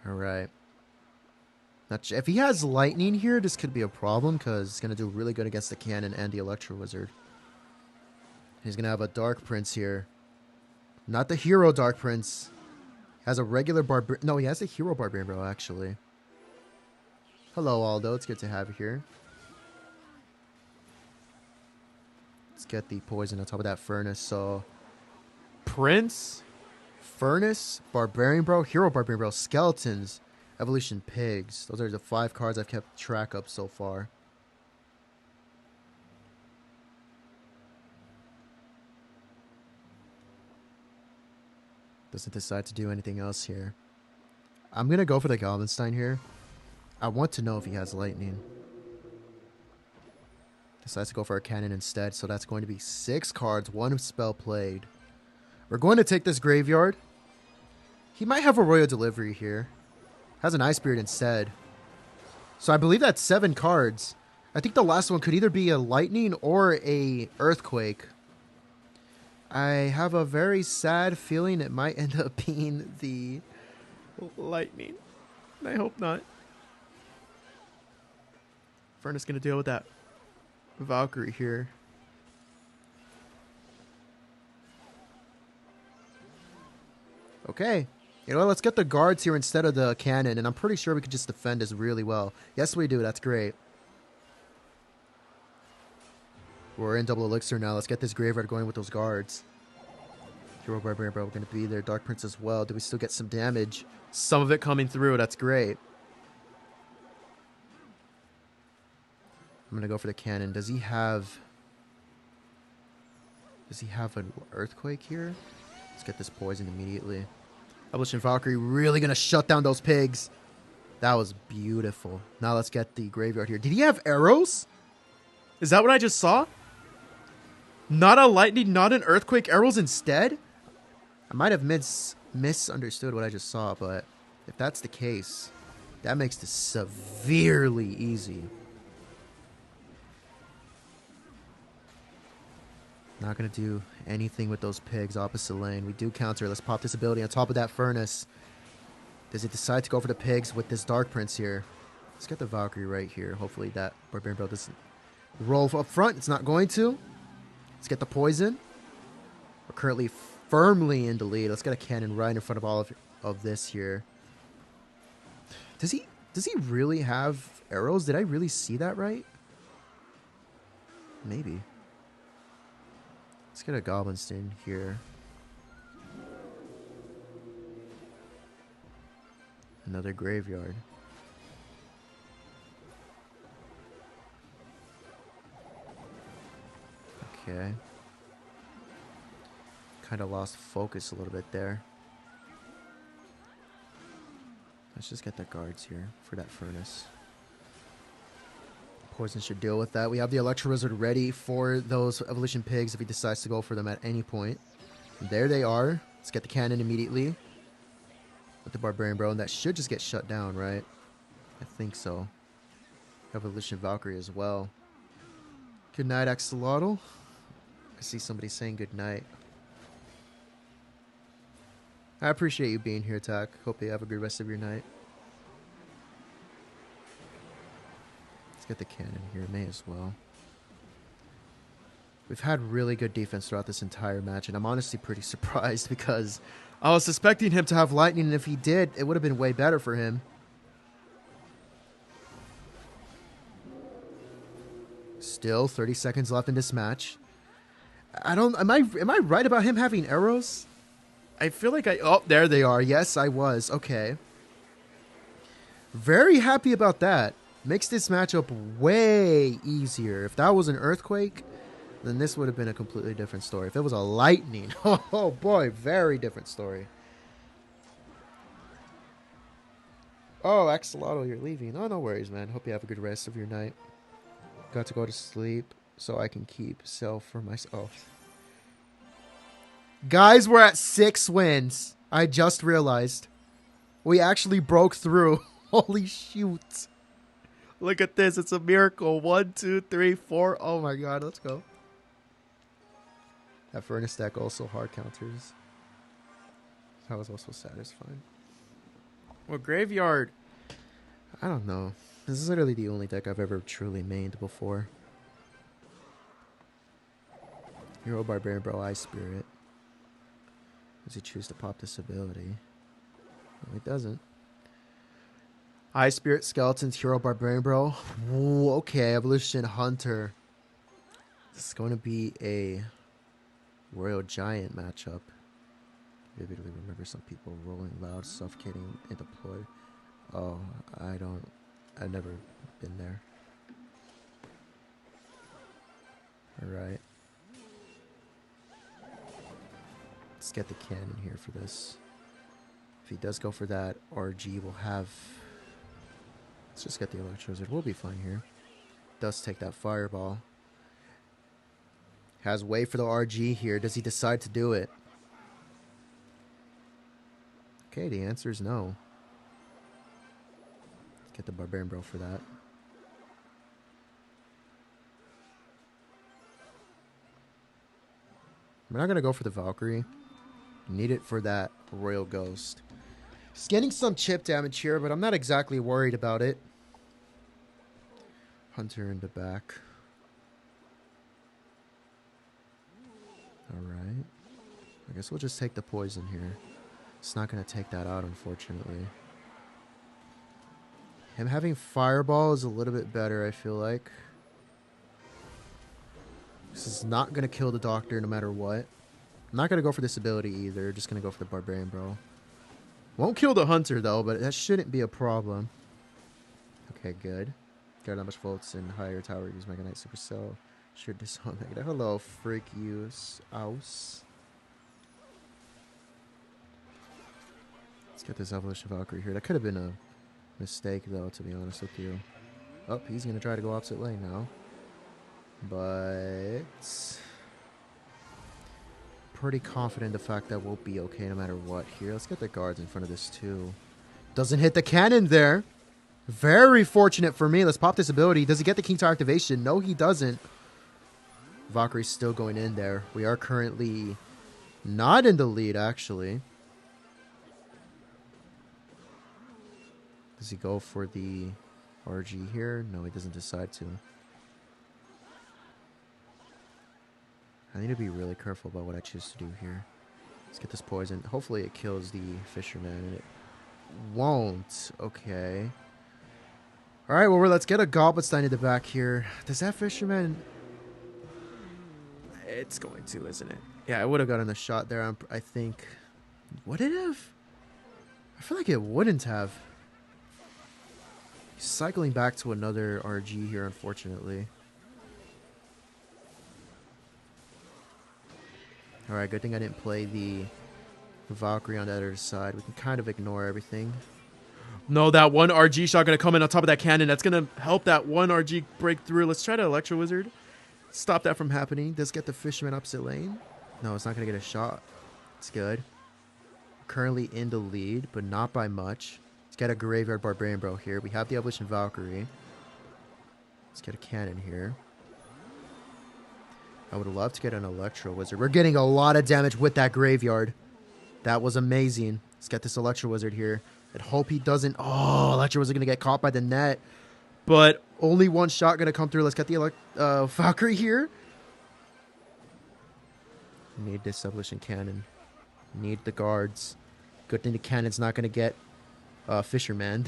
Alright. If he has lightning here, this could be a problem because it's going to do really good against the cannon and the Electro Wizard. He's going to have a Dark Prince here. Not the hero Dark Prince. Has a regular Barbarian. No, he has a hero Barbarian Bro, actually. Hello, Aldo. It's good to have you here. Let's get the poison on top of that furnace. So, Prince, Furnace, Barbarian Bro, Hero Barbarian Bro, Skeletons, Evolution Pigs. Those are the 5 cards I've kept track of so far. Doesn't decide to do anything else here. I'm going to go for the Goblin Stein here. I want to know if he has lightning. Decides to go for a cannon instead, so that's going to be 6 cards, 1 spell played. We're going to take this graveyard. He might have a Royal Delivery here. Has an Ice Spirit instead. So I believe that's 7 cards. I think the last one could either be a Lightning or a Earthquake. I have a very sad feeling it might end up being the Lightning. I hope not. Furnace going to deal with that Valkyrie here. Okay. You know what? Let's get the guards here instead of the cannon, and I'm pretty sure we could just defend this really well. Yes, we do. That's great. We're in double elixir now. Let's get this graveyard going with those guards. Hero Barbarian Bro, we're going to be there. Dark Prince as well. Do we still get some damage? Some of it coming through. That's great. I'm I'm gonna go for the cannon. Does he have an earthquake here? Let's get this poisoned immediately. Evolution Valkyrie really gonna shut down those pigs. That was beautiful. Now let's get the graveyard here. Did he have arrows? Is that what I just saw? Not a lightning, not an earthquake, arrows instead? I might have misunderstood what I just saw, but if that's the case, that makes this severely easy. Not going to do anything with those pigs opposite lane. We do counter. Let's pop this ability on top of that furnace. Does it decide to go for the pigs with this Dark Prince here? Let's get the Valkyrie right here. Hopefully that Barbarian Bro doesn't roll up front. It's not going to. Let's get the poison. We're currently firmly in the lead. Let's get a cannon right in front of all of this here. Does he really have arrows? Did I really see that right? Maybe. Let's get a Goblin Stain here. Another graveyard. Okay. Kind of lost focus a little bit there. Let's just get the guards here for that furnace. Poison should deal with that. We have the Electro Wizard ready for those Evolution Pigs if he decides to go for them at any point. And there they are. Let's get the cannon immediately. With the Barbarian Bro, and that should just get shut down, right? I think so. Evolution Valkyrie as well. Good night, Axolotl. I see somebody saying good night. I appreciate you being here, Tak. Hope you have a good rest of your night. Let's get the cannon here. May as well. We've had really good defense throughout this entire match, and I'm honestly pretty surprised because I was suspecting him to have lightning, and if he did, it would have been way better for him. Still 30 seconds left in this match. Am I right about him having arrows? I feel like oh, there they are. Yes, I was. Okay. Very happy about that. Makes this matchup way easier. If that was an earthquake, then this would have been a completely different story. If it was a lightning, oh boy, very different story. Oh, Axolotl, you're leaving. Oh, no worries, man. Hope you have a good rest of your night. Got to go to sleep so I can keep self for myself. Guys, we're at 6 wins. I just realized. We actually broke through. Holy shoot. Look at this. It's a miracle. 1, 2, 3, 4. Oh my god, let's go. That furnace deck also hard counters. That was also satisfying. Well, graveyard. I don't know. This is literally the only deck I've ever truly mained before. Hero Barbarian Bro, Ice Spirit. Does he choose to pop this ability? No, he doesn't. Ice Spirit, Skeletons, Hero Barbarian Bro. Ooh, okay, Evolution Hunter. This is going to be a Royal Giant matchup. Vividly remember some people rolling loud, suffocating, and deploy. Oh, I've never been there. Alright. Let's get the cannon here for this. If he does go for that, RG will have... Let's just get the Electro Wizard. We'll be fine here. Does take that Fireball. Has way for the RG here. Does he decide to do it? Okay, the answer is no. Let's get the Barbarian Bro for that. We're not going to go for the Valkyrie. Need it for that Royal Ghost. He's getting some chip damage here, but I'm not exactly worried about it. Hunter in the back. Alright. I guess we'll just take the poison here. It's not going to take that out, unfortunately. Him having Fireball is a little bit better, I feel like. This is not going to kill the Doctor no matter what. I'm not going to go for this ability either. Just going to go for the Barbarian Bro. Won't kill the Hunter, though, but that shouldn't be a problem. Okay, good. scared that much volts and higher tower. Use Mega Knight Supercell. Should disown Mega Knight. Hello, freak use aus. Let's get this Evolution Valkyrie here. That could have been a mistake, though, to be honest with you. Oh, he's going to try to go opposite lane now. But pretty confident in the fact that we'll be okay no matter what here. Let's get the guards in front of this, too. Doesn't hit the cannon there. Very fortunate for me. Let's pop this ability. Does he get the King Tower activation? No, he doesn't. Valkyrie's still going in there. We are currently not in the lead, actually. Does he go for the RG here? No, he doesn't decide to. I need to be really careful about what I choose to do here. Let's get this poison. Hopefully it kills the fisherman. And it won't. Okay. Alright, well, let's get a Goblin Stein in the back here. Does that fisherman... It's going to, isn't it? Yeah, I would have gotten a shot there, I think. Would it have? I feel like it wouldn't have. He's cycling back to another RG here, unfortunately. Alright, good thing I didn't play the Valkyrie on the other side. We can kind of ignore everything. No, that one RG shot going to come in on top of that cannon. That's going to help that one RG break through. Let's try to Electro Wizard. Stop that from happening. Does get the fisherman opposite lane. No, it's not going to get a shot. It's good. Currently in the lead, but not by much. Let's get a Graveyard Barbarian Bro here. We have the Evolution Valkyrie. Let's get a cannon here. I would love to get an Electro Wizard. We're getting a lot of damage with that Graveyard. That was amazing. Let's get this Electro Wizard here. And hope he doesn't... Oh, Electro Wizard going to get caught by the net. But only one shot going to come through. Let's get the Valkyrie here. Need this Evolution Cannon. Need the guards. Good thing the cannon's not going to get Fisherman.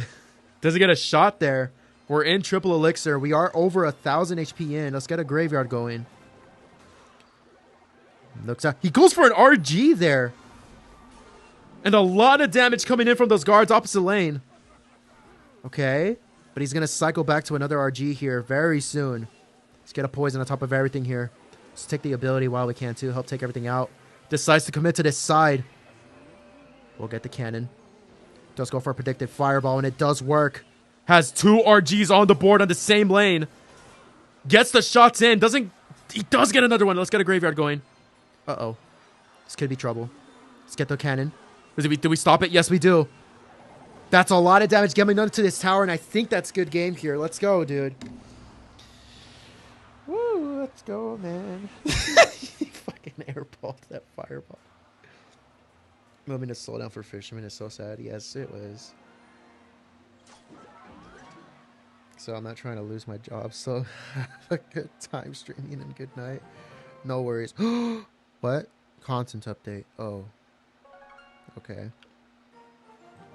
Does it get a shot there? We're in triple elixir. We are over 1,000 HP in. Let's get a Graveyard going. Looks out. He goes for an RG there. And a lot of damage coming in from those guards opposite lane. Okay. But he's going to cycle back to another RG here very soon. Let's get a poison on top of everything here. Let's take the ability while we can too. Help take everything out. Decides to commit to this side. We'll get the cannon. Does go for a predicted fireball, and it does work. Has two RGs on the board on the same lane. Gets the shots in. He does get another one. Let's get a Graveyard going. Uh-oh. This could be trouble. Let's get the cannon. Do we stop it? Yes, we do. That's a lot of damage getting done to this tower, and I think that's good game here. Let's go, dude. Woo, let's go, man. He fucking airballed that fireball. Want me to slow down for Fisherman is so sad. Yes, it was. So I'm not trying to lose my job, so have a good time streaming and good night. No worries. What? Content update. Oh. Okay.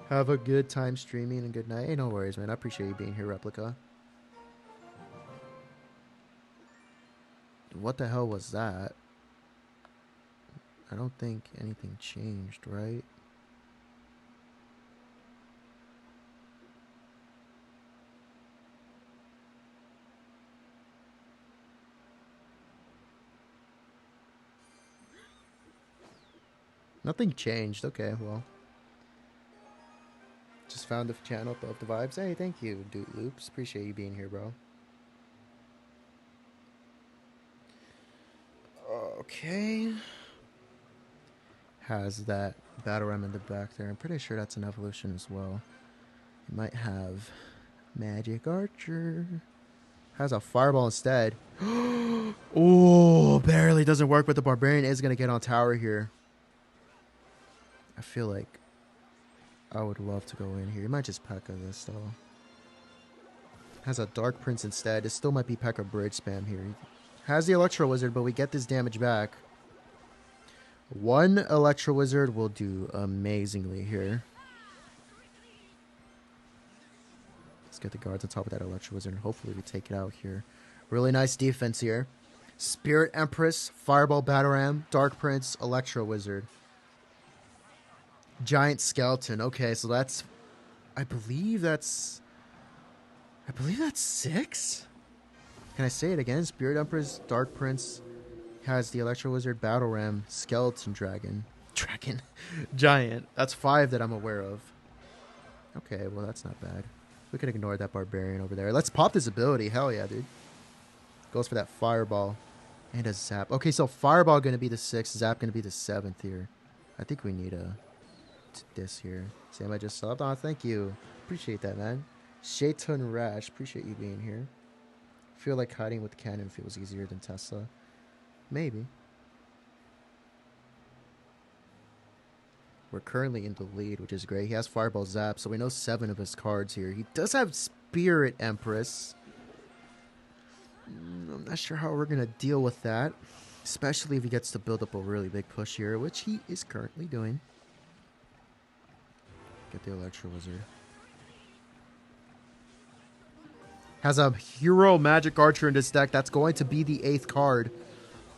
Have a good time streaming and good night. Hey, no worries, man. I appreciate you being here, Replica. What the hell was that? I don't think anything changed, right? Nothing changed. Okay, well. Just found the channel above the vibes. Hey, thank you, Dude Loops. Appreciate you being here, bro. Okay. Has that battle ram in the back there. I'm pretty sure that's an evolution as well. It might have Magic Archer. Has a fireball instead. Oh, barely doesn't work, but the Barbarian is going to get on tower here. I feel like I would love to go in here. He might just P.E.K.K.A this, though. Has a Dark Prince instead. It still might be P.E.K.K.A bridge spam here. Has the Electro Wizard, but we get this damage back. One Electro Wizard will do amazingly here. Let's get the guards on top of that Electro Wizard, and hopefully we take it out here. Really nice defense here. Spirit Empress, Fireball Battle Ram, Dark Prince, Electro Wizard. Giant Skeleton. Okay, so that's... I believe that's... I believe that's 6? Can I say it again? Spirit Empress, Dark Prince has the Electro Wizard, Battle Ram, Skeleton Dragon. Giant. That's 5 that I'm aware of. Okay, well, that's not bad. We can ignore that Barbarian over there. Let's pop this ability. Hell yeah, dude. Goes for that Fireball. And a Zap. Okay, so Fireball going to be the 6th. Zap going to be the 7th here. I think we need a this here. Sam, I just subbed. Oh, thank you. Appreciate that, man. Shaitan Rash. Appreciate you being here. Feel like hiding with Cannon feels easier than Tesla. Maybe. We're currently in the lead, which is great. He has Fireball Zap, so we know 7 of his cards here. He does have Spirit Empress. I'm not sure how we're going to deal with that, especially if he gets to build up a really big push here, which he is currently doing. Get the Electro Wizard. Has a Hero Magic Archer in this deck. That's going to be the 8th card.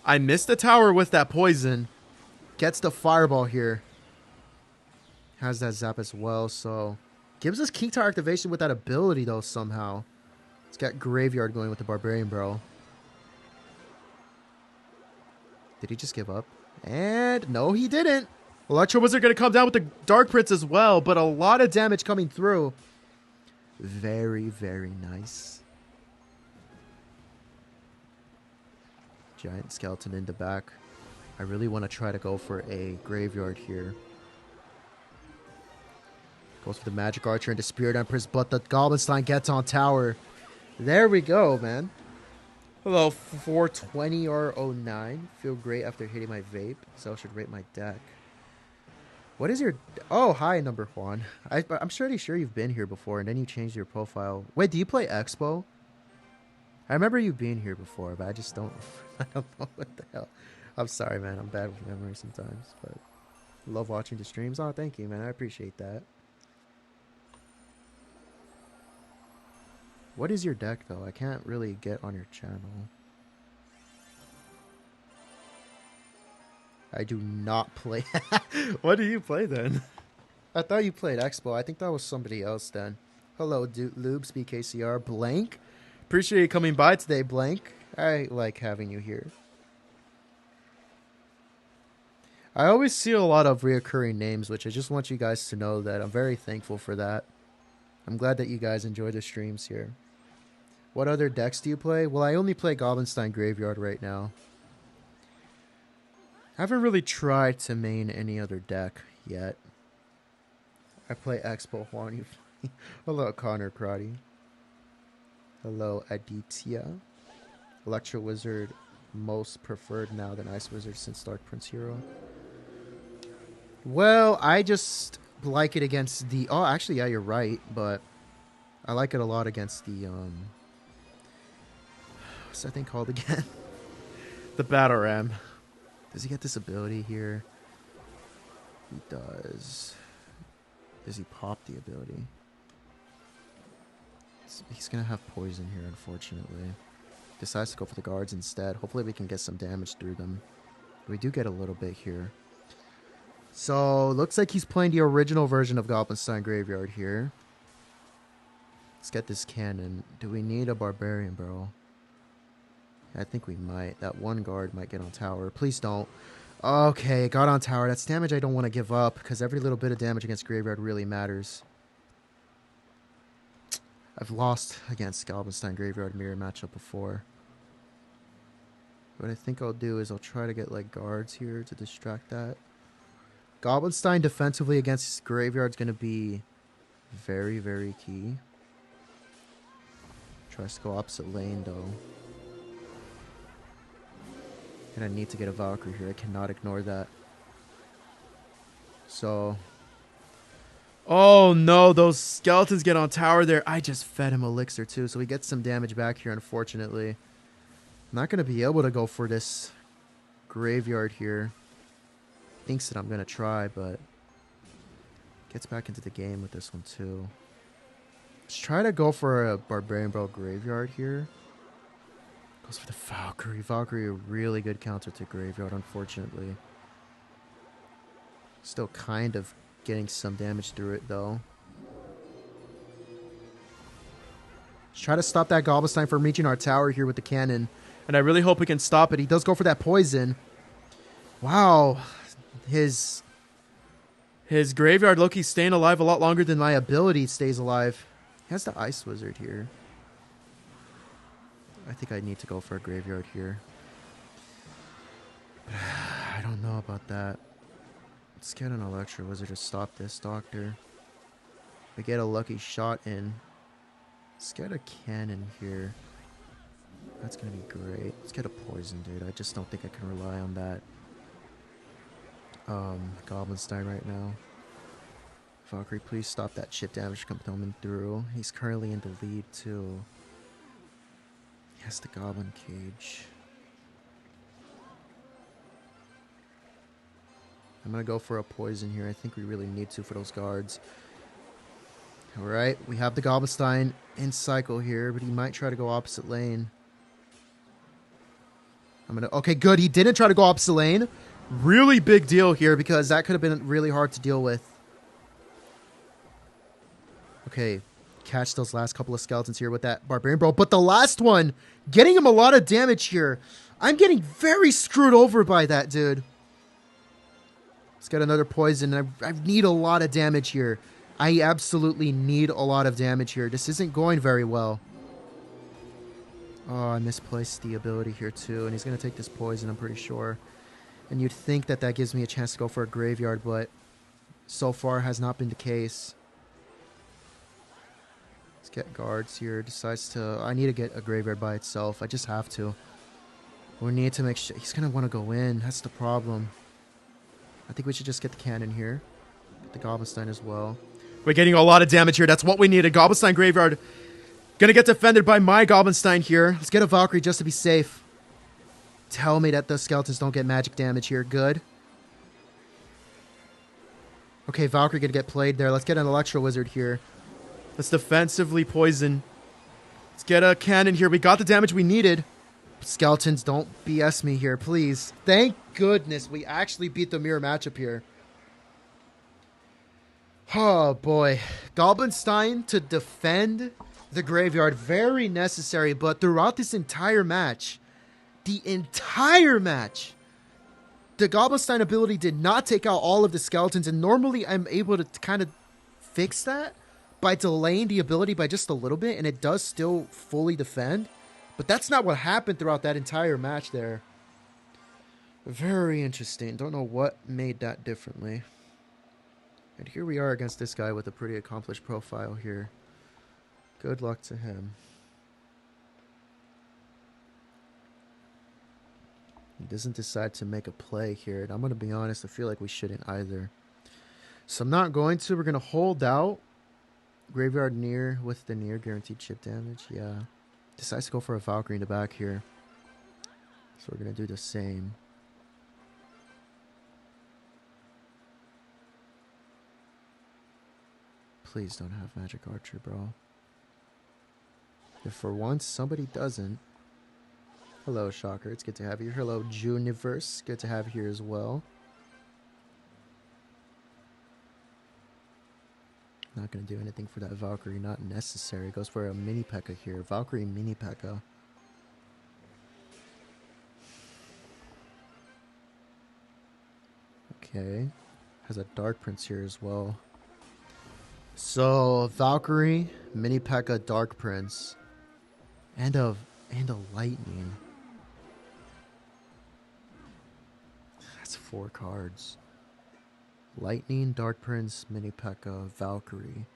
I missed the tower with that poison. Gets the Fireball here. Has that Zap as well, so... Gives us Key Tower activation with that ability, though, somehow. It's got Graveyard going with the Barbarian Barrel. Did he just give up? And no, he didn't. Electro Wizard going to come down with the Dark Prince as well, but a lot of damage coming through. Very, very nice. Giant Skeleton in the back. I really want to try to go for a Graveyard here. Goes for the Magic Archer into Spirit Empress, but the Goblin Stein gets on tower. There we go, man. Hello, 420 R09. Feel great after hitting my vape, so I should rate my deck. What is your... Oh, hi, number Juan. I'm pretty sure you've been here before, and then you changed your profile. Wait, do you play Expo? I remember you being here before, but I just don't... I don't know what the hell. I'm sorry, man. I'm bad with memory sometimes, but... Love watching the streams. Oh, thank you, man. I appreciate that. What is your deck, though? I can't really get on your channel. I do not play... What do you play, then? I thought you played Expo. I think that was somebody else, then. Hello, Lubes, BKCR. Blank? Appreciate you coming by today, Blank. I like having you here. I always see a lot of reoccurring names, which I just want you guys to know that I'm very thankful for that. I'm glad that you guys enjoy the streams here. What other decks do you play? Well, I only play Goblin Stein Graveyard right now. I haven't really tried to main any other deck yet. I play Expo Juan. Hello, Connor Karate. Hello, Aditya. Electro Wizard, most preferred now than Ice Wizard since Dark Prince Hero. Well, I just like it against the... Oh, actually, yeah, you're right, but I like it a lot against the... What's that thing called again? The Battle Ram. Does he get this ability here? He does. Does he pop the ability? He's going to have poison here, unfortunately. Decides to go for the guards instead. Hopefully we can get some damage through them. We do get a little bit here. So, looks like he's playing the original version of Goblin Stein Graveyard here. Let's get this cannon. Do we need a Barbarian Barrel? I think we might. That one guard might get on tower. Please don't. Okay, got on tower. That's damage I don't want to give up, because every little bit of damage against Graveyard really matters. I've lost against Goblin Stein Graveyard mirror matchup before. What I think I'll do is I'll try to get like guards here to distract that. Goblin Stein defensively against Graveyard is going to be very, very key. Tries to go opposite lane though. And I need to get a Valkyrie here. I cannot ignore that. So... Oh no, those skeletons get on tower there. I just fed him Elixir too, so he gets some damage back here, unfortunately. I'm not going to be able to go for this Graveyard here. Thinks that I'm going to try, but... Gets back into the game with this one too. Let's try to go for a Barbarian Barrel Graveyard here. Goes for the Valkyrie. Valkyrie, a really good counter to Graveyard, unfortunately. Still kind of getting some damage through it, though. Just try to stop that Goblin Stein from reaching our tower here with the cannon. And I really hope we can stop it. He does go for that poison. Wow. His graveyard Loki's staying alive a lot longer than my ability stays alive. He has the Ice Wizard here. I think I need to go for a graveyard here. I don't know about that. Let's get an Electro Wizard to stop this Doctor. We get a lucky shot in. Let's get a cannon here. That's going to be great. Let's get a poison, dude. I just don't think I can rely on that. Goblin Stein right now. Valkyrie, please stop that chip damage coming through. He's currently in the lead, too. He has the Goblin Cage. I'm going to go for a poison here. I think we really need to for those guards. Alright, we have the Goblin Stein in cycle here, but he might try to go opposite lane. Okay, good. He didn't try to go opposite lane. Really big deal here because that could have been really hard to deal with. Okay, catch those last couple of skeletons here with that Barbarian Bro. But the last one, getting him a lot of damage here. I'm getting very screwed over by that, dude. Let's get another poison. I need a lot of damage here. I absolutely need a lot of damage here. This isn't going very well. Oh, I misplaced the ability here too. And he's going to take this poison, I'm pretty sure. And you'd think that that gives me a chance to go for a graveyard, but so far has not been the case. Let's get guards here. Decides to... I need to get a graveyard by itself. I just have to. We need to make sure... He's going to want to go in. That's the problem. I think we should just get the cannon here. Get the Goblin Stein as well. We're getting a lot of damage here. That's what we need. A Goblin Stein graveyard. Gonna get defended by my Goblin Stein here. Let's get a Valkyrie just to be safe. Tell me that the skeletons don't get magic damage here. Good. Okay, Valkyrie gonna get played there. Let's get an Electro Wizard here. Let's defensively poison. Let's get a cannon here. We got the damage we needed. Skeletons, don't BS me here, please. Thank goodness we actually beat the mirror matchup here. Oh, boy. Goblin Stein to defend the graveyard. Very necessary, but throughout this entire match, the Goblin Stein ability did not take out all of the skeletons, and normally I'm able to kind of fix that by delaying the ability by just a little bit, and it does still fully defend. But that's not what happened throughout that entire match there. Very interesting. Don't know what made that differently. And here we are against this guy with a pretty accomplished profile here. Good luck to him. He doesn't decide to make a play here. And I'm going to be honest, I feel like we shouldn't either. So I'm not going to. We're going to hold out. Graveyard near with the near guaranteed chip damage. Yeah. Decides to go for a Valkyrie in the back here. So we're going to do the same. Please don't have Magic Archer, bro. If for once somebody doesn't. Hello, Shocker. It's good to have you. Hello, Juniverse. Good to have you here as well. Not going to do anything for that Valkyrie. Not necessary. Goes for a mini P.E.K.K.A. here. Valkyrie mini P.E.K.K.A. Okay. Has a Dark Prince here as well. So, Valkyrie, mini P.E.K.K.A. Dark Prince. And a Lightning. That's 4 cards. Lightning, Dark Prince, Mini P.E.K.K.A, Valkyrie.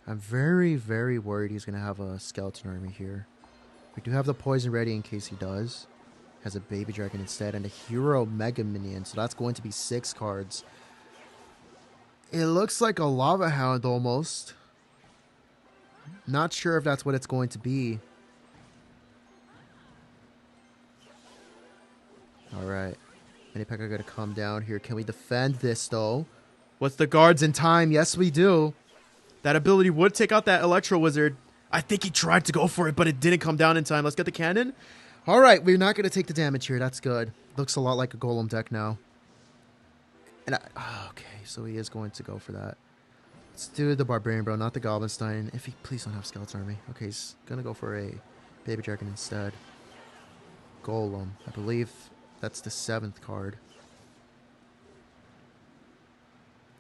I'm very, very worried he's going to have a skeleton army here. We do have the poison ready in case he does. Has a baby dragon instead and a hero mega minion. So that's going to be 6 cards. It looks like a lava hound almost. Not sure if that's what it's going to be. Alright. Mini P.E.K.K.A gonna come down here. Can we defend this though? What's the guards in time? Yes, we do. That ability would take out that Electro Wizard. I think he tried to go for it, but it didn't come down in time. Let's get the cannon. Alright, we're not gonna take the damage here. That's good. Looks a lot like a Golem deck now. And okay, so he is going to go for that. Let's do the Barbarian, bro, not the Goblin Stein. If he please don't have Skeleton Army. Okay, he's gonna go for a Baby Dragon instead. Golem. I believe that's the 7th card.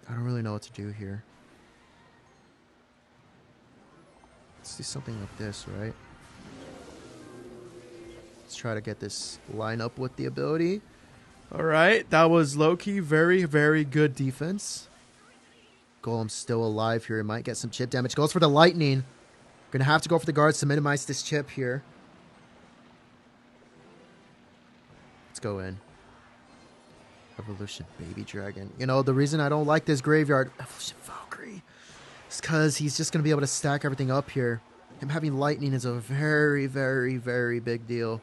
I don't really know what to do here. Let's do something like this, right? Let's try to get this line up with the ability. All right, that was low-key very, very good Defense. Golem's still alive here. It might get some chip damage. Goes for the lightning. Gonna have to go for the guards to minimize this chip here. Let's go in. Evolution Baby Dragon. You know, the reason I don't like this graveyard Evolution Valkyrie is because he's just gonna be able to stack everything up here. Him having lightning is a very, very, very big deal.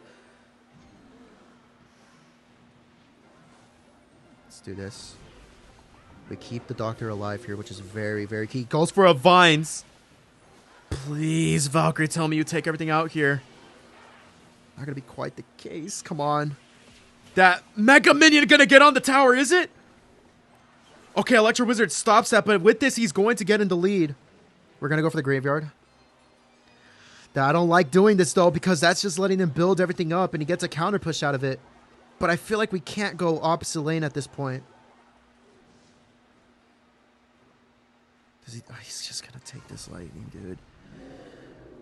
Let's do this. We keep the Doctor alive here, which is very, very key. Goes for a Vines. Please, Valkyrie, tell me you take everything out here. Not gonna be quite the case. Come on. That Mega Minion gonna get on the tower, is it? Okay, Electro Wizard stops that, but with this, he's going to get in the lead. We're gonna go for the graveyard. I don't like doing this, though, because that's just letting him build everything up, and he gets a counter push out of it. But I feel like we can't go opposite lane at this point. He's just gonna take this lightning, dude.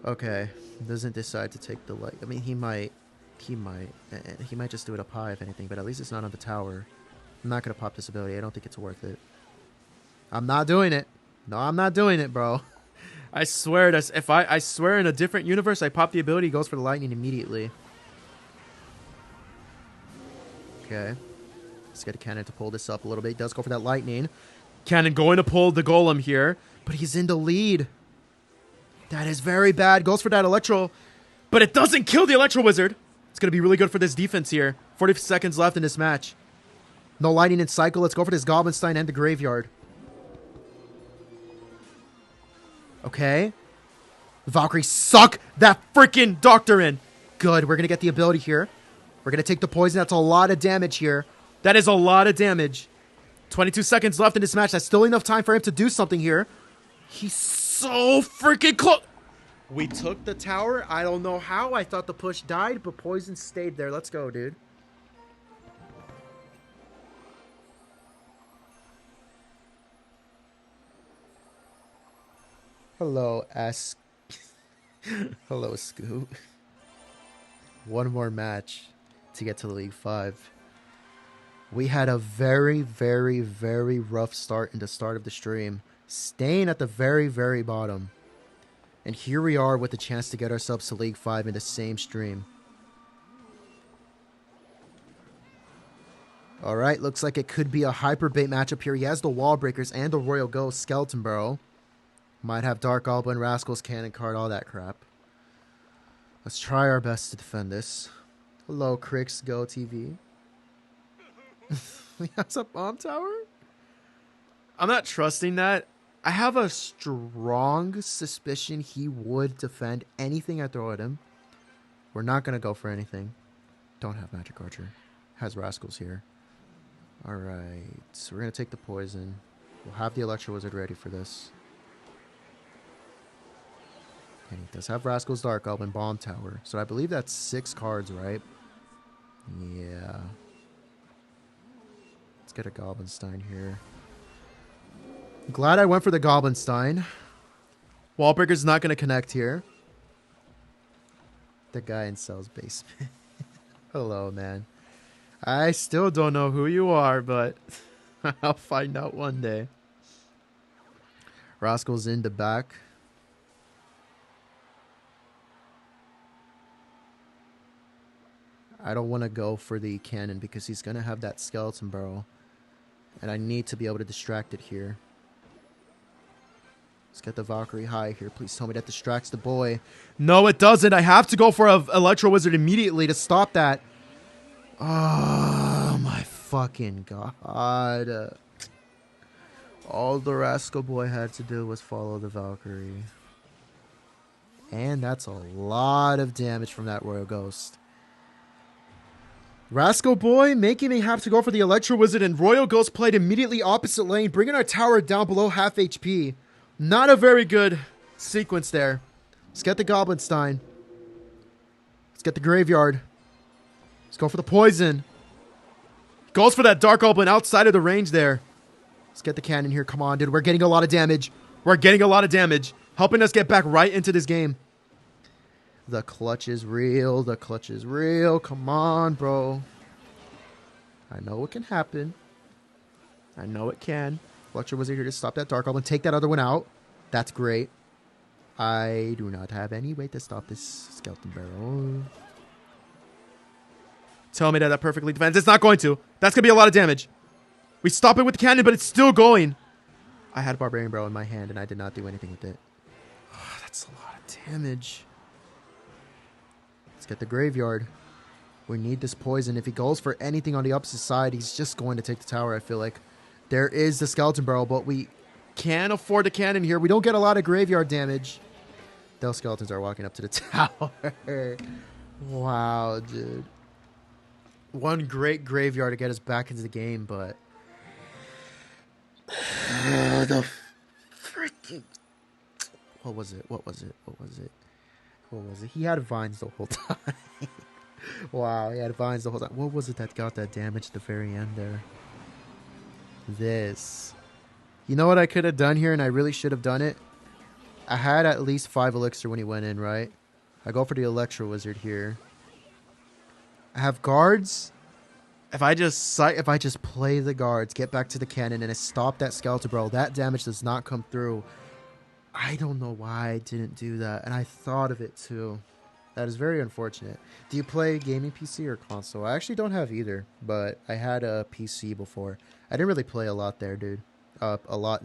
Okay, doesn't decide to take the light. I mean, he might just do it up high if anything, but at least it's not on the tower. I'm not gonna pop this ability. I don't think it's worth it. I'm not doing it. No, I'm not doing it, bro. I swear that's if I swear in a different universe I pop the ability, He goes for the lightning immediately. Okay, let's get a cannon to pull this up a little bit. He does go for that lightning. Cannon going to pull the golem here. But he's in the lead. That is very bad. Goes for that Electro. But it doesn't kill the Electro Wizard. It's going to be really good for this defense here. 40 seconds left in this match. No lightning in cycle. Let's go for this Goblin Stein and the graveyard. Okay. Valkyrie, suck that freaking Doctor in. Good. We're going to get the ability here. We're going to take the poison. That's a lot of damage here. That is a lot of damage. 22 seconds left in this match. That's still enough time for him to do something here. He's so freaking close. We took the tower. I don't know how. I thought the push died, but poison stayed there. Let's go, dude. Hello, S. Hello, Scoot. One more match to get to the League 5. We had a very, very, very rough start in the start of the stream, staying at the very, very bottom. And here we are with the chance to get ourselves to League 5 in the same stream. Alright, looks like it could be a hyper bait matchup here. He has the Wall Breakers and the Royal Ghost, Skeleton Burrow. Might have Dark Goblin, Rascals, Cannon Card, all that crap. Let's try our best to defend this. Hello, Crix Go TV. He has a bomb tower? I'm not trusting that. I have a strong suspicion he would defend anything I throw at him. We're not going to go for anything. Don't have Magic Archer. Has Rascals here. Alright, so we're going to take the poison. We'll have the Electro Wizard ready for this. And he does have Rascals, Dark Goblin, Bomb Tower. So I believe that's 6 cards, right? Yeah. Let's get a Goblin Stein here. Glad I went for the Goblin Stein. Wallbreaker's not going to connect here. The guy in Cell's basement. Hello, man. I still don't know who you are, but I'll find out one day. Rascal's in the back. I don't want to go for the cannon because he's going to have that Skeleton Burrow. And I need to be able to distract it here. Let's get the Valkyrie high here. Please tell me that distracts the boy. No, it doesn't. I have to go for an Electro Wizard immediately to stop that. Oh, my fucking God. All the Rascal Boy had to do was follow the Valkyrie. And that's a lot of damage from that Royal Ghost. Rascal Boy making me have to go for the Electro Wizard, and Royal Ghost played immediately opposite lane, bringing our tower down below half HP. Not a very good sequence there. Let's get the Goblin Stein. Let's get the Graveyard. Let's go for the poison. Goes for that Dark Goblin outside of the range there. Let's get the cannon here. Come on, dude. We're getting a lot of damage. We're getting a lot of damage. Helping us get back right into this game. The clutch is real. The clutch is real. Come on, bro. I know it can happen. I know it can. Fletcher was here to stop that Dark Goblin. Take that other one out. That's great. I do not have any way to stop this Skeleton Barrel. Tell me that perfectly defends. It's not going to. That's going to be a lot of damage. We stop it with the cannon, but it's still going. I had Barbarian Barrel in my hand, and I did not do anything with it. Oh, that's a lot of damage. Let's get the Graveyard. We need this poison. If he goes for anything on the opposite side, he's just going to take the tower, I feel like. There is the Skeleton Barrel, but we can't afford the cannon here. We don't get a lot of Graveyard damage. Those skeletons are walking up to the tower. Wow, dude. One great Graveyard to get us back into the game, but... the freaking... What was it? He had vines the whole time. Wow, he had vines the whole time. What was it that got that damage at the very end there? This. You know what I could have done here, and I really should have done it? I had at least 5 elixir when he went in, right? I go for the Electro Wizard here. I have guards. If I just play the guards, get back to the cannon, and I stop that Skeleton Barrel, that damage does not come through. I don't know why I didn't do that, and I thought of it too. That is very unfortunate. Do you play gaming PC or console? I actually don't have either, but I had a PC before. I didn't really play a lot there, dude. A lot.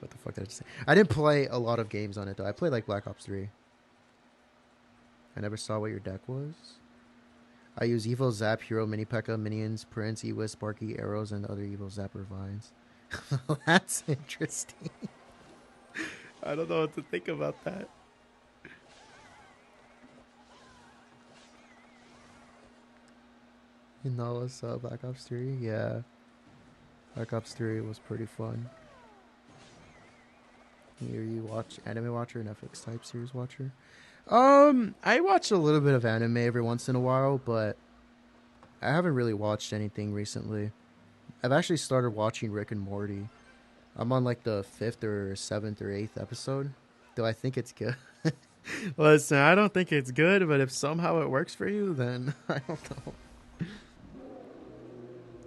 What the fuck did I just say? I didn't play a lot of games on it, though. I played like Black Ops 3. I never saw what your deck was. I use Evo, Zap, Hero, Mini P.E.K.K.A, Minions, Prince, Ewis, Sparky, Arrows, and other Evo Zapper Vines. That's interesting. I don't know what to think about that. You know what's up, Black Ops 3? Yeah. Black Ops 3 was pretty fun. Here you watch anime watcher, Netflix type series watcher? I watch a little bit of anime every once in a while, but I haven't really watched anything recently. I've actually started watching Rick and Morty. I'm on like the 5th or 7th or 8th episode. Do I think it's good? Listen, I don't think it's good, but if somehow it works for you, then I don't know.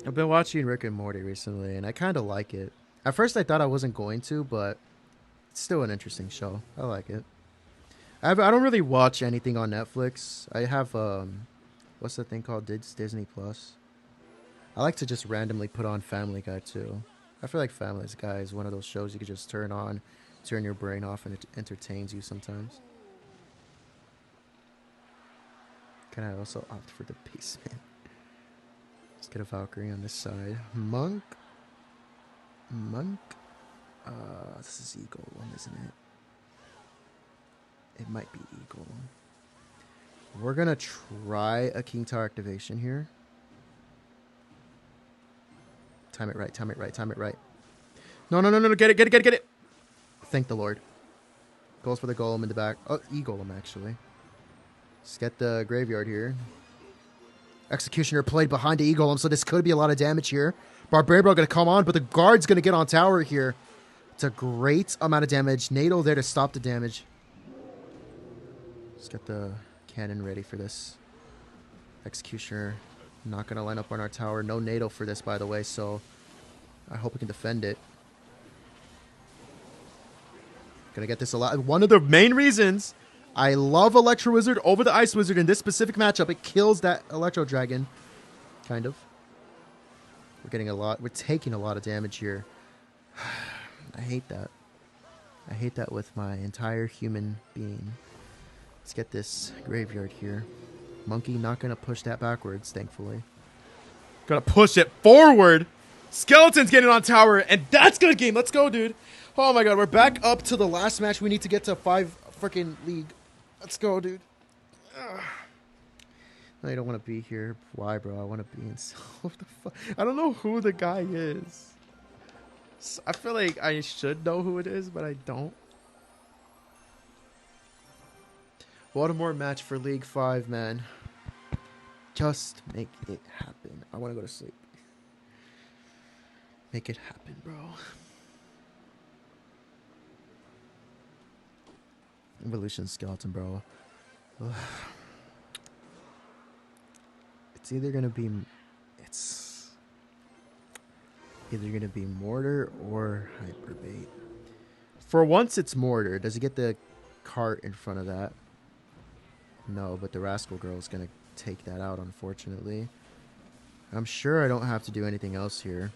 I've been watching Rick and Morty recently, and I kind of like it. At first, I thought I wasn't going to, but it's still an interesting show. I like it. I don't really watch anything on Netflix. I have, what's the thing called? Disney Plus. I like to just randomly put on Family Guy, too. I feel like Family Guy is one of those shows you could just turn on, turn your brain off, and it entertains you sometimes. Can I also opt for the basement? Let's get a Valkyrie on this side. Monk. This is Eagle one, isn't it? It might be Eagle. We're gonna try a King Tower activation here. Time it right. No, get it. Thank the Lord. Goes for the Golem in the back. Oh, E-Golem, actually. Let's get the Graveyard here. Executioner played behind the E-Golem, so this could be a lot of damage here. Barbarian going to come on, but the guard's going to get on tower here. It's a great amount of damage. NATO there to stop the damage. Let's get the cannon ready for this. Executioner not going to line up on our tower. No NATO for this, by the way, so I hope we can defend it. Gonna get this a lot. One of the main reasons I love Electro Wizard over the Ice Wizard in this specific matchup, it kills that Electro Dragon. Kind of. We're getting a lot. We're taking a lot of damage here. I hate that. I hate that with my entire human being. Let's get this Graveyard here. Monkey not gonna push that backwards, thankfully. Gotta push it forward. Skeleton's getting on tower, and that's good game. Let's go, dude. Oh my god, we're back up to the last match. We need to get to 5 freaking league. Let's go, dude. Ugh. I don't want to be here. Why, bro? I want to be in... What the fuck? I don't know who the guy is. I feel like I should know who it is, but I don't. One more match for League 5, man. Just make it happen. I want to go to sleep. Make it happen, bro. Evolution Skeleton, bro. Ugh. It's either gonna be mortar or hyperbait. For once, it's mortar. Does he get the cart in front of that? No, but the rascal girl is gonna take that out, unfortunately. I'm sure I don't have to do anything else here.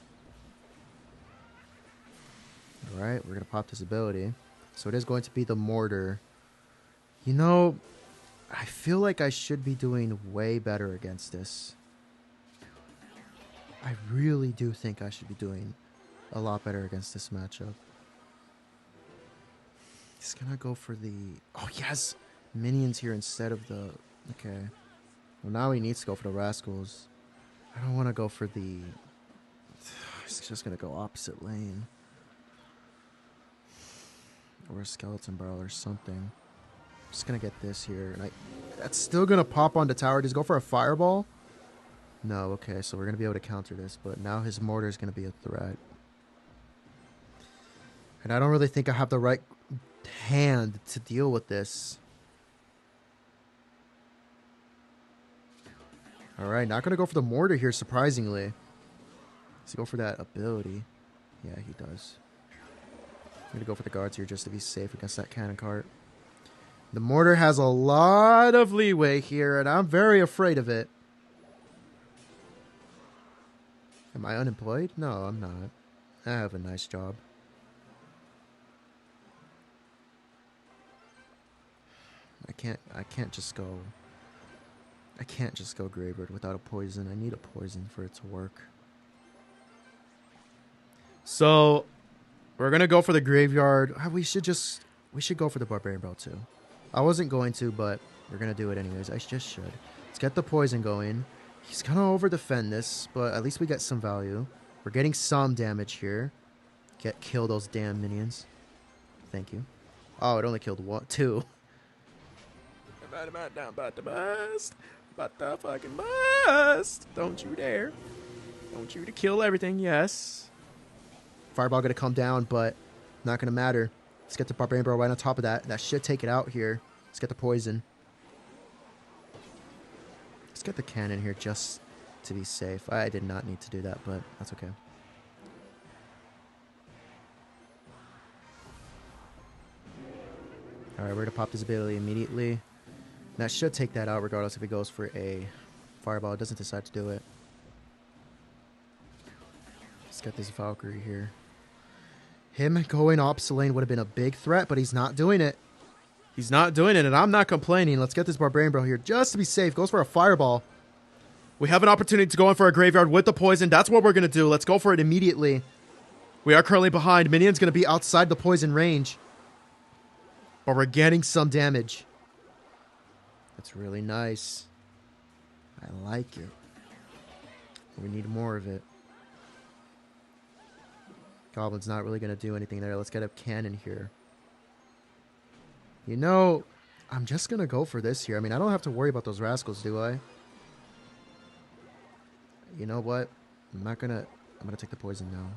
Alright, we're gonna pop this ability. So it is going to be the mortar. You know, I feel like I should be doing way better against this. I really do think I should be doing a lot better against this matchup. He's gonna go for the... Oh, yes! Minions here instead of the... Okay. Well, now he needs to go for the rascals. I don't want to go for the... He's just gonna go opposite lane. Or a skeleton barrel or something. Just gonna get this here, and that's still gonna pop on the tower. Does he go for a fireball? No, okay, so we're gonna be able to counter this, but now his mortar is gonna be a threat. And I don't really think I have the right hand to deal with this. Alright, not gonna go for the mortar here, surprisingly. Does he go for that ability? Yeah, he does. I'm gonna go for the guards here just to be safe against that cannon cart. The mortar has a lot of leeway here, and I'm very afraid of it. Am I unemployed? No, I'm not. I have a nice job. I can't just go graveyard without a poison. I need a poison for it to work. So we're gonna go for the graveyard. We should go for the barbarian belt too. I wasn't going to, but we're going to do it anyways. I just should. Let's get the poison going. He's going to over-defend this, but at least we get some value. We're getting some damage here. Kill those damn minions. Thank you. Oh, it only killed two. About to bust. About to fucking bust. Don't you dare. Don't you to kill everything, yes. Fireball going to come down, but not going to matter. Let's get the barbarian barrel right on top of that. That should take it out here. Let's get the poison. Let's get the cannon here just to be safe. I did not need to do that, but that's okay. Alright, we're going to pop this ability immediately. That should take that out regardless if it goes for a fireball. It doesn't decide to do it. Let's get this Valkyrie here. Him going opposite lane would have been a big threat, but he's not doing it. He's not doing it, and I'm not complaining. Let's get this barbarian bro here just to be safe. Goes for a fireball. We have an opportunity to go in for a graveyard with the poison. That's what we're going to do. Let's go for it immediately. We are currently behind. Minion's going to be outside the poison range. But we're getting some damage. That's really nice. I like it. We need more of it. Goblin's not really going to do anything there. Let's get a cannon here. You know, I'm just going to go for this here. I mean, I don't have to worry about those rascals, do I? You know what? I'm going to take the poison now.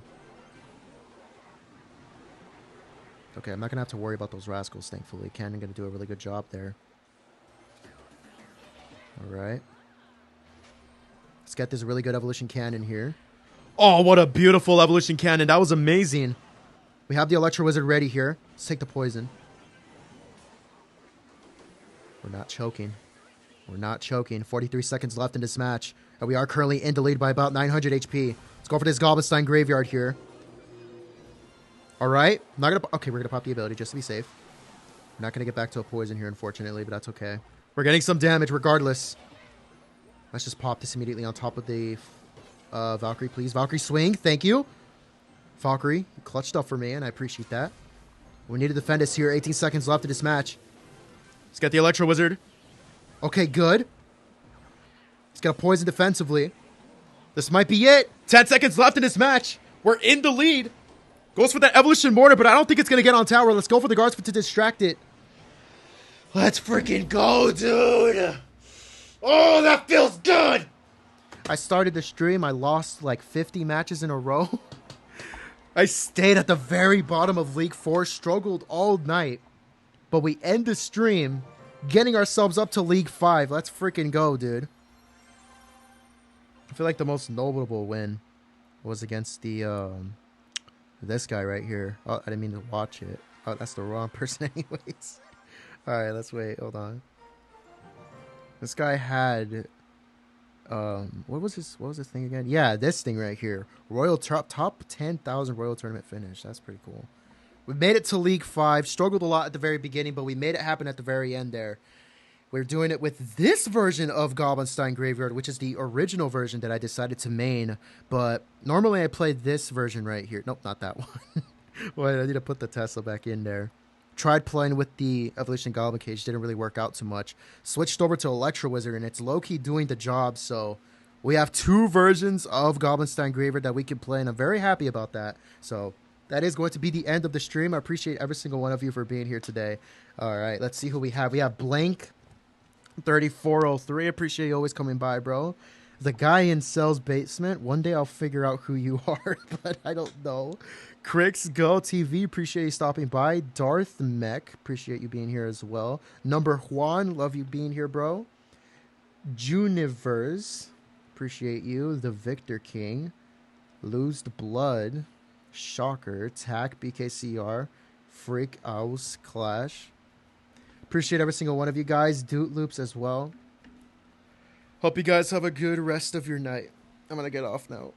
Okay, I'm not going to have to worry about those rascals, thankfully. Cannon going to do a really good job there. Alright. Let's get this really good evolution cannon here. Oh, what a beautiful evolution cannon. That was amazing. We have the Electro Wizard ready here. Let's take the poison. We're not choking. We're not choking. 43 seconds left in this match. And we are currently in the lead by about 900 HP. Let's go for this Goblin Graveyard here. Alright. Okay, we're going to pop the ability just to be safe. We're not going to get back to a poison here, unfortunately, but that's okay. We're getting some damage regardless. Let's just pop this immediately on top of the Valkyrie, please. Valkyrie swing. Thank you. Valkyrie, you clutched up for me, and I appreciate that. We need to defend us here. 18 seconds left in this match. Let's get the Electro Wizard. Okay, good. Let's get a poison defensively. This might be it. 10 seconds left in this match. We're in the lead. Goes for that evolution mortar, but I don't think it's gonna get on tower. Let's go for the guards to distract it. Let's freaking go, dude. Oh, that feels good. I started the stream. I lost like 50 matches in a row. I stayed at the very bottom of League 4, struggled all night. But we end the stream getting ourselves up to League 5. Let's freaking go, dude. I feel like the most notable win was against the this guy right here. Oh, I didn't mean to watch it. Oh, that's the wrong person anyways. Alright, let's wait. Hold on. This guy had what was his thing again? Yeah, this thing right here. Royal top 10,000 Royal tournament finish. That's pretty cool. We made it to League 5. Struggled a lot at the very beginning, but we made it happen at the very end there. We're doing it with this version of Goblinstein Graveyard, which is the original version that I decided to main. But normally I play this version right here. Nope, not that one. Wait, I need to put the Tesla back in there. Tried playing with the Evolution Goblin Cage. Didn't really work out too much. Switched over to Electro Wizard, and it's low-key doing the job. So we have 2 versions of Goblinstein Graveyard that we can play, and I'm very happy about that. So that is going to be the end of the stream. I appreciate every single one of you for being here today. All right, let's see who we have. We have Blank 3403. Appreciate you always coming by, bro. The guy in Cell's basement. One day I'll figure out who you are, but I don't know. Crix Go TV. Appreciate you stopping by. Darth Mech. Appreciate you being here as well. Number Juan. Love you being here, bro. Junivers. Appreciate you. The Victor King. Lose the Blood. Shocker. Tack BKCR. Freak Aus Clash. Appreciate every single one of you guys. Doot Loops as well. Hope you guys have a good rest of your night. I'm going to get off now.